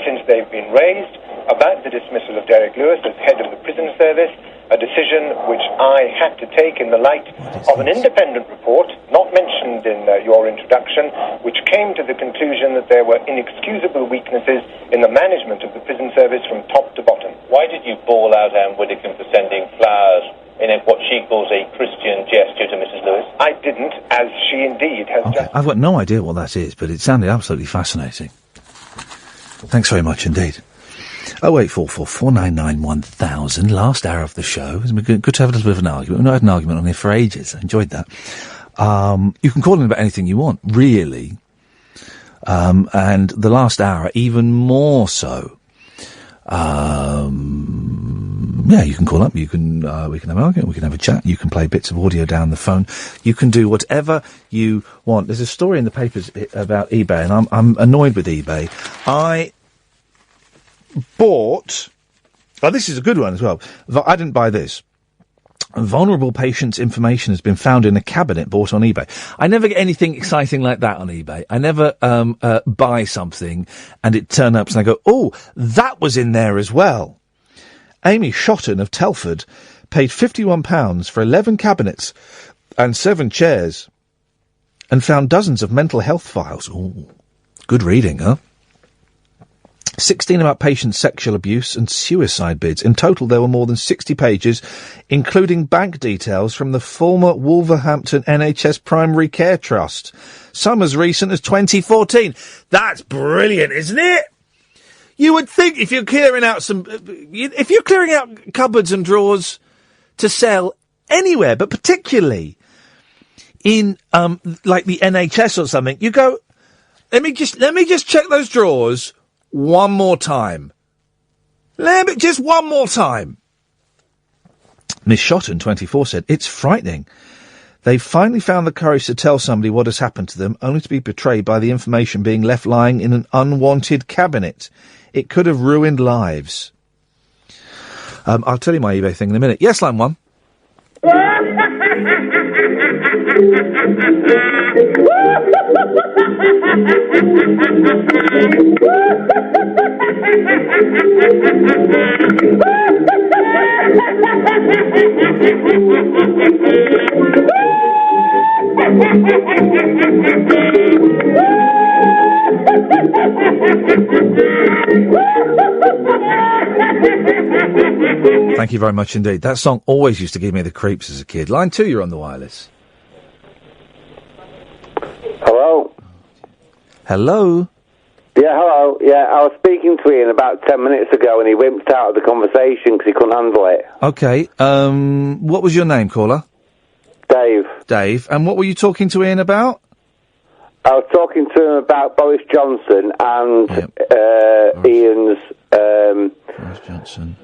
since they've been raised about the dismissal of Derek Lewis as head of the prison service, a decision which I had to take in the light of an independent report, not mentioned in your introduction, which came to the conclusion that there were inexcusable weaknesses in the management of the prison service from top to bottom. Why did you bawl out Anne Widdecombe for sending flowers in what she calls a Christian gesture to Mrs. Lewis? I didn't, as she indeed has just... I've got no idea what that is, but it sounded absolutely fascinating. Thanks very much indeed. 0844 499 1000. Last hour of the show. It's been good to have a little bit of an argument. We've not had an argument on here for ages. I enjoyed that. You can call in about anything you want, really. And the last hour, even more so. Yeah, you can call up. You can. We can have an argument. We can have a chat. You can play bits of audio down the phone. You can do whatever you want. There's a story in the papers about eBay, and I'm annoyed with eBay. I bought... Oh, this is a good one as well. I didn't buy this. Vulnerable patients' information has been found in a cabinet bought on eBay. I never get anything exciting like that on eBay. I never buy something and it turns up and I go, oh, that was in there as well. Amy Shotton of Telford paid £51 for 11 cabinets and 7 chairs and found dozens of mental health files. Ooh, good reading, huh? 16 about patient sexual abuse and suicide bids. In total, there were more than 60 pages, including bank details from the former Wolverhampton NHS Primary Care Trust. Some as recent as 2014. That's brilliant, isn't it? You would think if you're clearing out cupboards and drawers to sell anywhere, but particularly in, like the NHS or something, you go, let me just check those drawers one more time. Just one more time. Miss Shotton, 24, said, it's frightening. They've finally found the courage to tell somebody what has happened to them, only to be betrayed by the information being left lying in an unwanted cabinet. It could have ruined lives. I'll tell you my eBay thing in a minute. Yes, line 1. Thank you very much indeed. That song always used to give me the creeps as a kid. Line 2, you're on the wireless. Hello? Hello? Yeah, hello. Yeah, I was speaking to Ian about 10 minutes ago and he wimped out of the conversation because he couldn't handle it. Okay, what was your name, caller? Dave. Dave. And what were you talking to Ian about? I was talking to him about Boris Johnson and Ian's Boris Johnson.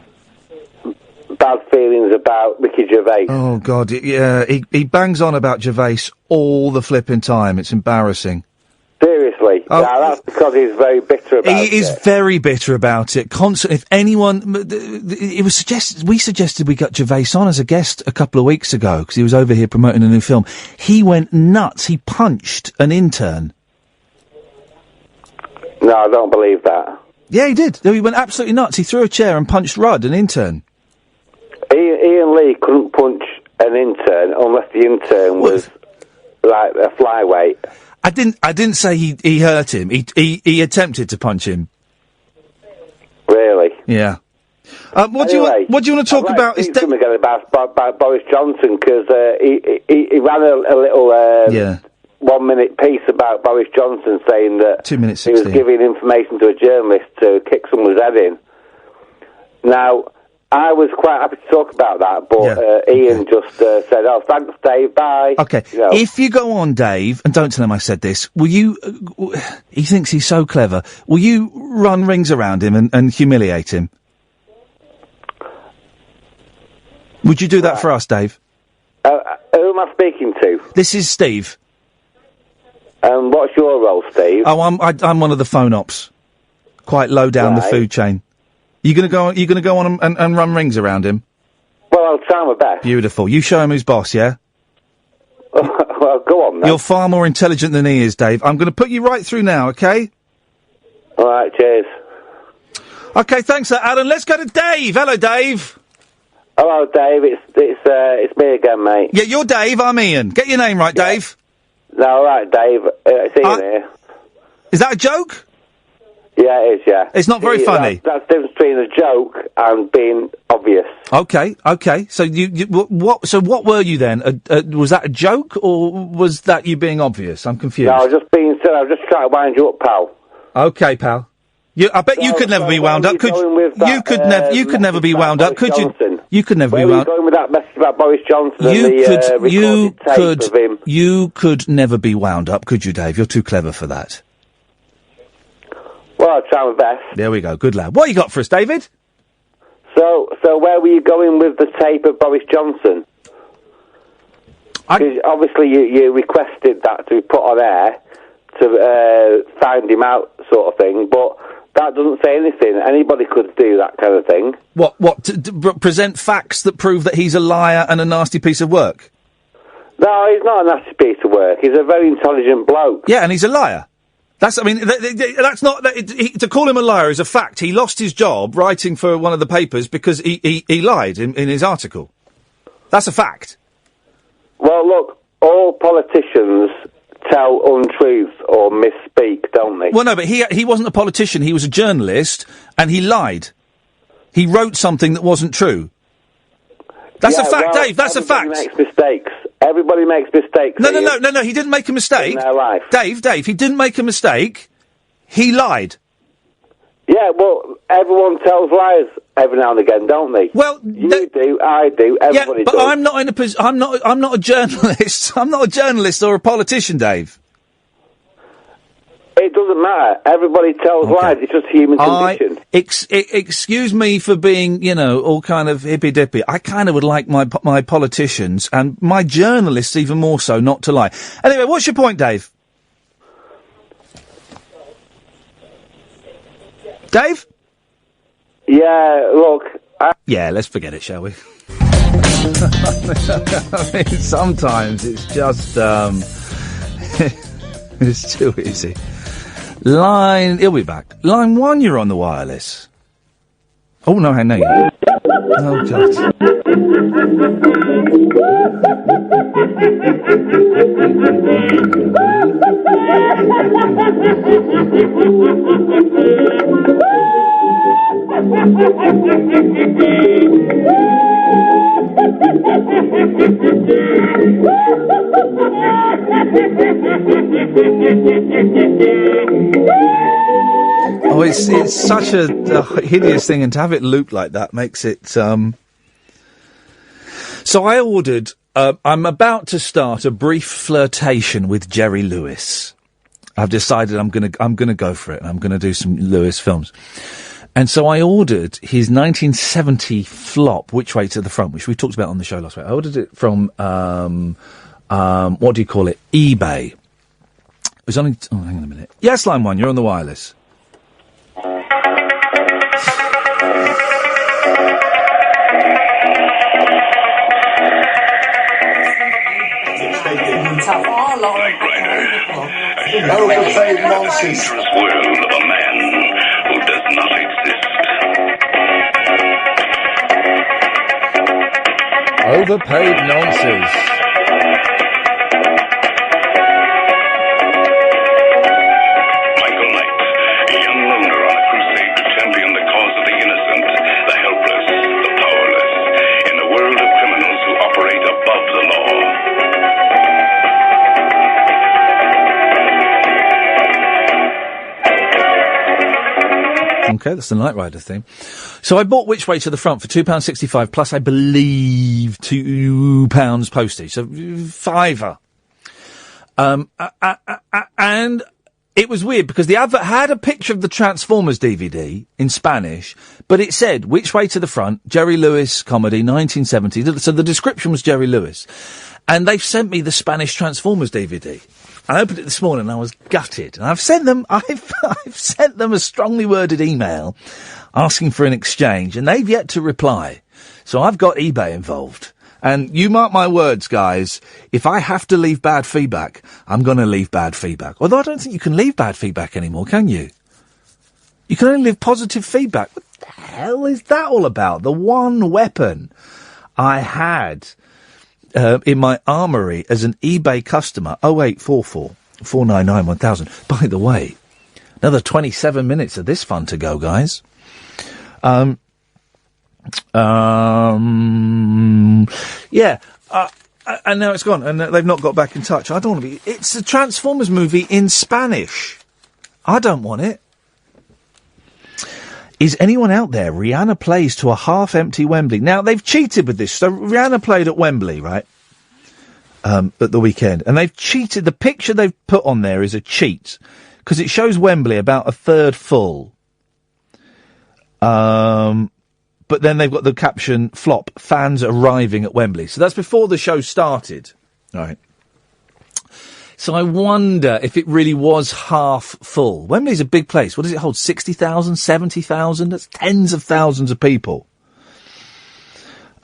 Bad feelings about Ricky Gervais. Oh, God, yeah, he bangs on about Gervais all the flipping time. It's embarrassing. Seriously? Oh, yeah, that's because he's very bitter about it. He is very bitter about it. Constantly, if anyone... It was we suggested we got Gervais on as a guest a couple of weeks ago, because he was over here promoting a new film. He went nuts. He punched an intern. No, I don't believe that. Yeah, he did. He went absolutely nuts. He threw a chair and punched Rudd, an intern. Ian Lee couldn't punch an intern unless the intern was like a flyweight. I didn't say he hurt him. He attempted to punch him. Really? Yeah. What do you want to talk about? Is something again about Boris Johnson because he ran a little 1 minute piece about Boris Johnson saying that 2 minutes he 16. was giving information to a journalist to kick someone's head in. Now, I was quite happy to talk about that, but Ian just said, "Oh, thanks, Dave. Bye." Okay. You know. If you go on, Dave, and don't tell him I said this, will you? He thinks he's so clever. Will you run rings around him and humiliate him? Would you do that for us, Dave? Who am I speaking to? This is Steve. What's your role, Steve? Oh, I'm one of the phone ops, quite low down the food chain. You gonna go on and run rings around him? Well, I'll try my best. Beautiful. You show him who's boss, yeah? Well, go on, then. You're far more intelligent than he is, Dave. I'm going to put you right through now, okay? All right, cheers. Okay, thanks, Alan. Let's go to Dave. Hello, Dave. Hello, Dave. It's me again, mate. Yeah, you're Dave. I'm Ian. Get your name right, Dave. No, all right, Dave. It's Ian here. Is that a joke? Yeah, it is, yeah. It's not very funny. That's the difference between a joke and being obvious. Okay. So what were you then? Was that a joke or was that you being obvious? I'm confused. No, I was just being silly. I was just trying to wind you up, pal. Okay, pal. I bet you could never be wound up. Could you could never be wound up, could you? You could never be wound up. Where were you going with that message about Boris Johnson and the recorded tape of him? You could never be wound up, could you, Dave? You're too clever for that. Well, I'll try my best. There we go. Good lad. What you got for us, David? So where were you going with the tape of Boris Johnson? Because obviously you requested that to be put on air to find him out, sort of thing. But That doesn't say anything. Anybody could do that kind of thing. What? To present facts that prove that he's a liar and a nasty piece of work? No, he's not a nasty piece of work. He's a very intelligent bloke. Yeah, and he's a liar. That's not... to call him a liar is a fact. He lost his job writing for one of the papers because he lied in his article. That's a fact. Well, look, all politicians tell untruths or misspeak, don't they? Well, no, but he wasn't a politician. He was a journalist, and he lied. He wrote something that wasn't true. That's a fact, Dave. That's a fact. Everybody makes mistakes. Everybody makes mistakes. No. He didn't make a mistake. In their life. Dave, he didn't make a mistake. He lied. Yeah, well, everyone tells lies every now and again, don't they? Well, you do, I do, everybody but does. I'm not in a I'm not a journalist. I'm not a journalist or a politician, Dave. It doesn't matter. Everybody tells lies. It's just human condition. Excuse me for being, all kind of hippy-dippy. I kind of would like my politicians and my journalists even more so not to lie. Anyway, what's your point, Dave? Dave? Yeah, look... Yeah, let's forget it, shall we? I mean, sometimes it's just, it's too easy. He'll be back. Line 1, you're on the wireless. Oh, no, no, you. Oh, God. Oh, it's such a hideous thing, and to have it looped like that makes it. So I ordered. I'm about to start a brief flirtation with Jerry Lewis. I've decided I'm gonna go for it. I'm gonna do some Lewis films, and so I ordered his 1970 flop, Which Way to the Front, which we talked about on the show last week. I ordered it from what do you call it? eBay. It was only. Oh, hang on a minute. Yes, line 1. You're on the wireless. Overpaid nonsense. World of a man who does not exist. Overpaid nonsense. Michael Knight, a young loner on a crusade to champion the cause of the innocent, the helpless, the powerless, in a world of criminals who operate above the law. Okay, that's the Knight Rider theme. So I bought Which Way to the Front for £2.65 plus, I believe, £2 postage. So £5. And it was weird because the advert had a picture of the Transformers DVD in Spanish, but it said Which Way to the Front, Jerry Lewis comedy, 1970. So the description was Jerry Lewis. And they've sent me the Spanish Transformers DVD. I opened it this morning and I was gutted. And I've sent them a strongly worded email asking for an exchange, and they've yet to reply. So I've got eBay involved. And you mark my words, guys, if I have to leave bad feedback, I'm going to leave bad feedback. Although I don't think you can leave bad feedback anymore, can you? You can only leave positive feedback. What the hell is that all about? The one weapon I had in my armoury as an eBay customer, 0844 499 1000. By the way, another 27 minutes of this fun to go, guys. Yeah, and now it's gone, and they've not got back in touch. I don't want to be... It's a Transformers movie in Spanish. I don't want it. Is anyone out there? Rihanna plays to a half-empty Wembley. Now, they've cheated with this. So Rihanna played at Wembley, right? At the weekend. And they've cheated. The picture they've put on there is a cheat. Because it shows Wembley about a third full. But then they've got the caption, flop, fans arriving at Wembley. So that's before the show started. All right. So I wonder if it really was half full. Wembley's a big place. What does it hold? 60,000, 70,000? That's tens of thousands of people.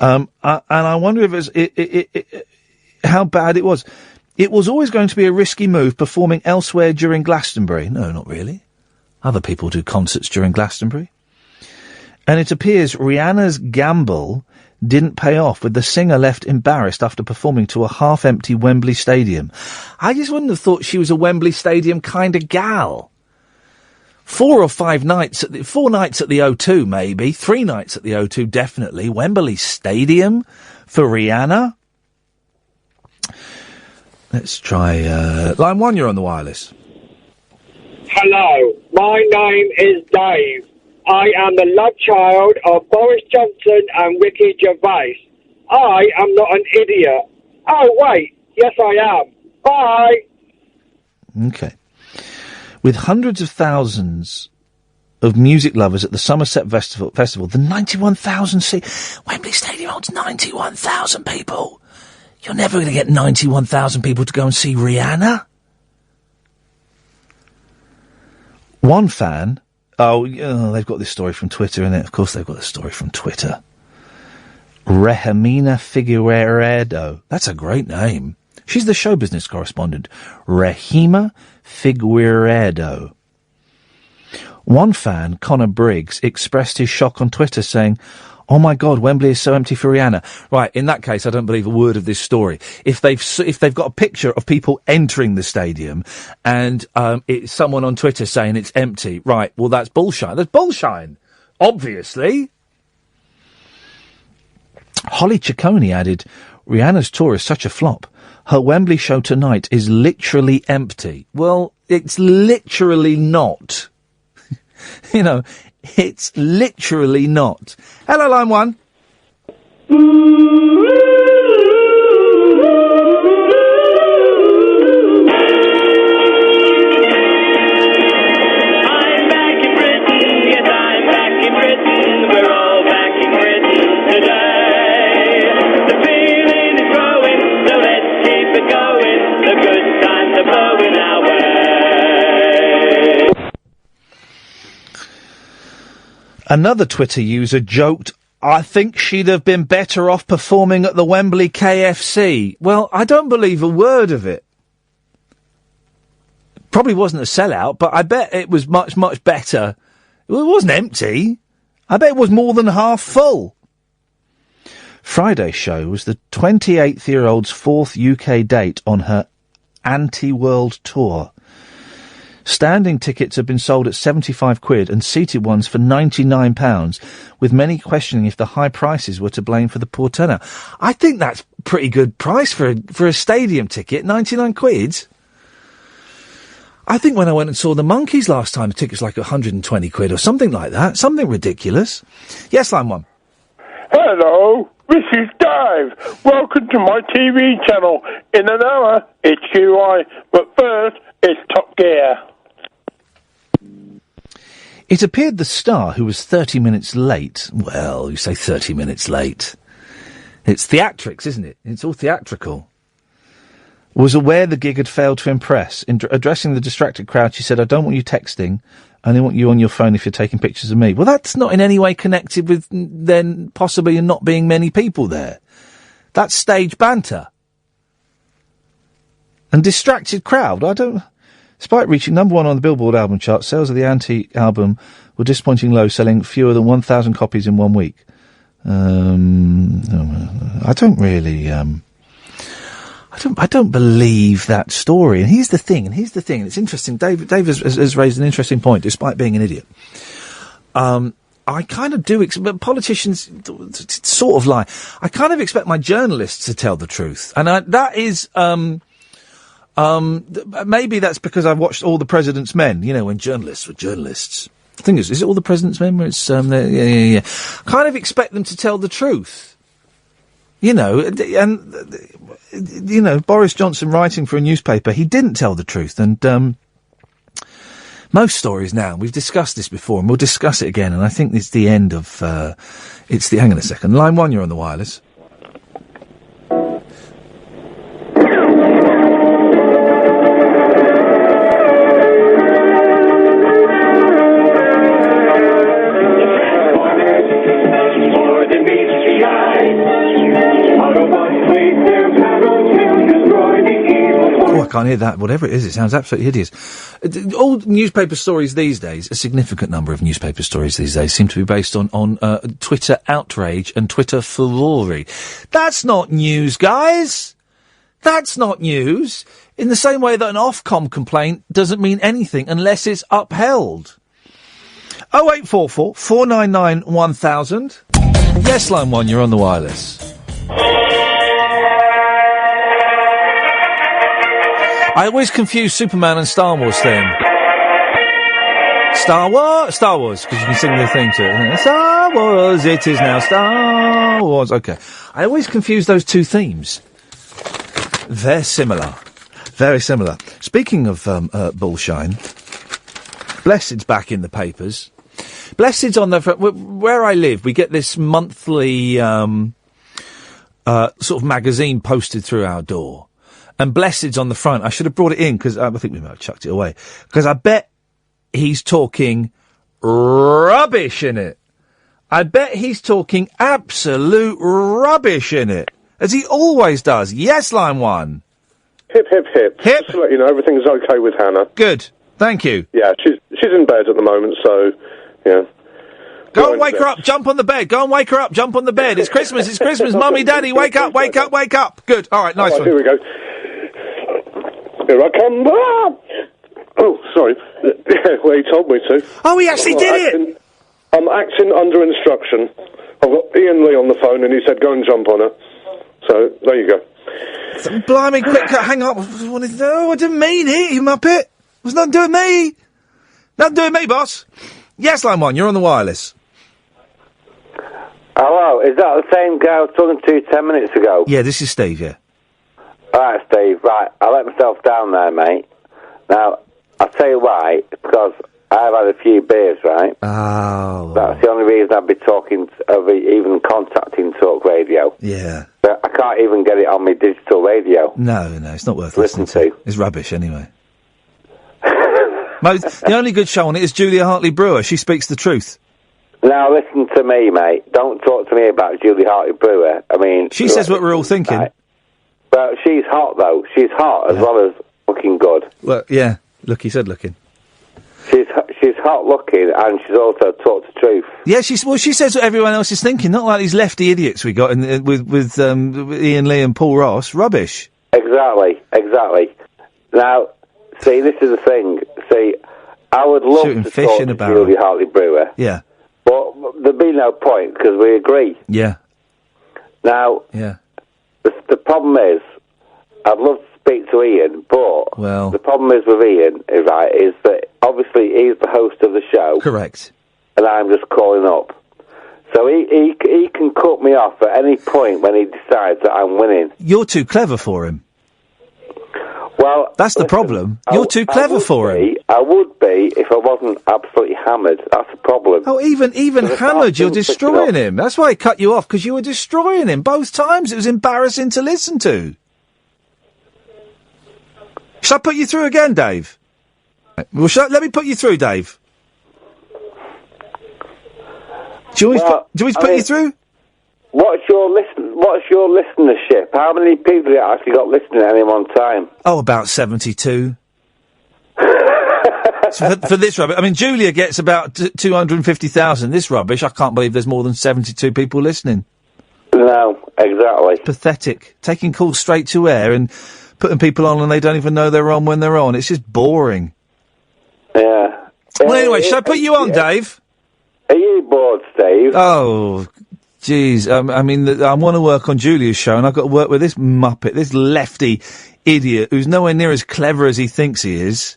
And I wonder if it's how bad it was. It was always going to be a risky move performing elsewhere during Glastonbury. No, not really. Other people do concerts during Glastonbury. And it appears Rihanna's gamble didn't pay off, with the singer left embarrassed after performing to a half-empty Wembley Stadium. I just wouldn't have thought she was a Wembley Stadium kind of gal. 4 nights at the O2, maybe. 3 nights at the O2, definitely. Wembley Stadium for Rihanna. Let's try, line 1, you're on the wireless. Hello, my name is Dave. I am the love child of Boris Johnson and Ricky Gervais. I am not an idiot. Oh, wait. Yes, I am. Bye. Okay. With hundreds of thousands of music lovers at the Somerset Festival, the 91,000 seat Wembley Stadium holds 91,000 people. You're never going to get 91,000 people to go and see Rihanna. One fan... they've got this story from Twitter, innit? Of course they've got this story from Twitter. Rehemina Figueiredo. That's a great name. She's the show business correspondent. Rehema Figueiredo. One fan, Connor Briggs, expressed his shock on Twitter saying, "Oh my God, Wembley is so empty for Rihanna." Right, in that case, I don't believe a word of this story. If they've got a picture of people entering the stadium and it's someone on Twitter saying it's empty, right? Well, that's bullshine. That's bullshine, obviously. Holly Ciccone added, "Rihanna's tour is such a flop. Her Wembley show tonight is literally empty." Well, it's literally not. You know. It's literally not. Hello, line 1. Another Twitter user joked, "I think she'd have been better off performing at the Wembley KFC." Well, I don't believe a word of it. Probably wasn't a sellout, but I bet it was much, much better. Well, it wasn't empty. I bet it was more than half full. Friday's show was the 28-year-old's 4th UK date on her anti-world tour. Standing tickets have been sold at £75 and seated ones for £99, with many questioning if the high prices were to blame for the poor turnout. I think that's a pretty good price for a stadium ticket, £99. I think when I went and saw the Monkees last time, the ticket's like £120 or something like that. Something ridiculous. Yes, line 1. Hello, this is Dave. Welcome to my TV channel. In an hour, it's QI, but first, it's Top Gear. It appeared the star, who was 30 minutes late, well, you say 30 minutes late, it's theatrics, isn't it? It's all theatrical, was aware the gig had failed to impress. In addressing the distracted crowd, she said, "I don't want you texting, I only want you on your phone if you're taking pictures of me." Well, that's not in any way connected with then possibly not being many people there. That's stage banter. And distracted crowd, Despite reaching number 1 on the Billboard album chart, sales of the Anti album were disappointing low, selling fewer than 1,000 copies in 1 week. I don't really, I don't believe that story. And here's the thing, and it's interesting. Dave has raised an interesting point, despite being an idiot. I kind of do but politicians sort of lie. I kind of expect my journalists to tell the truth. And that is, maybe that's because I've watched All the President's Men, you know, when journalists were journalists. The thing is it All the President's Men where it's, yeah. Kind of expect them to tell the truth. You know, and, you know, Boris Johnson writing for a newspaper, he didn't tell the truth. And, most stories now, we've discussed this before and we'll discuss it again. And I think it's the end of, hang on a second. Line 1, you're on the wireless. can't hear that. Whatever it is, it sounds absolutely hideous. All newspaper stories these days, a significant number of newspaper stories these days, seem to be based on Twitter outrage and Twitter furore. That's not news, guys. That's not news. In the same way that an Ofcom complaint doesn't mean anything unless it's upheld. 0844 499 1000. Yes, line 1, you're on the wireless. I always confuse Superman and Star Wars theme. Star Wars, because you can sing the theme to it. Star Wars, it is now Star Wars. Okay. I always confuse those two themes. They're similar. Very similar. Speaking of bullshine, Blessed's back in the papers. Blessed's on the front. Where I live, we get this monthly sort of magazine posted through our door. And Blessed's on the front. I should have brought it in, because I think we might have chucked it away. Because I bet he's talking rubbish in it. I bet he's talking absolute rubbish in it. As he always does. Yes, line 1. Hip, hip, hip. Just to let you know, everything's okay with Hannah. Good. Thank you. Yeah, she's in bed at the moment, so, yeah. Go and wake her up. Jump on the bed. Go and wake her up. Jump on the bed. It's Christmas. It's Christmas. Mummy, Daddy, wake up, wake up, wake up. Good. All right, nice one. Here we go. Here I come. Ah! Oh, sorry. Well, he told me to. Oh, he actually did it! I'm acting under instruction. I've got Iain Lee on the phone, and he said go and jump on her. So, there you go. Blimey, quick, hang up. No, I didn't mean it, you muppet. It was nothing doing me. Nothing doing me, boss. Yes, line 1, you're on the wireless. Hello, is that the same guy I was talking to 10 minutes ago? Yeah, this is Steve, yeah. Alright, Steve, right, I let myself down there, mate. Now, I'll tell you why, because I've had a few beers, right? Oh. That's the only reason I'd be talking, even contacting Talk Radio. Yeah. But I can't even get it on my digital radio. No, it's not worth listening to. It's rubbish, anyway. The only good show on it is Julia Hartley-Brewer. She speaks the truth. Now, listen to me, mate. Don't talk to me about Julia Hartley-Brewer. I mean... She says what we're all thinking. Right. But she's hot, though. She's hot, as well as looking good. Well, yeah. Look, he said looking. She's hot looking, and she's also talked the truth. Yeah, she says what everyone else is thinking, not like these lefty idiots we got with Iain Lee and Paul Ross. Rubbish. Exactly. Now, see, this is the thing. See, I would love to talk to Julia Hartley-Brewer. Yeah. But there'd be no point, because we agree. Yeah. Now, yeah. The problem is, I'd love to speak to Iain, but the problem is with Iain, right, is that obviously he's the host of the show. Correct. And I'm just calling up. So he can cut me off at any point when he decides that I'm winning. You're too clever for him. Well, that's the problem. You're too clever for him. I would be if I wasn't absolutely hammered. That's the problem. Oh, even hammered, you're destroying him. That's why I cut you off, because you were destroying him both times. It was embarrassing to listen to. Shall I put you through again, Dave? Well, let me put you through, Dave. Do you want me to put you through? What's your listenership? How many people have you actually got listening at any one time? Oh, about 72. So for this rubbish, I mean, Julia gets about 250,000. This rubbish, I can't believe there's more than 72 people listening. No, exactly. Pathetic. Taking calls straight to air and putting people on and they don't even know they're on when they're on. It's just boring. Yeah. Well, anyway, shall I put you on, Dave? Are you bored, Steve? Oh, jeez. I mean, I want to work on Julia's show, and I've got to work with this muppet, this lefty idiot, who's nowhere near as clever as he thinks he is.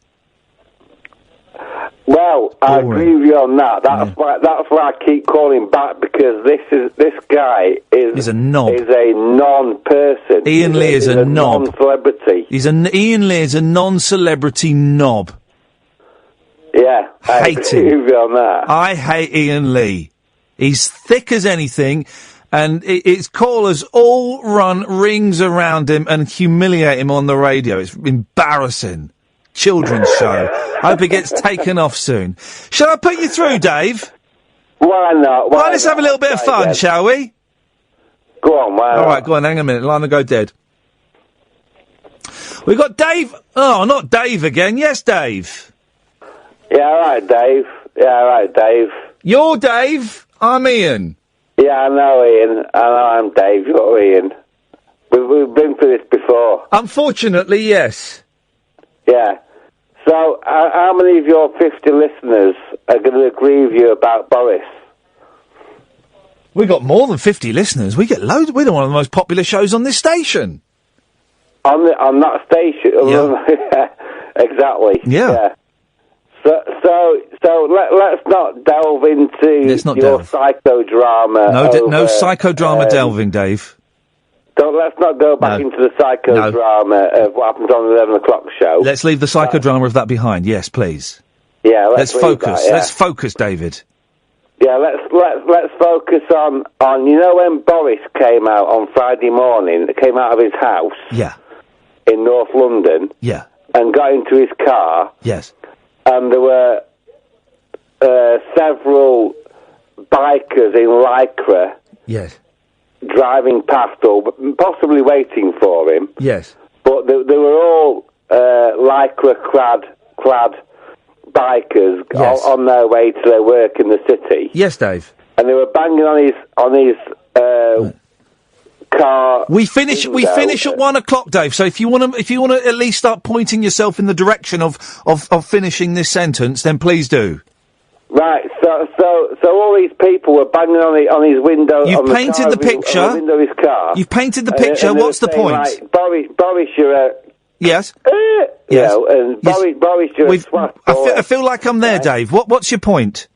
Well, I agree with you on that. That's why I keep calling back, because this guy is a knob. Is a non-person. Iain Lee is a knob. Non-celebrity. Iain Lee is a non-celebrity knob. Yeah, I agree with you on that. I hate Iain Lee. He's thick as anything, and his callers all run rings around him and humiliate him on the radio. It's embarrassing. Children's show. I hope it gets taken off soon. Shall I put you through, Dave? Why not? Well, let's have a little bit of fun, shall we? Go on, why not? All right, go on, hang on a minute. Line will go dead. We got Dave. Oh, not Dave again. Yes, Dave. Yeah, all right, Dave. Yeah, all right, Dave. You're Dave. I'm Ian. Yeah, I know, Ian. I know I'm Dave. You're Ian. We've been through this before. Unfortunately, yes. Yeah. So, how many of your 50 listeners are going to agree with you about Boris? We got more than 50 listeners. We get loads. We're one of the most popular shows on this station. On that station? Yeah. Exactly. Yeah. So let's not delve into your psychodrama. No psychodrama delving, Dave. Let's not go back into the psychodrama of what happens on the 11 o'clock show. Let's leave the psychodrama of that behind. Yes, please. Yeah, let's focus. That, yeah. Let's focus, David. Yeah, let's focus on you know when Boris came out on Friday morning, came out of his house. Yeah. In North London. Yeah. And got into his car. Yes. And there were several bikers in Lycra. Yes. Driving past or possibly waiting for him. Yes. But they were all Lycra clad bikers on their way to their work in the city. Yes, Dave. And they were banging on his car. We finish at 1 o'clock, Dave. So if you want to at least start pointing yourself in the direction of finishing this sentence, then please do. Right. So all these people were banging on his window. You've painted the picture. On the window of his car. You've painted the picture. And What's the saying, point? Like, Boris, you're a. Yes. You Yes. know, and Boris, you're a swat. I feel like I'm there, Dave. What's your point?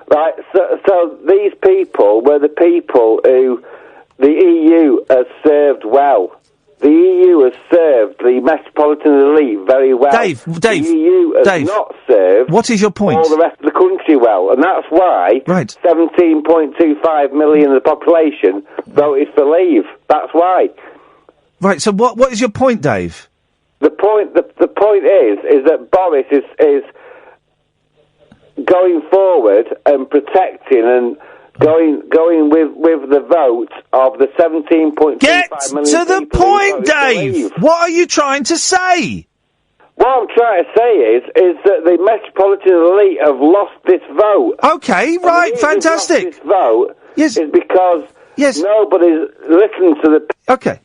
Right. So these people were the people who the EU has served well. The EU has served the metropolitan elite very well. Dave, the EU has not served. What is your point? All the rest of the country well, and that's why 17.25 million of the population voted for Leave. That's why. Right. So what is your point, Dave? The point is that Boris is going forward and protecting and going with the vote of the 17.25 Get million to the people who point, voted for Dave. Leave. What are you trying to say? What I'm trying to say is that the metropolitan elite have lost this vote. Okay, right, fantastic. Lost this vote is because nobody's listening to the. Okay.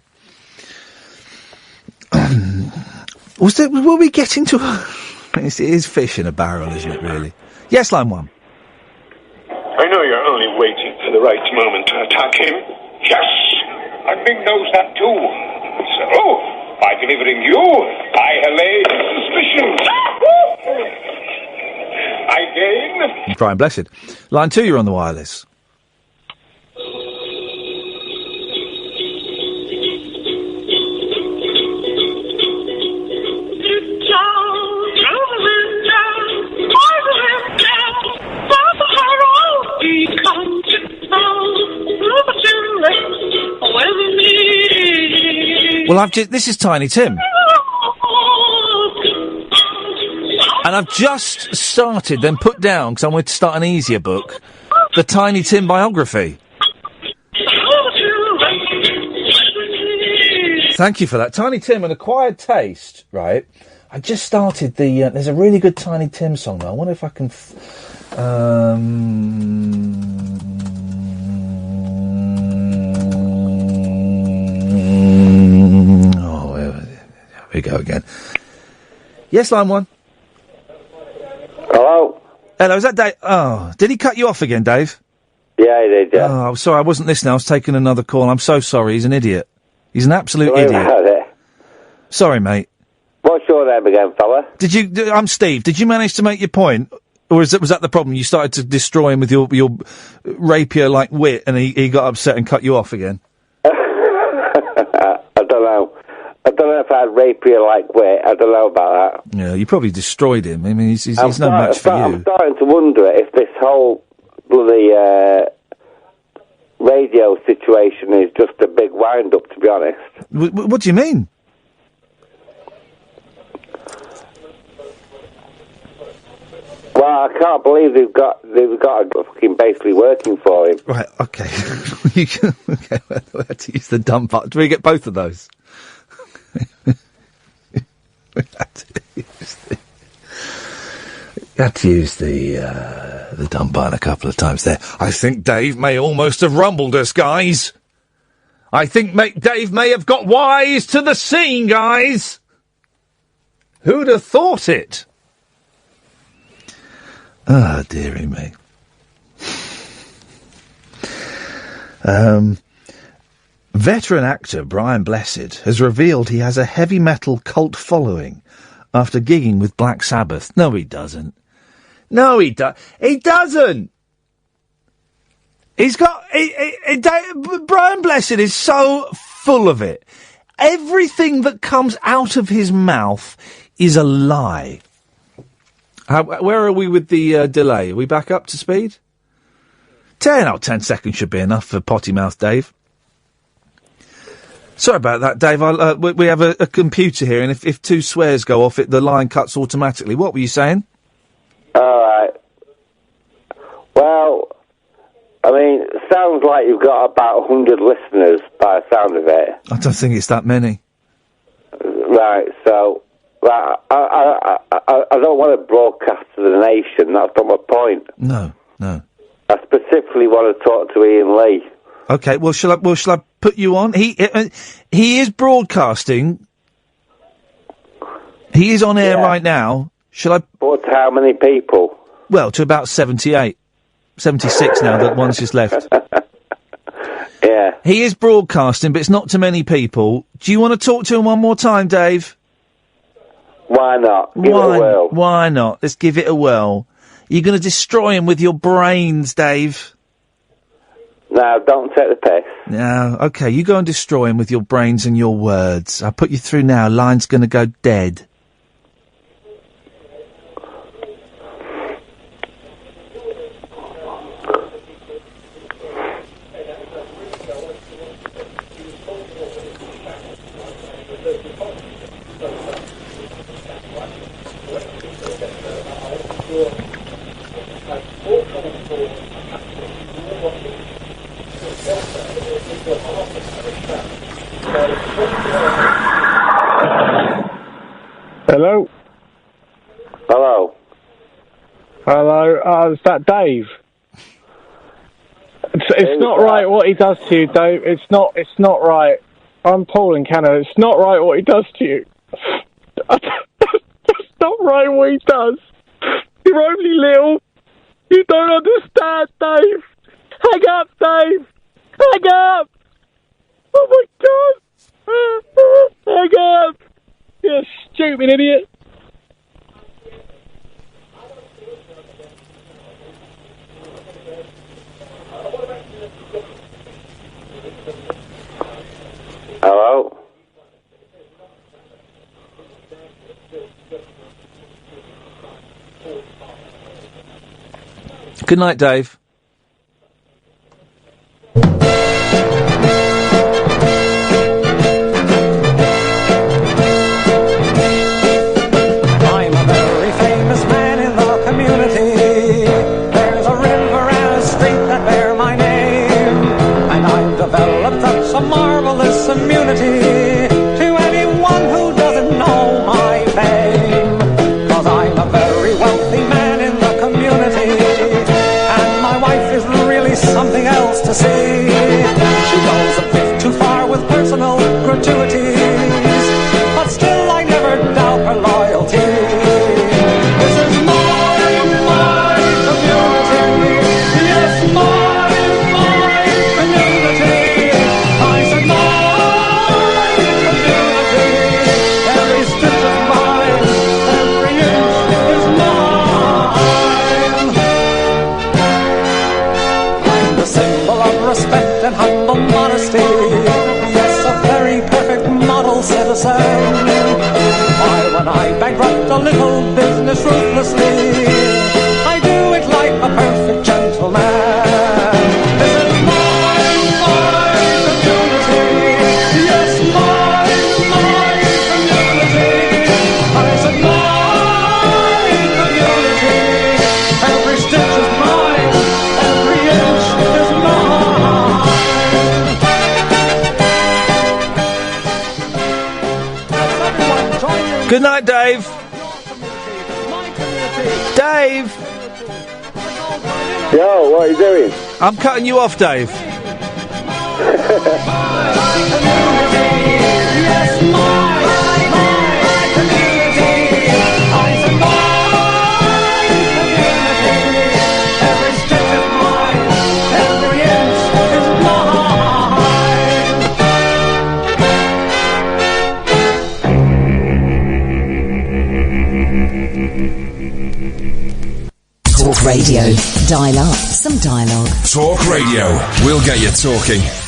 Were we getting to? It is fish in a barrel, isn't it? Really? Yes, line one. I know you're only waiting for the right moment to attack him. Yes, and Big knows that too. So, by delivering you, I allay his suspicions. I gain. Brian Blessed. Line 2, you're on the wireless. Well, this is Tiny Tim. And I've just started, then put down, because I'm going to start an easier book, the Tiny Tim biography. Thank you for that. Tiny Tim, An Acquired Taste, right? I just started there's a really good Tiny Tim song, though. I wonder if I can... Here we go again. Yes, line 1. Hello? Hello, is that Dave? Oh, did he cut you off again, Dave? Yeah, he did, yeah. Oh, I'm sorry, I wasn't listening. I was taking another call. I'm so sorry. He's an idiot. He's an absolute Sorry idiot. about it. Sorry, mate. What's your name again, fella? I'm Steve. Did you manage to make your point? Or was that the problem? You started to destroy him with your rapier-like wit, and he got upset and cut you off again? I don't know. I don't know if I had rapier-like wit. I don't know about that. Yeah, you probably destroyed him. I mean, he's no match for you. I'm starting to wonder if this whole bloody radio situation is just a big wind-up, to be honest. What do you mean? Well, I can't believe they've got a fucking basically working for him. Right, okay. Okay, we had to use the dump button. Do we get both of those? Had to use the dumb button a couple of times there. I think Dave may almost have rumbled us, guys. I think Dave may have got wise to the scene, guys. Who'd have thought it? Ah, dearie me. Veteran actor Brian Blessed has revealed he has a heavy metal cult following after gigging with Black Sabbath. No, he doesn't. No, he doesn't. He's got... Brian Blessed is so full of it. Everything that comes out of his mouth is a lie. Where are we with the delay? Are we back up to speed? 10 seconds should be enough for potty mouth Dave. Sorry about that, Dave. We have a computer here, and if two swears go off, the line cuts automatically. What were you saying? All right. Well, I mean, it sounds like you've got about 100 listeners by the sound of it. I don't think it's that many. Right, so... I don't want to broadcast to the nation. That's not my point. No. I specifically want to talk to Iain Lee. Okay, well, shall I put you on? He is broadcasting. He is on air right now. Shall I? But to how many people? Well, to about 78. 76 now, that one's just left. Yeah. He is broadcasting, but it's not to many people. Do you want to talk to him one more time, Dave? Why not? Give it a whirl. Why not? Let's give it a whirl. You're going to destroy him with your brains, Dave. No, don't take the piss. No, okay, you go and destroy him with your brains and your words. I'll put you through now. Line's going to go dead. Hello? Hello? Hello, is that Dave? It's not right what he does to you, Dave. It's not right. I'm Paul in Canada. It's not right what he does to you. It's not right what he does. You're only little. You don't understand, Dave. Hang up, Dave. Hang up. Oh my God. Hang up. You stupid idiot. Hello? Good night, Dave. Immunity to anyone who doesn't know my fame. 'Cause I'm a very wealthy man in the community, and my wife is really something else to see. She goes a bit too far with personal gratuities, but still I never doubt her loyalty. This is my community. Yes, my community. I said respect and humble modesty. Yes, a very perfect model citizen. Why, when I bankrupt a little business ruthlessly, I do it like a perfect gentleman. This is my community. Yes, my community. I said my community. Every stitch is mine. Every inch is mine. Good night, Dave. Dave. Yo, what are you doing? I'm cutting you off, Dave. Talk Radio. Dial up some dialogue. Talk Radio. We'll get you talking.